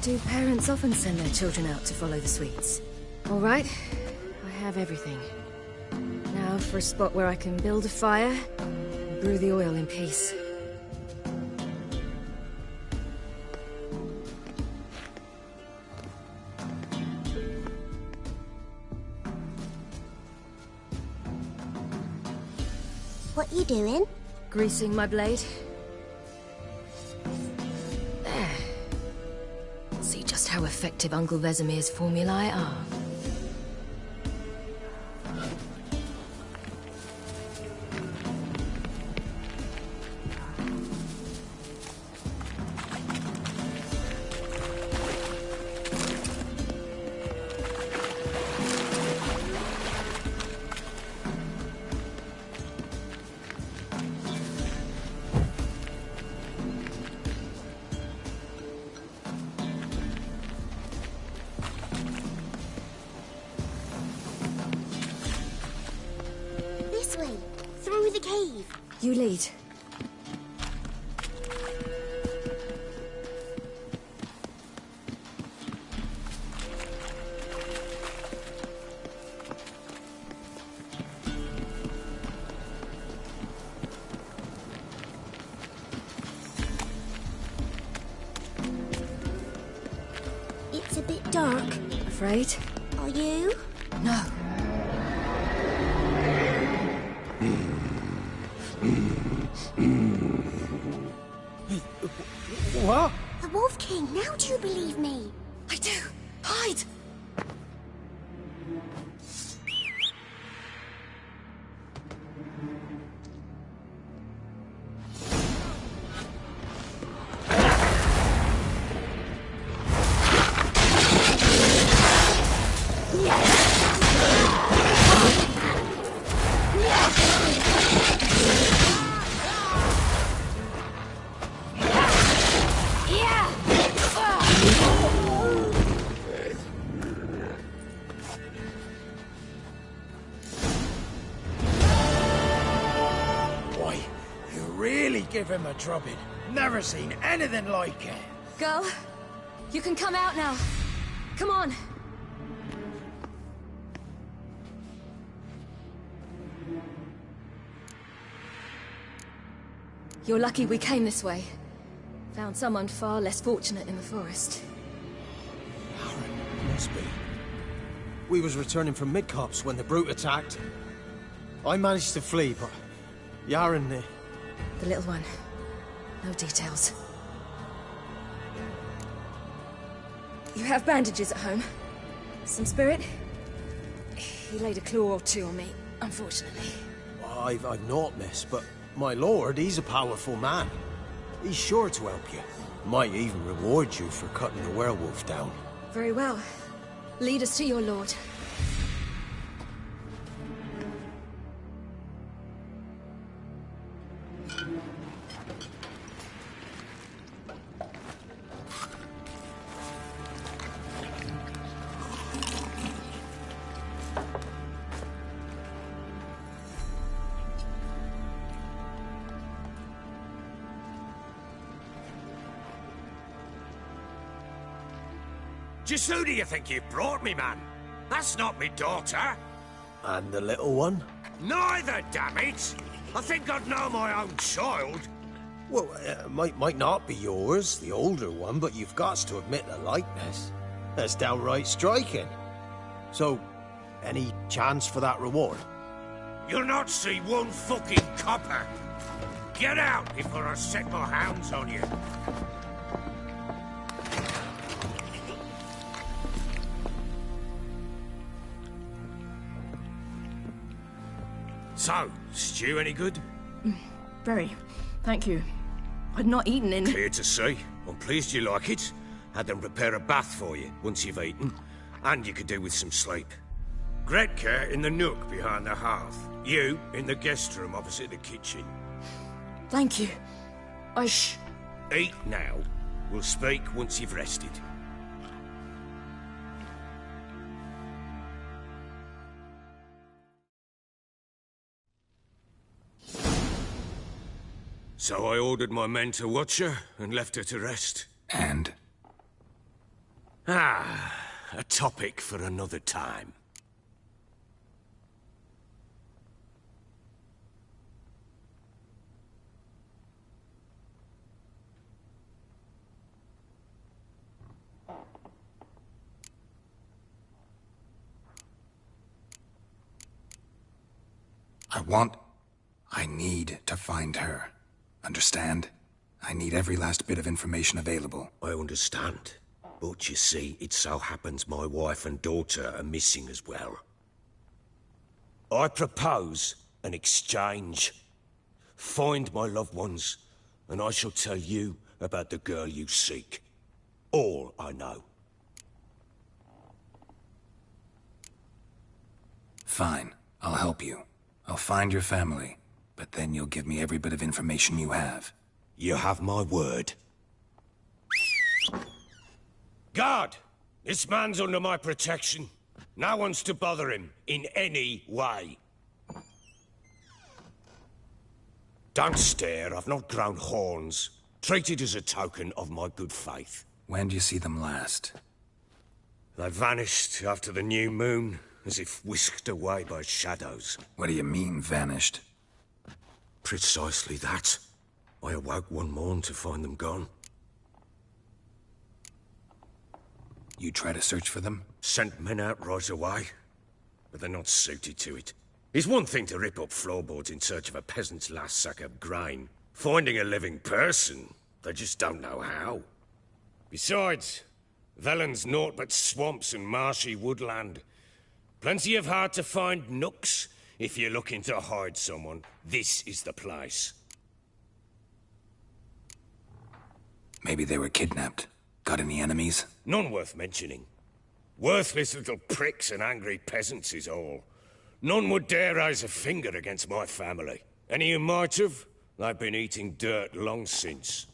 Do parents often send their children out to follow the sweets? All right, I have everything. Now for a spot where I can build a fire and brew the oil in peace. What you doing? Greasing my blade. There. See just how effective Uncle Vesemir's formulae are. This way, through the cave. You lead. It's a bit dark. Afraid? Are you? No. What? The Wolf King, now do you believe me? I do. Hide! give him a drubbing. Never seen anything like it. Girl, you can come out now. Come on. You're lucky we came this way. Found someone far less fortunate in the forest. Must be. We was returning from Midcops when the brute attacked. I managed to flee, but Yaren... The little one. No details. You have bandages at home? Some spirit? He laid a claw or two on me, unfortunately. I've naught, miss, but my lord, he's a powerful man. He's sure to help you. Might even reward you for cutting the werewolf down. Very well. Lead us to your lord. Just who do you think you've brought me, man? That's not me daughter. And the little one? Neither, damn it! I think I'd know my own child. Well, might not be yours, the older one, but you've got to admit the likeness. That's downright striking. So, any chance for that reward? You'll not see one fucking copper. Get out before I set my hounds on you. So, stew any good? Very. Thank you. I'd not eaten in... Clear to see. I'm pleased you like it. Had them prepare a bath for you once you've eaten. And you could do with some sleep. Gretka in the nook behind the hearth. You in the guest room opposite the kitchen. Thank you. Shh. Eat now. We'll speak once you've rested. So I ordered my men to watch her and left her to rest. And? A topic for another time. I need to find her. Understand? I need every last bit of information available. I understand. But you see, it so happens my wife and daughter are missing as well. I propose an exchange. Find my loved ones, and I shall tell you about the girl you seek. All I know. Fine. I'll help you. I'll find your family. But then you'll give me every bit of information you have. You have my word. Guard! This man's under my protection. No one's to bother him in any way. Don't stare, I've not grown horns. Treat it as a token of my good faith. When did you see them last? They vanished after the new moon, as if whisked away by shadows. What do you mean, vanished? Precisely that. I awoke one morn to find them gone. You try to search for them? Sent men out right away, but they're not suited to it. It's one thing to rip up floorboards in search of a peasant's last sack of grain. Finding a living person, they just don't know how. Besides, Velen's naught but swamps and marshy woodland. Plenty of hard-to-find nooks. If you're looking to hide someone, this is the place. Maybe they were kidnapped. Got any enemies? None worth mentioning. Worthless little pricks and angry peasants is all. None would dare raise a finger against my family. Any who might have, they've been eating dirt long since.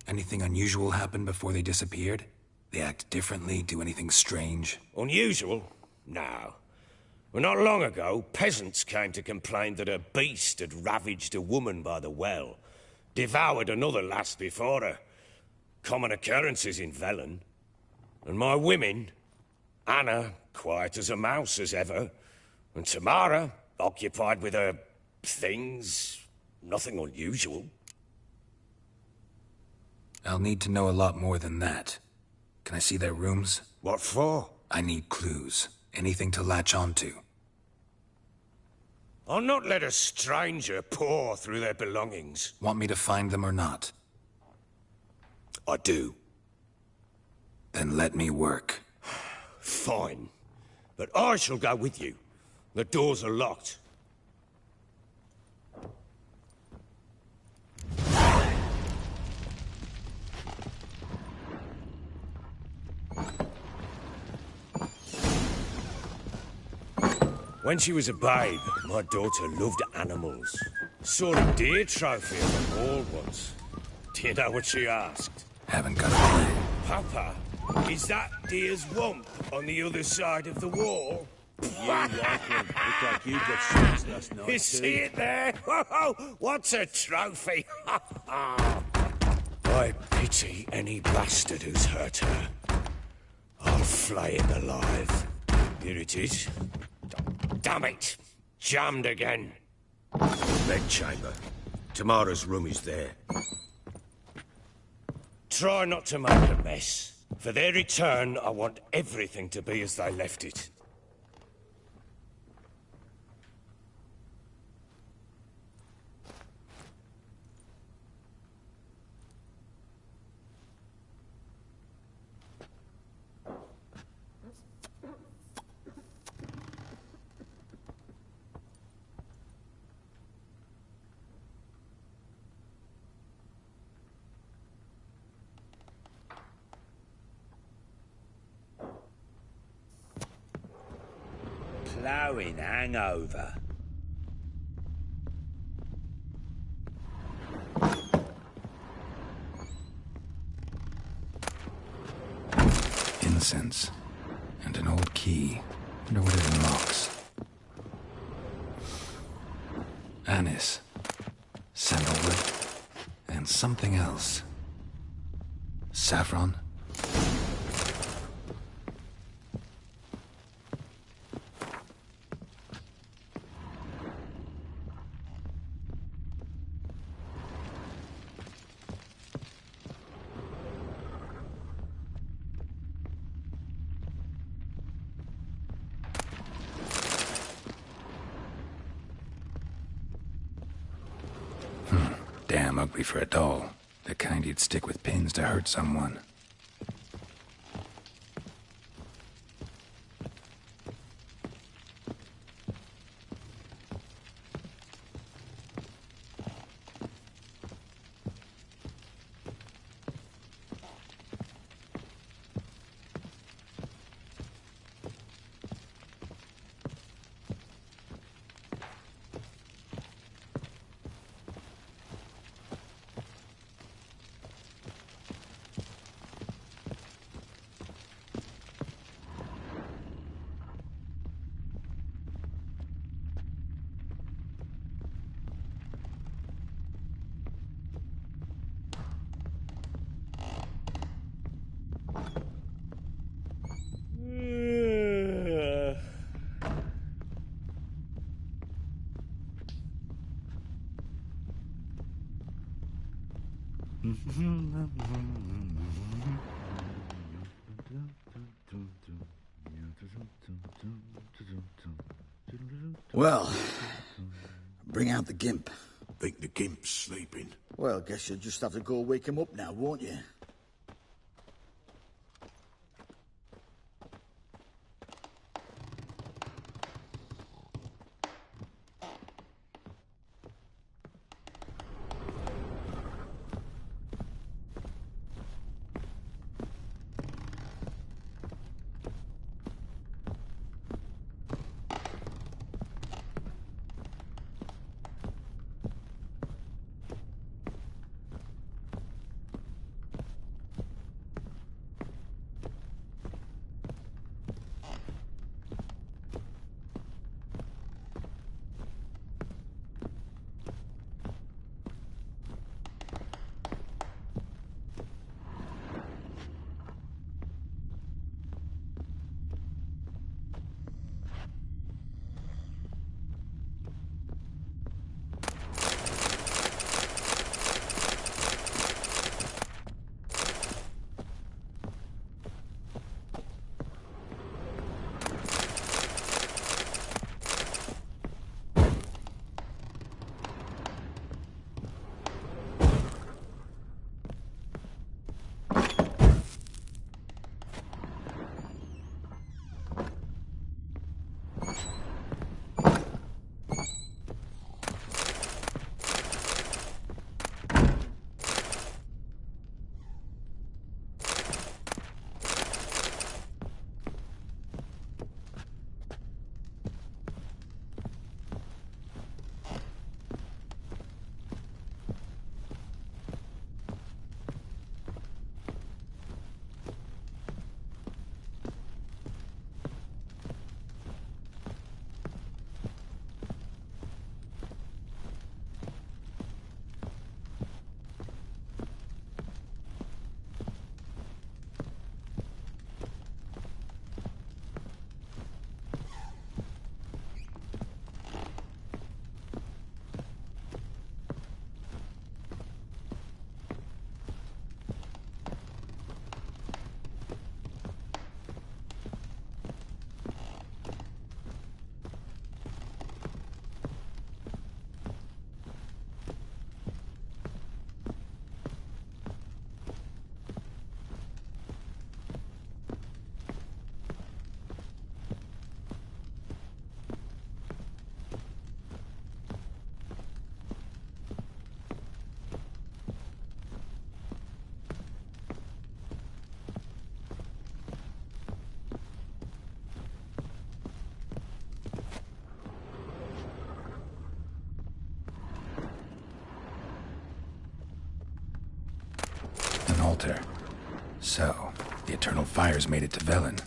Anything unusual happen before they disappeared? They act differently, do anything strange? Unusual? No. Well, not long ago, peasants came to complain that a beast had ravaged a woman by the well, devoured another lass before her. Common occurrences in Velen. And my women, Anna, quiet as a mouse as ever, and Tamara, occupied with her things, nothing unusual. I'll need to know a lot more than that. Can I see their rooms? What for? I need clues. Anything to latch onto. I'll not let a stranger pore through their belongings. Want me to find them or not? I do. Then let me work. Fine. But I shall go with you. The doors are locked. When she was a babe, my daughter loved animals. Saw a deer trophy on the wall once. Do you know what she asked? Haven't got a clue. Papa, is that deer's wump on the other side of the wall? You like him. Look like you got shots last night, You see it there? Whoa, what's a trophy? I pity any bastard who's hurt her. I'll flay him alive. Here it is. Damn it! Jammed again. Bedchamber. Tamara's room is there. Try not to make a mess. For their return, I want everything to be as they left it. Ploughing hangover. Incense. And an old key. Wonder what it unlocks. Anise. Sandalwood. And something else. Saffron. Damn ugly for a doll. The kind you'd stick with pins to hurt someone. Well, bring out the gimp. Think the gimp's sleeping? Well, guess you'll just have to go wake him up now, won't you? altar. So, the eternal fires made it to Velen.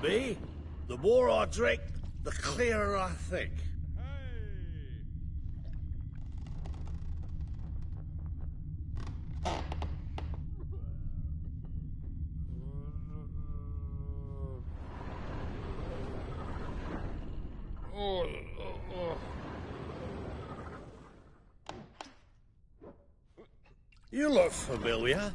Me? The more I drink, the clearer I think. You look familiar.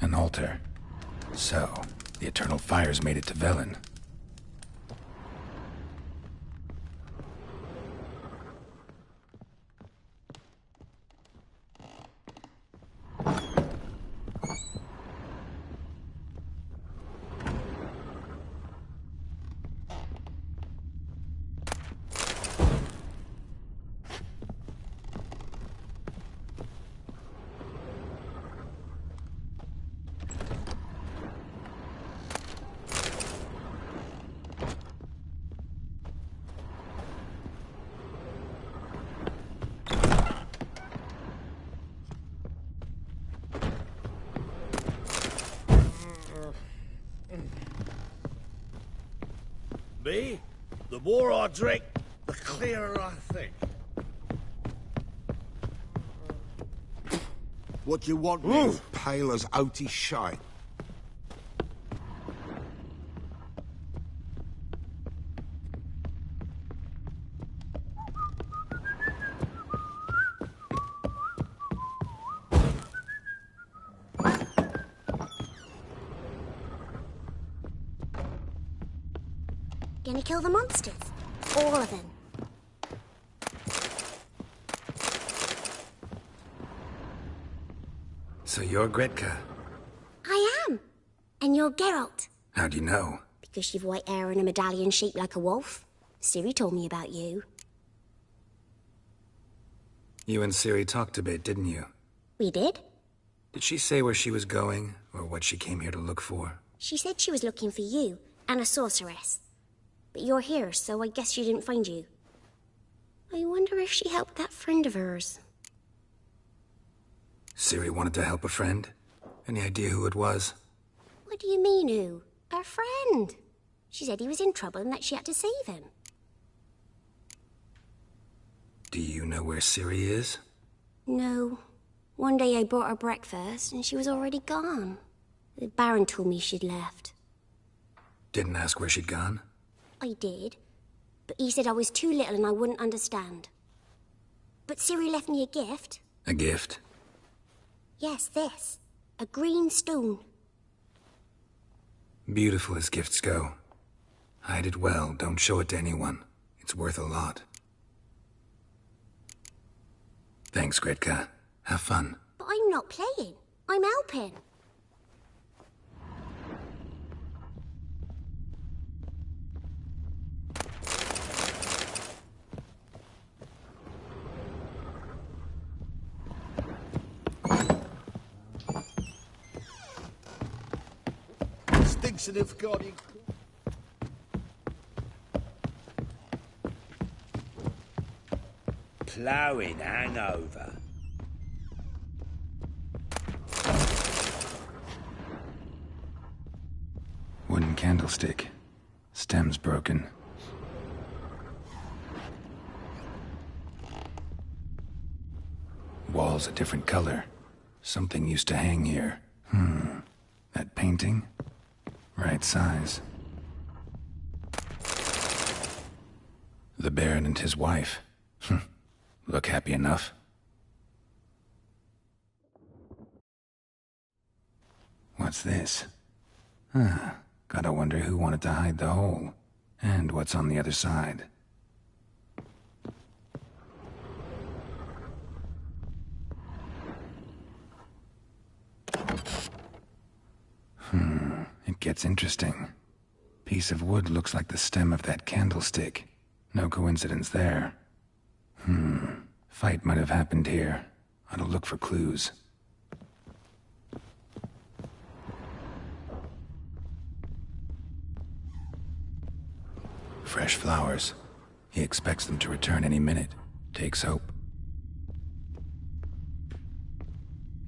An altar. So, the eternal fires made it to Velen. Me? The more I drink, the clearer I think. What do you want, me? Pale as outy shite. Gonna kill the monsters? All of them. So you're Gretka. I am. And you're Geralt. How do you know? Because you've white hair and a medallion shaped like a wolf. Ciri told me about you. You and Ciri talked a bit, didn't you? We did? Did she say where she was going, or what she came here to look for? She said she was looking for you, and a sorceress. But you're here, so I guess she didn't find you. I wonder if she helped that friend of hers. Ciri wanted to help a friend? Any idea who it was? What do you mean, who? Her friend. She said he was in trouble and that she had to save him. Do you know where Ciri is? No. One day I brought her breakfast and she was already gone. The Baron told me she'd left. Didn't ask where she'd gone? I did, but he said I was too little and I wouldn't understand. But Ciri left me a gift. A gift? Yes, this. A green stone. Beautiful as gifts go. Hide it well, don't show it to anyone. It's worth a lot. Thanks, Gretka. Have fun. But I'm not playing. I'm helping. Stinks of Nilfgaardian. Ploughing hangover. Wooden candlestick. Stem's broken. Wall's a different color. Something used to hang here. That painting? Right size. The Baron and his wife. Look happy enough. What's this? Gotta wonder who wanted to hide the hole. And what's on the other side. It gets interesting. Piece of wood looks like the stem of that candlestick. No coincidence there. Fight might have happened here. Ought to look for clues. Fresh flowers. He expects them to return any minute. Takes hope.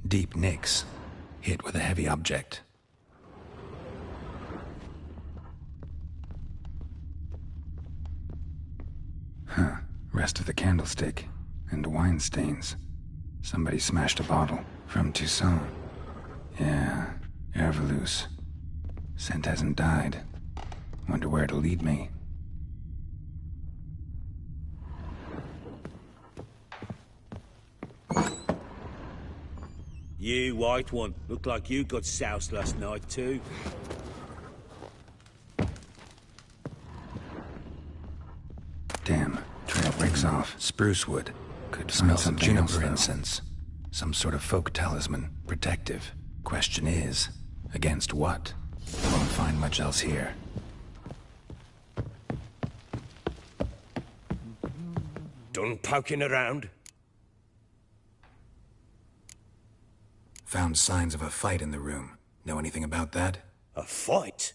Deep nicks. Hit with a heavy object. Rest of the candlestick. And wine stains. Somebody smashed a bottle. From Toussaint. Yeah, Herveloos. Scent hasn't died. Wonder where it'll lead me. You, white one, look like you got soused last night too. Damn, trail breaks off. Spruce wood. Could smell some juniper incense. Some sort of folk talisman. Protective. Question is, against what? Won't find much else here. Done poking around? Found signs of a fight in the room. Know anything about that? A fight?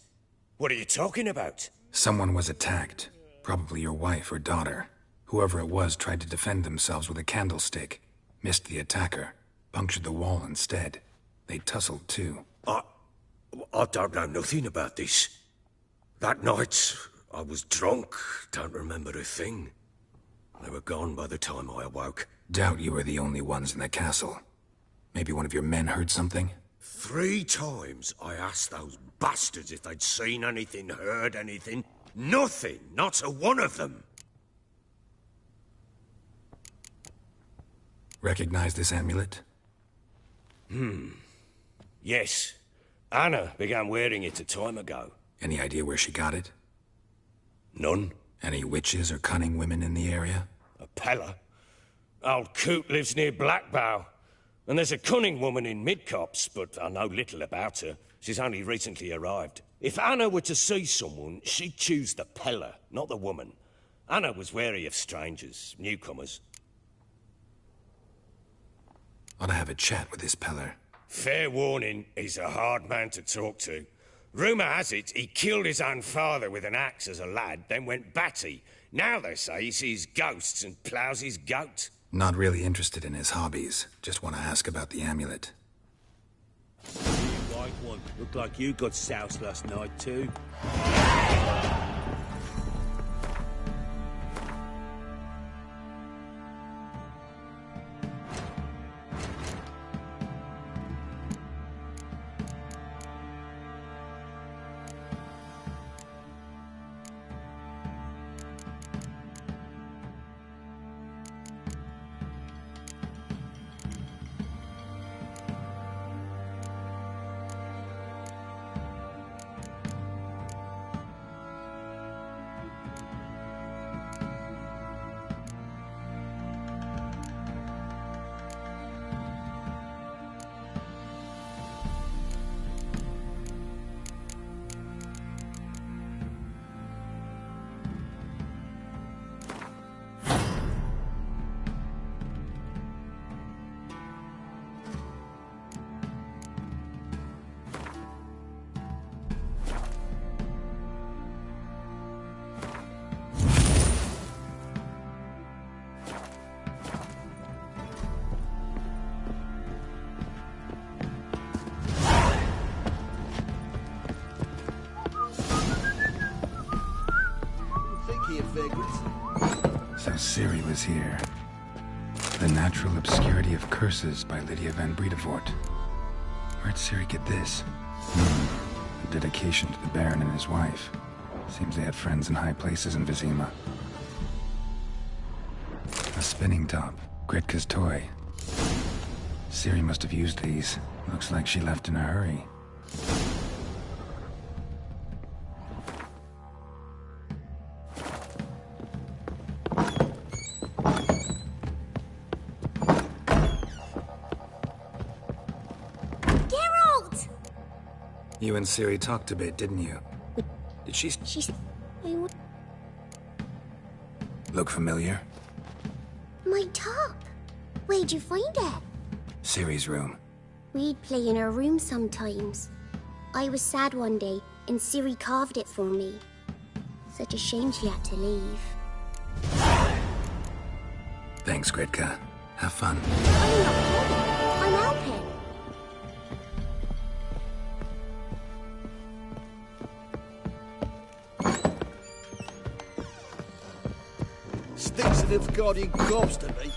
What are you talking about? Someone was attacked. Probably your wife or daughter. Whoever it was tried to defend themselves with a candlestick. Missed the attacker. Punctured the wall instead. They tussled too. I don't know nothing about this. That night, I was drunk, don't remember a thing. They were gone by the time I awoke. Doubt you were the only ones in the castle. Maybe one of your men heard something? 3 times I asked those bastards if they'd seen anything, heard anything. Nothing, not a one of them. Recognize this amulet? Yes. Anna began wearing it a time ago. Any idea where she got it? None. Any witches or cunning women in the area? A Pella. Old Coot lives near Blackbow. And there's a cunning woman in Midcopse, but I know little about her. She's only recently arrived. If Anna were to see someone, she'd choose the Pella, not the woman. Anna was wary of strangers, newcomers. Ought to have a chat with this Peller. Fair warning, he's a hard man to talk to. Rumour has it he killed his own father with an axe as a lad, then went batty. Now they say he sees ghosts and ploughs his goat. Not really interested in his hobbies. Just want to ask about the amulet. White one. Looked like you got soused last night, too. So Ciri was here. The Natural Obscurity of Curses by Lydia van Bredevoort. Where'd Ciri get this? A dedication to the Baron and his wife. Seems they had friends in high places in Vizima. A spinning top. Gritka's toy. Ciri must have used these. Looks like she left in a hurry. You and Ciri talked a bit, didn't you? Did she... She's... Look familiar? My top. Where'd you find it? Ciri's room. We'd play in her room sometimes. I was sad one day, and Ciri carved it for me. Such a shame she had to leave. Thanks, Gritka. Have fun. I'm not playing. I'm helping. Stinks of guardian corpse to me.